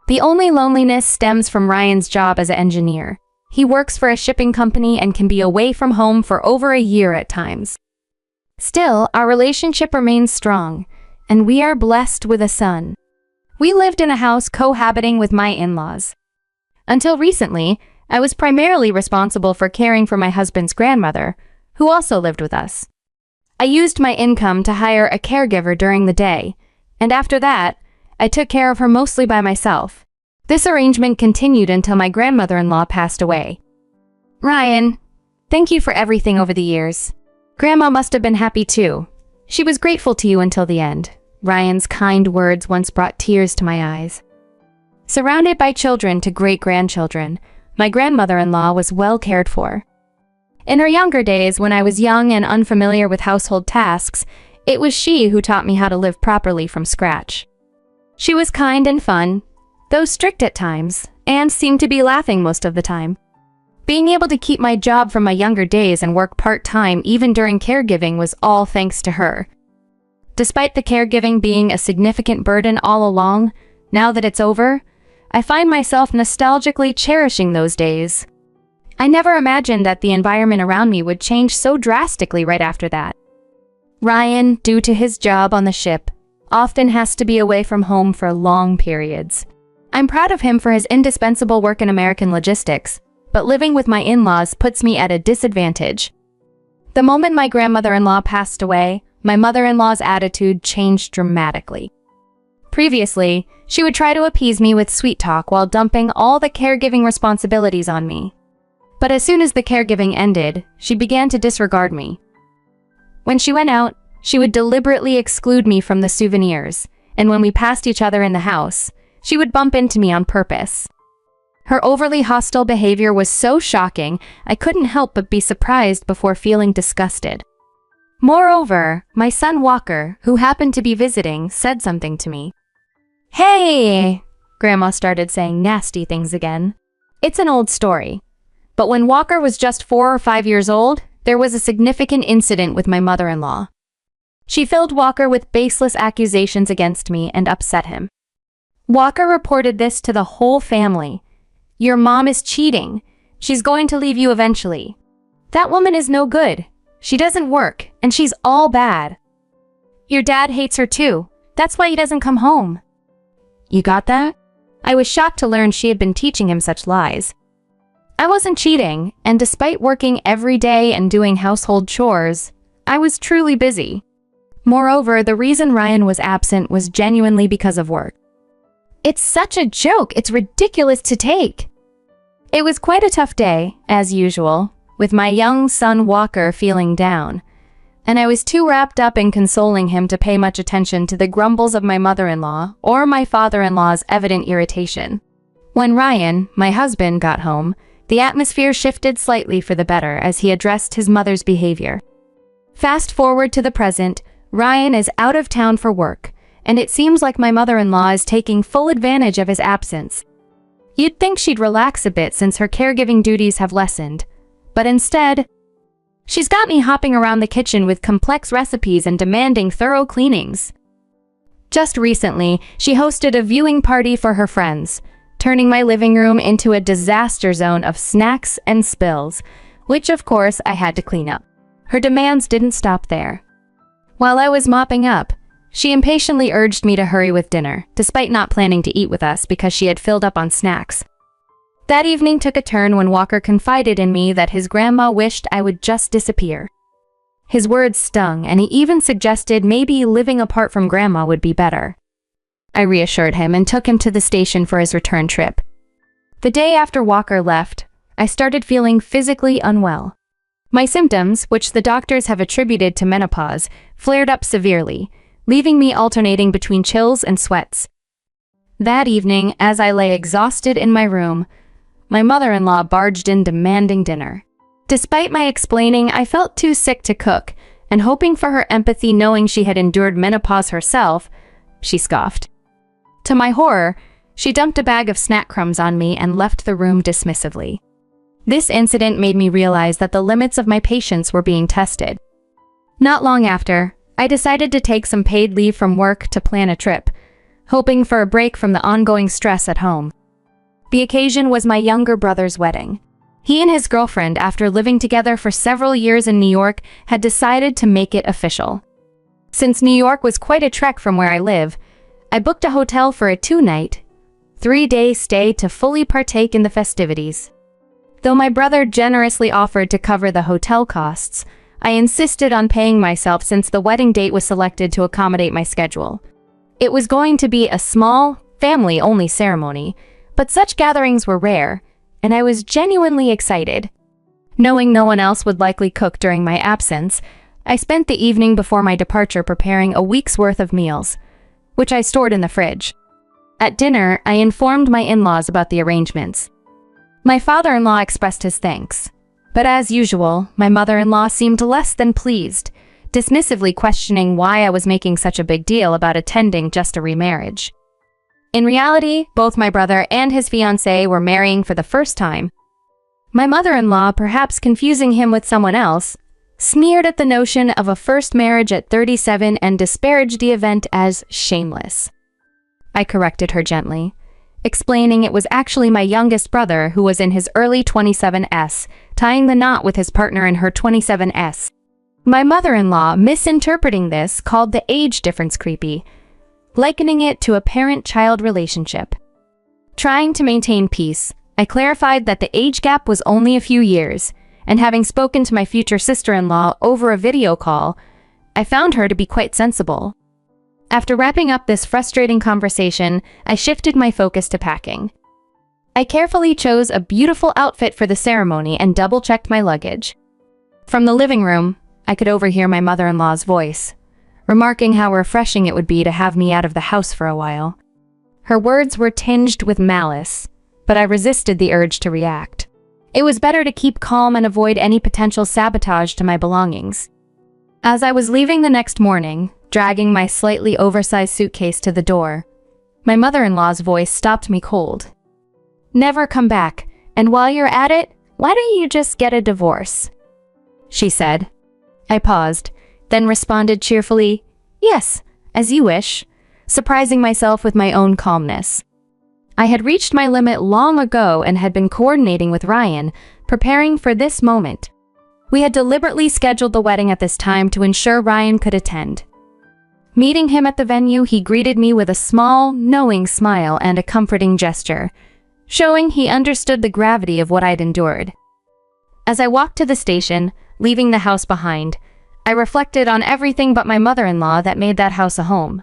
The only loneliness stems from Ryan's job as an engineer. He works for a shipping company and can be away from home for over a year at times. Still, our relationship remains strong, and we are blessed with a son. We lived in a house cohabiting with my in-laws. Until recently, I was primarily responsible for caring for my husband's grandmother, who also lived with us. I used my income to hire a caregiver during the day, and after that, I took care of her mostly by myself. This arrangement continued until my grandmother-in-law passed away. Ryan, thank you for everything over the years. Grandma must have been happy too. She was grateful to you until the end. Ryan's kind words once brought tears to my eyes. Surrounded by children to great-grandchildren, my grandmother-in-law was well cared for. In her younger days, when I was young and unfamiliar with household tasks, it was she who taught me how to live properly from scratch. She was kind and fun, though strict at times, and seemed to be laughing most of the time. Being able to keep my job from my younger days and work part-time even during caregiving was all thanks to her. Despite the caregiving being a significant burden all along, now that it's over, I find myself nostalgically cherishing those days. I never imagined that the environment around me would change so drastically right after that. Ryan, due to his job on the ship, often has to be away from home for long periods. I'm proud of him for his indispensable work in American logistics, but living with my in-laws puts me at a disadvantage. The moment my grandmother-in-law passed away, my mother-in-law's attitude changed dramatically. Previously, she would try to appease me with sweet talk while dumping all the caregiving responsibilities on me. But as soon as the caregiving ended, she began to disregard me. When she went out, she would deliberately exclude me from the souvenirs, and when we passed each other in the house, she would bump into me on purpose. Her overly hostile behavior was so shocking, I couldn't help but be surprised before feeling disgusted. Moreover, my son Walker, who happened to be visiting, said something to me. "Hey!" Grandma started saying nasty things again. It's an old story. But when Walker was just 4 or 5 years old, there was a significant incident with my mother-in-law. She filled Walker with baseless accusations against me and upset him. Walker reported this to the whole family. "Your mom is cheating. She's going to leave you eventually. That woman is no good. She doesn't work, and she's all bad. Your dad hates her too. That's why he doesn't come home." You got that? I was shocked to learn she had been teaching him such lies. I wasn't cheating, and despite working every day and doing household chores, I was truly busy. Moreover, the reason Ryan was absent was genuinely because of work. It's such a joke, it's ridiculous to take. It was quite a tough day, as usual, with my young son Walker feeling down, and I was too wrapped up in consoling him to pay much attention to the grumbles of my mother-in-law or my father-in-law's evident irritation. When Ryan, my husband, got home, the atmosphere shifted slightly for the better as he addressed his mother's behavior. Fast forward to the present, Ryan is out of town for work, and it seems like my mother-in-law is taking full advantage of his absence. You'd think she'd relax a bit since her caregiving duties have lessened, but instead, she's got me hopping around the kitchen with complex recipes and demanding thorough cleanings. Just recently, she hosted a viewing party for her friends, turning my living room into a disaster zone of snacks and spills, which of course I had to clean up. Her demands didn't stop there. While I was mopping up, she impatiently urged me to hurry with dinner, despite not planning to eat with us because she had filled up on snacks. That evening took a turn when Walker confided in me that his grandma wished I would just disappear. His words stung, and he even suggested maybe living apart from grandma would be better. I reassured him and took him to the station for his return trip. The day after Walker left, I started feeling physically unwell. My symptoms, which the doctors have attributed to menopause, flared up severely, leaving me alternating between chills and sweats. That evening, as I lay exhausted in my room, my mother-in-law barged in demanding dinner. Despite my explaining I felt too sick to cook, and hoping for her empathy knowing she had endured menopause herself, she scoffed. To my horror, she dumped a bag of snack crumbs on me and left the room dismissively. This incident made me realize that the limits of my patience were being tested. Not long after, I decided to take some paid leave from work to plan a trip, hoping for a break from the ongoing stress at home. The occasion was my younger brother's wedding. He and his girlfriend, after living together for several years in New York, had decided to make it official. Since New York was quite a trek from where I live, I booked a hotel for a 2-night, 3-day stay to fully partake in the festivities. Though my brother generously offered to cover the hotel costs, I insisted on paying myself since the wedding date was selected to accommodate my schedule. It was going to be a small, family-only ceremony, but such gatherings were rare, and I was genuinely excited. Knowing no one else would likely cook during my absence, I spent the evening before my departure preparing a week's worth of meals, which I stored in the fridge. At dinner, I informed my in-laws about the arrangements. My father-in-law expressed his thanks, but as usual, my mother-in-law seemed less than pleased, dismissively questioning why I was making such a big deal about attending just a remarriage. In reality, both my brother and his fiancée were marrying for the first time. My mother-in-law, perhaps confusing him with someone else, sneered at the notion of a first marriage at 37 and disparaged the event as shameless. I corrected her gently, explaining it was actually my youngest brother who was in his early 27s, tying the knot with his partner in her 27s. My mother-in-law, misinterpreting this, called the age difference creepy, likening it to a parent-child relationship. Trying to maintain peace, I clarified that the age gap was only a few years, and having spoken to my future sister-in-law over a video call, I found her to be quite sensible. After wrapping up this frustrating conversation, I shifted my focus to packing. I carefully chose a beautiful outfit for the ceremony and double-checked my luggage. From the living room, I could overhear my mother-in-law's voice, remarking how refreshing it would be to have me out of the house for a while. Her words were tinged with malice, but I resisted the urge to react. It was better to keep calm and avoid any potential sabotage to my belongings. As I was leaving the next morning, dragging my slightly oversized suitcase to the door, my mother-in-law's voice stopped me cold. "Never come back, and while you're at it, why don't you just get a divorce?" she said. I paused, then responded cheerfully, "Yes, as you wish," surprising myself with my own calmness. I had reached my limit long ago and had been coordinating with Ryan, preparing for this moment. We had deliberately scheduled the wedding at this time to ensure Ryan could attend. Meeting him at the venue, he greeted me with a small, knowing smile and a comforting gesture, showing he understood the gravity of what I'd endured. As I walked to the station, leaving the house behind, I reflected on everything but my mother-in-law that made that house a home.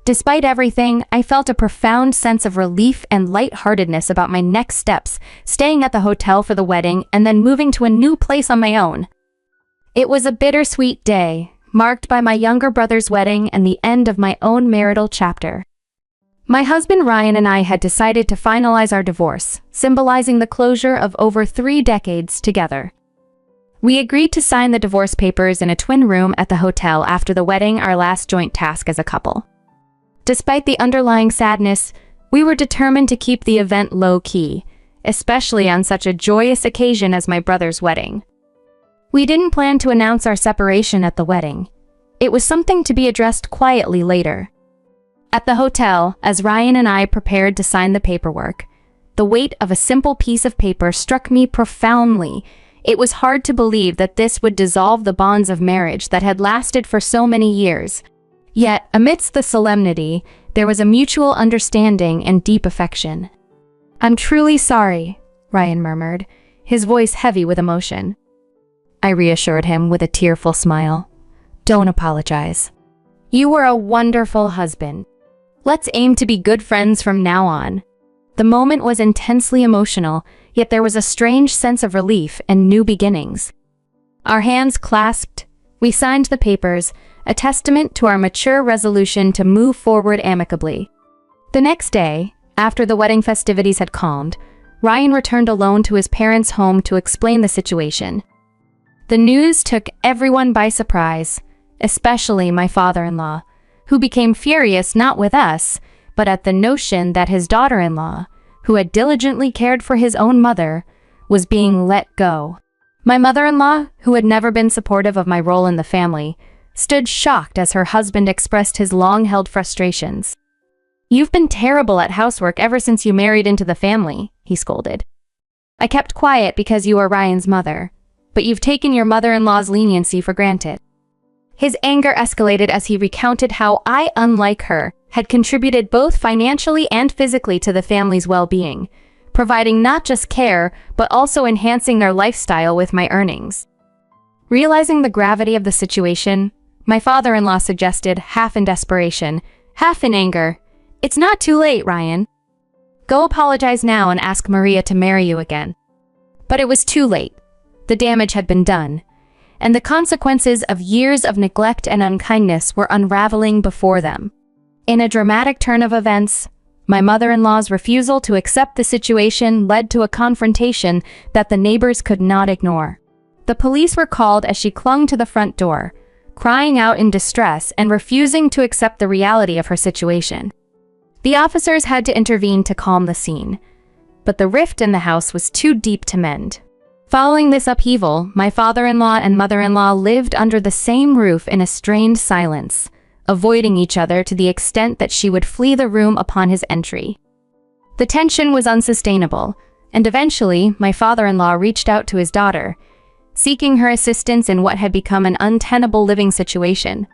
Despite everything, I felt a profound sense of relief and lightheartedness about my next steps, staying at the hotel for the wedding and then moving to a new place on my own. It was a bittersweet day, marked by my younger brother's wedding and the end of my own marital chapter. My husband Ryan and I had decided to finalize our divorce, symbolizing the closure of over 3 decades together. We agreed to sign the divorce papers in a twin room at the hotel after the wedding, our last joint task as a couple. Despite the underlying sadness, we were determined to keep the event low-key, especially on such a joyous occasion as my brother's wedding. We didn't plan to announce our separation at the wedding. It was something to be addressed quietly later. At the hotel, as Ryan and I prepared to sign the paperwork, the weight of a simple piece of paper struck me profoundly. It was hard to believe that this would dissolve the bonds of marriage that had lasted for so many years. Yet, amidst the solemnity, there was a mutual understanding and deep affection. "I'm truly sorry," Ryan murmured, his voice heavy with emotion. I reassured him with a tearful smile. "Don't apologize. You were a wonderful husband. Let's aim to be good friends from now on." The moment was intensely emotional, yet there was a strange sense of relief and new beginnings. Our hands clasped, we signed the papers, a testament to our mature resolution to move forward amicably. The next day, after the wedding festivities had calmed, Ryan returned alone to his parents' home to explain the situation. The news took everyone by surprise, especially my father-in-law, who became furious not with us, but at the notion that his daughter-in-law, who had diligently cared for his own mother, was being let go. My mother-in-law, who had never been supportive of my role in the family, stood shocked as her husband expressed his long-held frustrations. "You've been terrible at housework ever since you married into the family," he scolded. "I kept quiet because you are Ryan's mother, but you've taken your mother-in-law's leniency for granted." His anger escalated as he recounted how I, unlike her, had contributed both financially and physically to the family's well-being, providing not just care, but also enhancing their lifestyle with my earnings. Realizing the gravity of the situation, my father-in-law suggested, half in desperation, half in anger, "It's not too late, Ryan. Go apologize now and ask Maria to marry you again." But it was too late. The damage had been done, and the consequences of years of neglect and unkindness were unraveling before them. In a dramatic turn of events, my mother-in-law's refusal to accept the situation led to a confrontation that the neighbors could not ignore. The police were called as she clung to the front door, crying out in distress and refusing to accept the reality of her situation. The officers had to intervene to calm the scene, but the rift in the house was too deep to mend. Following this upheaval, my father-in-law and mother-in-law lived under the same roof in a strained silence, avoiding each other to the extent that she would flee the room upon his entry. The tension was unsustainable, and eventually my father-in-law reached out to his daughter, seeking her assistance in what had become an untenable living situation.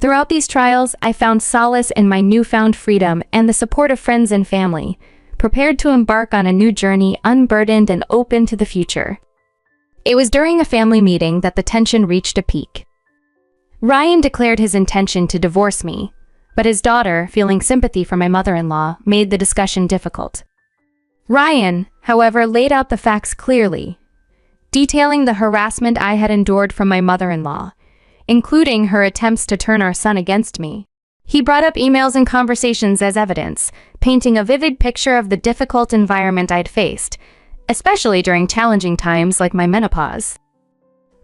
Throughout these trials, I found solace in my newfound freedom and the support of friends and family, prepared to embark on a new journey unburdened and open to the future. It was during a family meeting that the tension reached a peak. Ryan declared his intention to divorce me, but his daughter, feeling sympathy for my mother-in-law, made the discussion difficult. Ryan, however, laid out the facts clearly, detailing the harassment I had endured from my mother-in-law, including her attempts to turn our son against me. He brought up emails and conversations as evidence, painting a vivid picture of the difficult environment I'd faced, especially during challenging times like my menopause.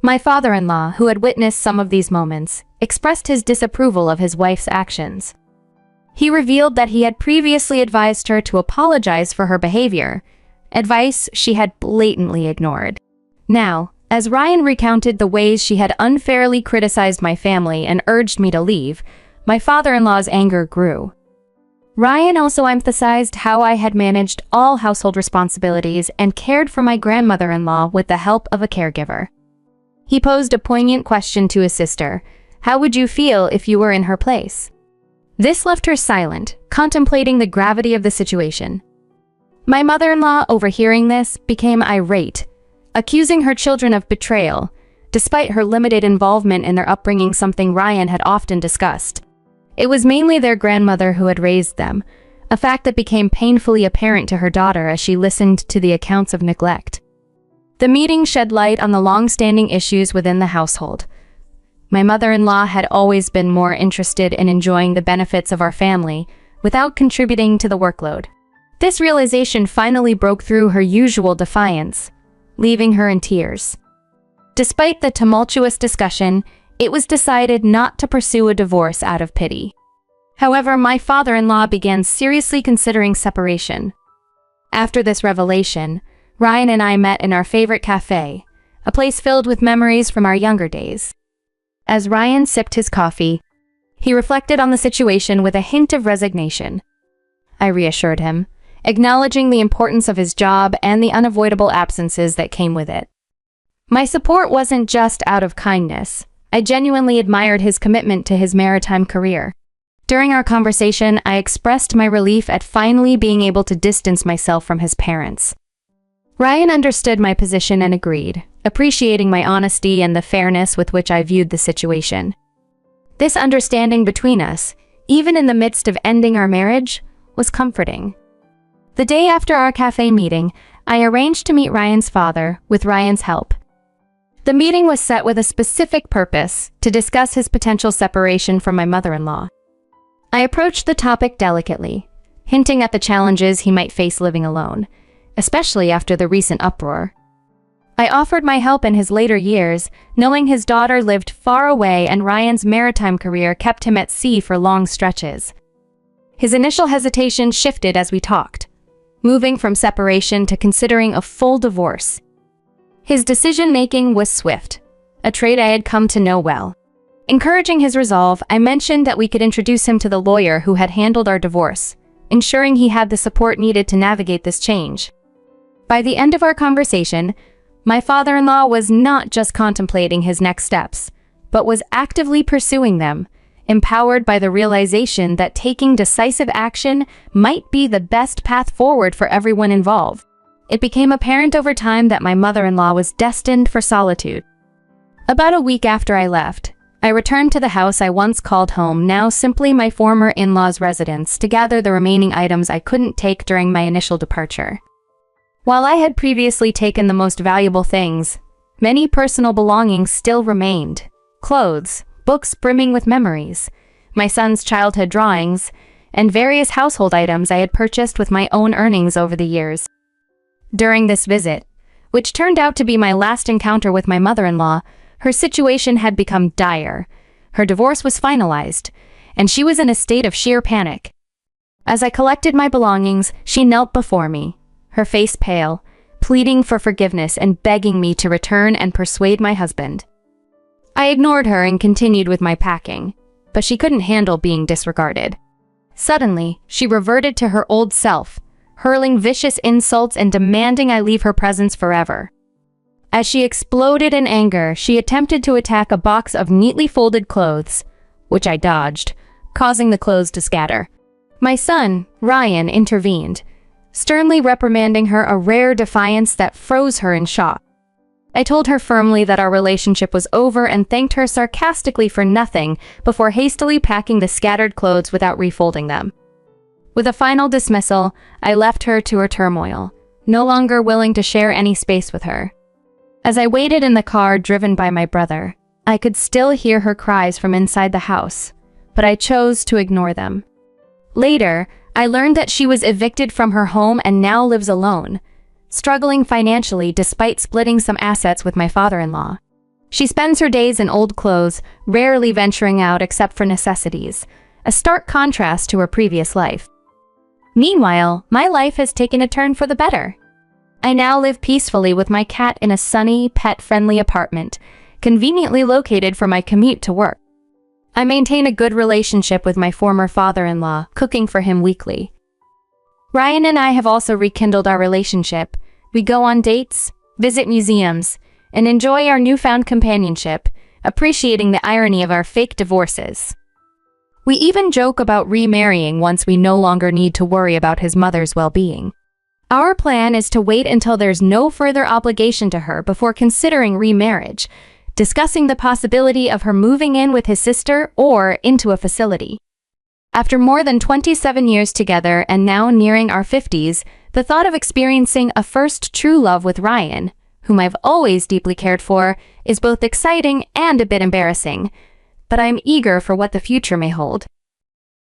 My father-in-law, who had witnessed some of these moments, expressed his disapproval of his wife's actions. He revealed that he had previously advised her to apologize for her behavior, advice she had blatantly ignored. Now, as Ryan recounted the ways she had unfairly criticized my family and urged me to leave, my father-in-law's anger grew. Ryan also emphasized how I had managed all household responsibilities and cared for my grandmother-in-law with the help of a caregiver. He posed a poignant question to his sister, How would you feel if you were in her place? This left her silent, contemplating the gravity of the situation. My mother-in-law, overhearing this, became irate, accusing her children of betrayal, despite her limited involvement in their upbringing, something Ryan had often discussed. It was mainly their grandmother who had raised them, a fact that became painfully apparent to her daughter as she listened to the accounts of neglect. The meeting shed light on the long-standing issues within the household. My mother-in-law had always been more interested in enjoying the benefits of our family without contributing to the workload. This realization finally broke through her usual defiance, leaving her in tears. Despite the tumultuous discussion, it was decided not to pursue a divorce out of pity. However, my father-in-law began seriously considering separation. After this revelation, Ryan and I met in our favorite cafe, a place filled with memories from our younger days. As Ryan sipped his coffee, he reflected on the situation with a hint of resignation. I reassured him, acknowledging the importance of his job and the unavoidable absences that came with it. My support wasn't just out of kindness. I genuinely admired his commitment to his maritime career. During our conversation, I expressed my relief at finally being able to distance myself from his parents. Ryan understood my position and agreed, appreciating my honesty and the fairness with which I viewed the situation. This understanding between us, even in the midst of ending our marriage, was comforting. The day after our cafe meeting, I arranged to meet Ryan's father with Ryan's help. The meeting was set with a specific purpose, to discuss his potential separation from my mother-in-law. I approached the topic delicately, hinting at the challenges he might face living alone, especially after the recent uproar. I offered my help in his later years, knowing his daughter lived far away and Ryan's maritime career kept him at sea for long stretches. His initial hesitation shifted as we talked, moving from separation to considering a full divorce. His decision-making was swift, a trait I had come to know well. Encouraging his resolve, I mentioned that we could introduce him to the lawyer who had handled our divorce, ensuring he had the support needed to navigate this change. By the end of our conversation, my father-in-law was not just contemplating his next steps, but was actively pursuing them, empowered by the realization that taking decisive action might be the best path forward for everyone involved. It became apparent over time that my mother-in-law was destined for solitude. About a week after I left, I returned to the house I once called home, now simply my former in-laws' residence, to gather the remaining items I couldn't take during my initial departure. While I had previously taken the most valuable things, many personal belongings still remained. Clothes, books brimming with memories, my son's childhood drawings, and various household items I had purchased with my own earnings over the years. During this visit, which turned out to be my last encounter with my mother-in-law, her situation had become dire. Her divorce was finalized, and she was in a state of sheer panic. As I collected my belongings, she knelt before me, her face pale, pleading for forgiveness and begging me to return and persuade my husband. I ignored her and continued with my packing, but she couldn't handle being disregarded. Suddenly, she reverted to her old self, hurling vicious insults and demanding I leave her presence forever. As she exploded in anger, she attempted to attack a box of neatly folded clothes, which I dodged, causing the clothes to scatter. My son, Ryan, intervened, sternly reprimanding her, a rare defiance that froze her in shock. I told her firmly that our relationship was over and thanked her sarcastically for nothing before hastily packing the scattered clothes without refolding them. With a final dismissal, I left her to her turmoil, no longer willing to share any space with her. As I waited in the car driven by my brother, I could still hear her cries from inside the house, but I chose to ignore them. Later, I learned that she was evicted from her home and now lives alone, struggling financially despite splitting some assets with my father-in-law. She spends her days in old clothes, rarely venturing out except for necessities, a stark contrast to her previous life. Meanwhile, my life has taken a turn for the better. I now live peacefully with my cat in a sunny, pet-friendly apartment, conveniently located for my commute to work. I maintain a good relationship with my former father-in-law, cooking for him weekly. Ryan and I have also rekindled our relationship. We go on dates, visit museums, and enjoy our newfound companionship, appreciating the irony of our fake divorces. We even joke about remarrying once we no longer need to worry about his mother's well-being. Our plan is to wait until there's no further obligation to her before considering remarriage, discussing the possibility of her moving in with his sister or into a facility. After more than 27 years together and now nearing our 50s, the thought of experiencing a first true love with Ryan, whom I've always deeply cared for, is both exciting and a bit embarrassing. But I'm eager for what the future may hold.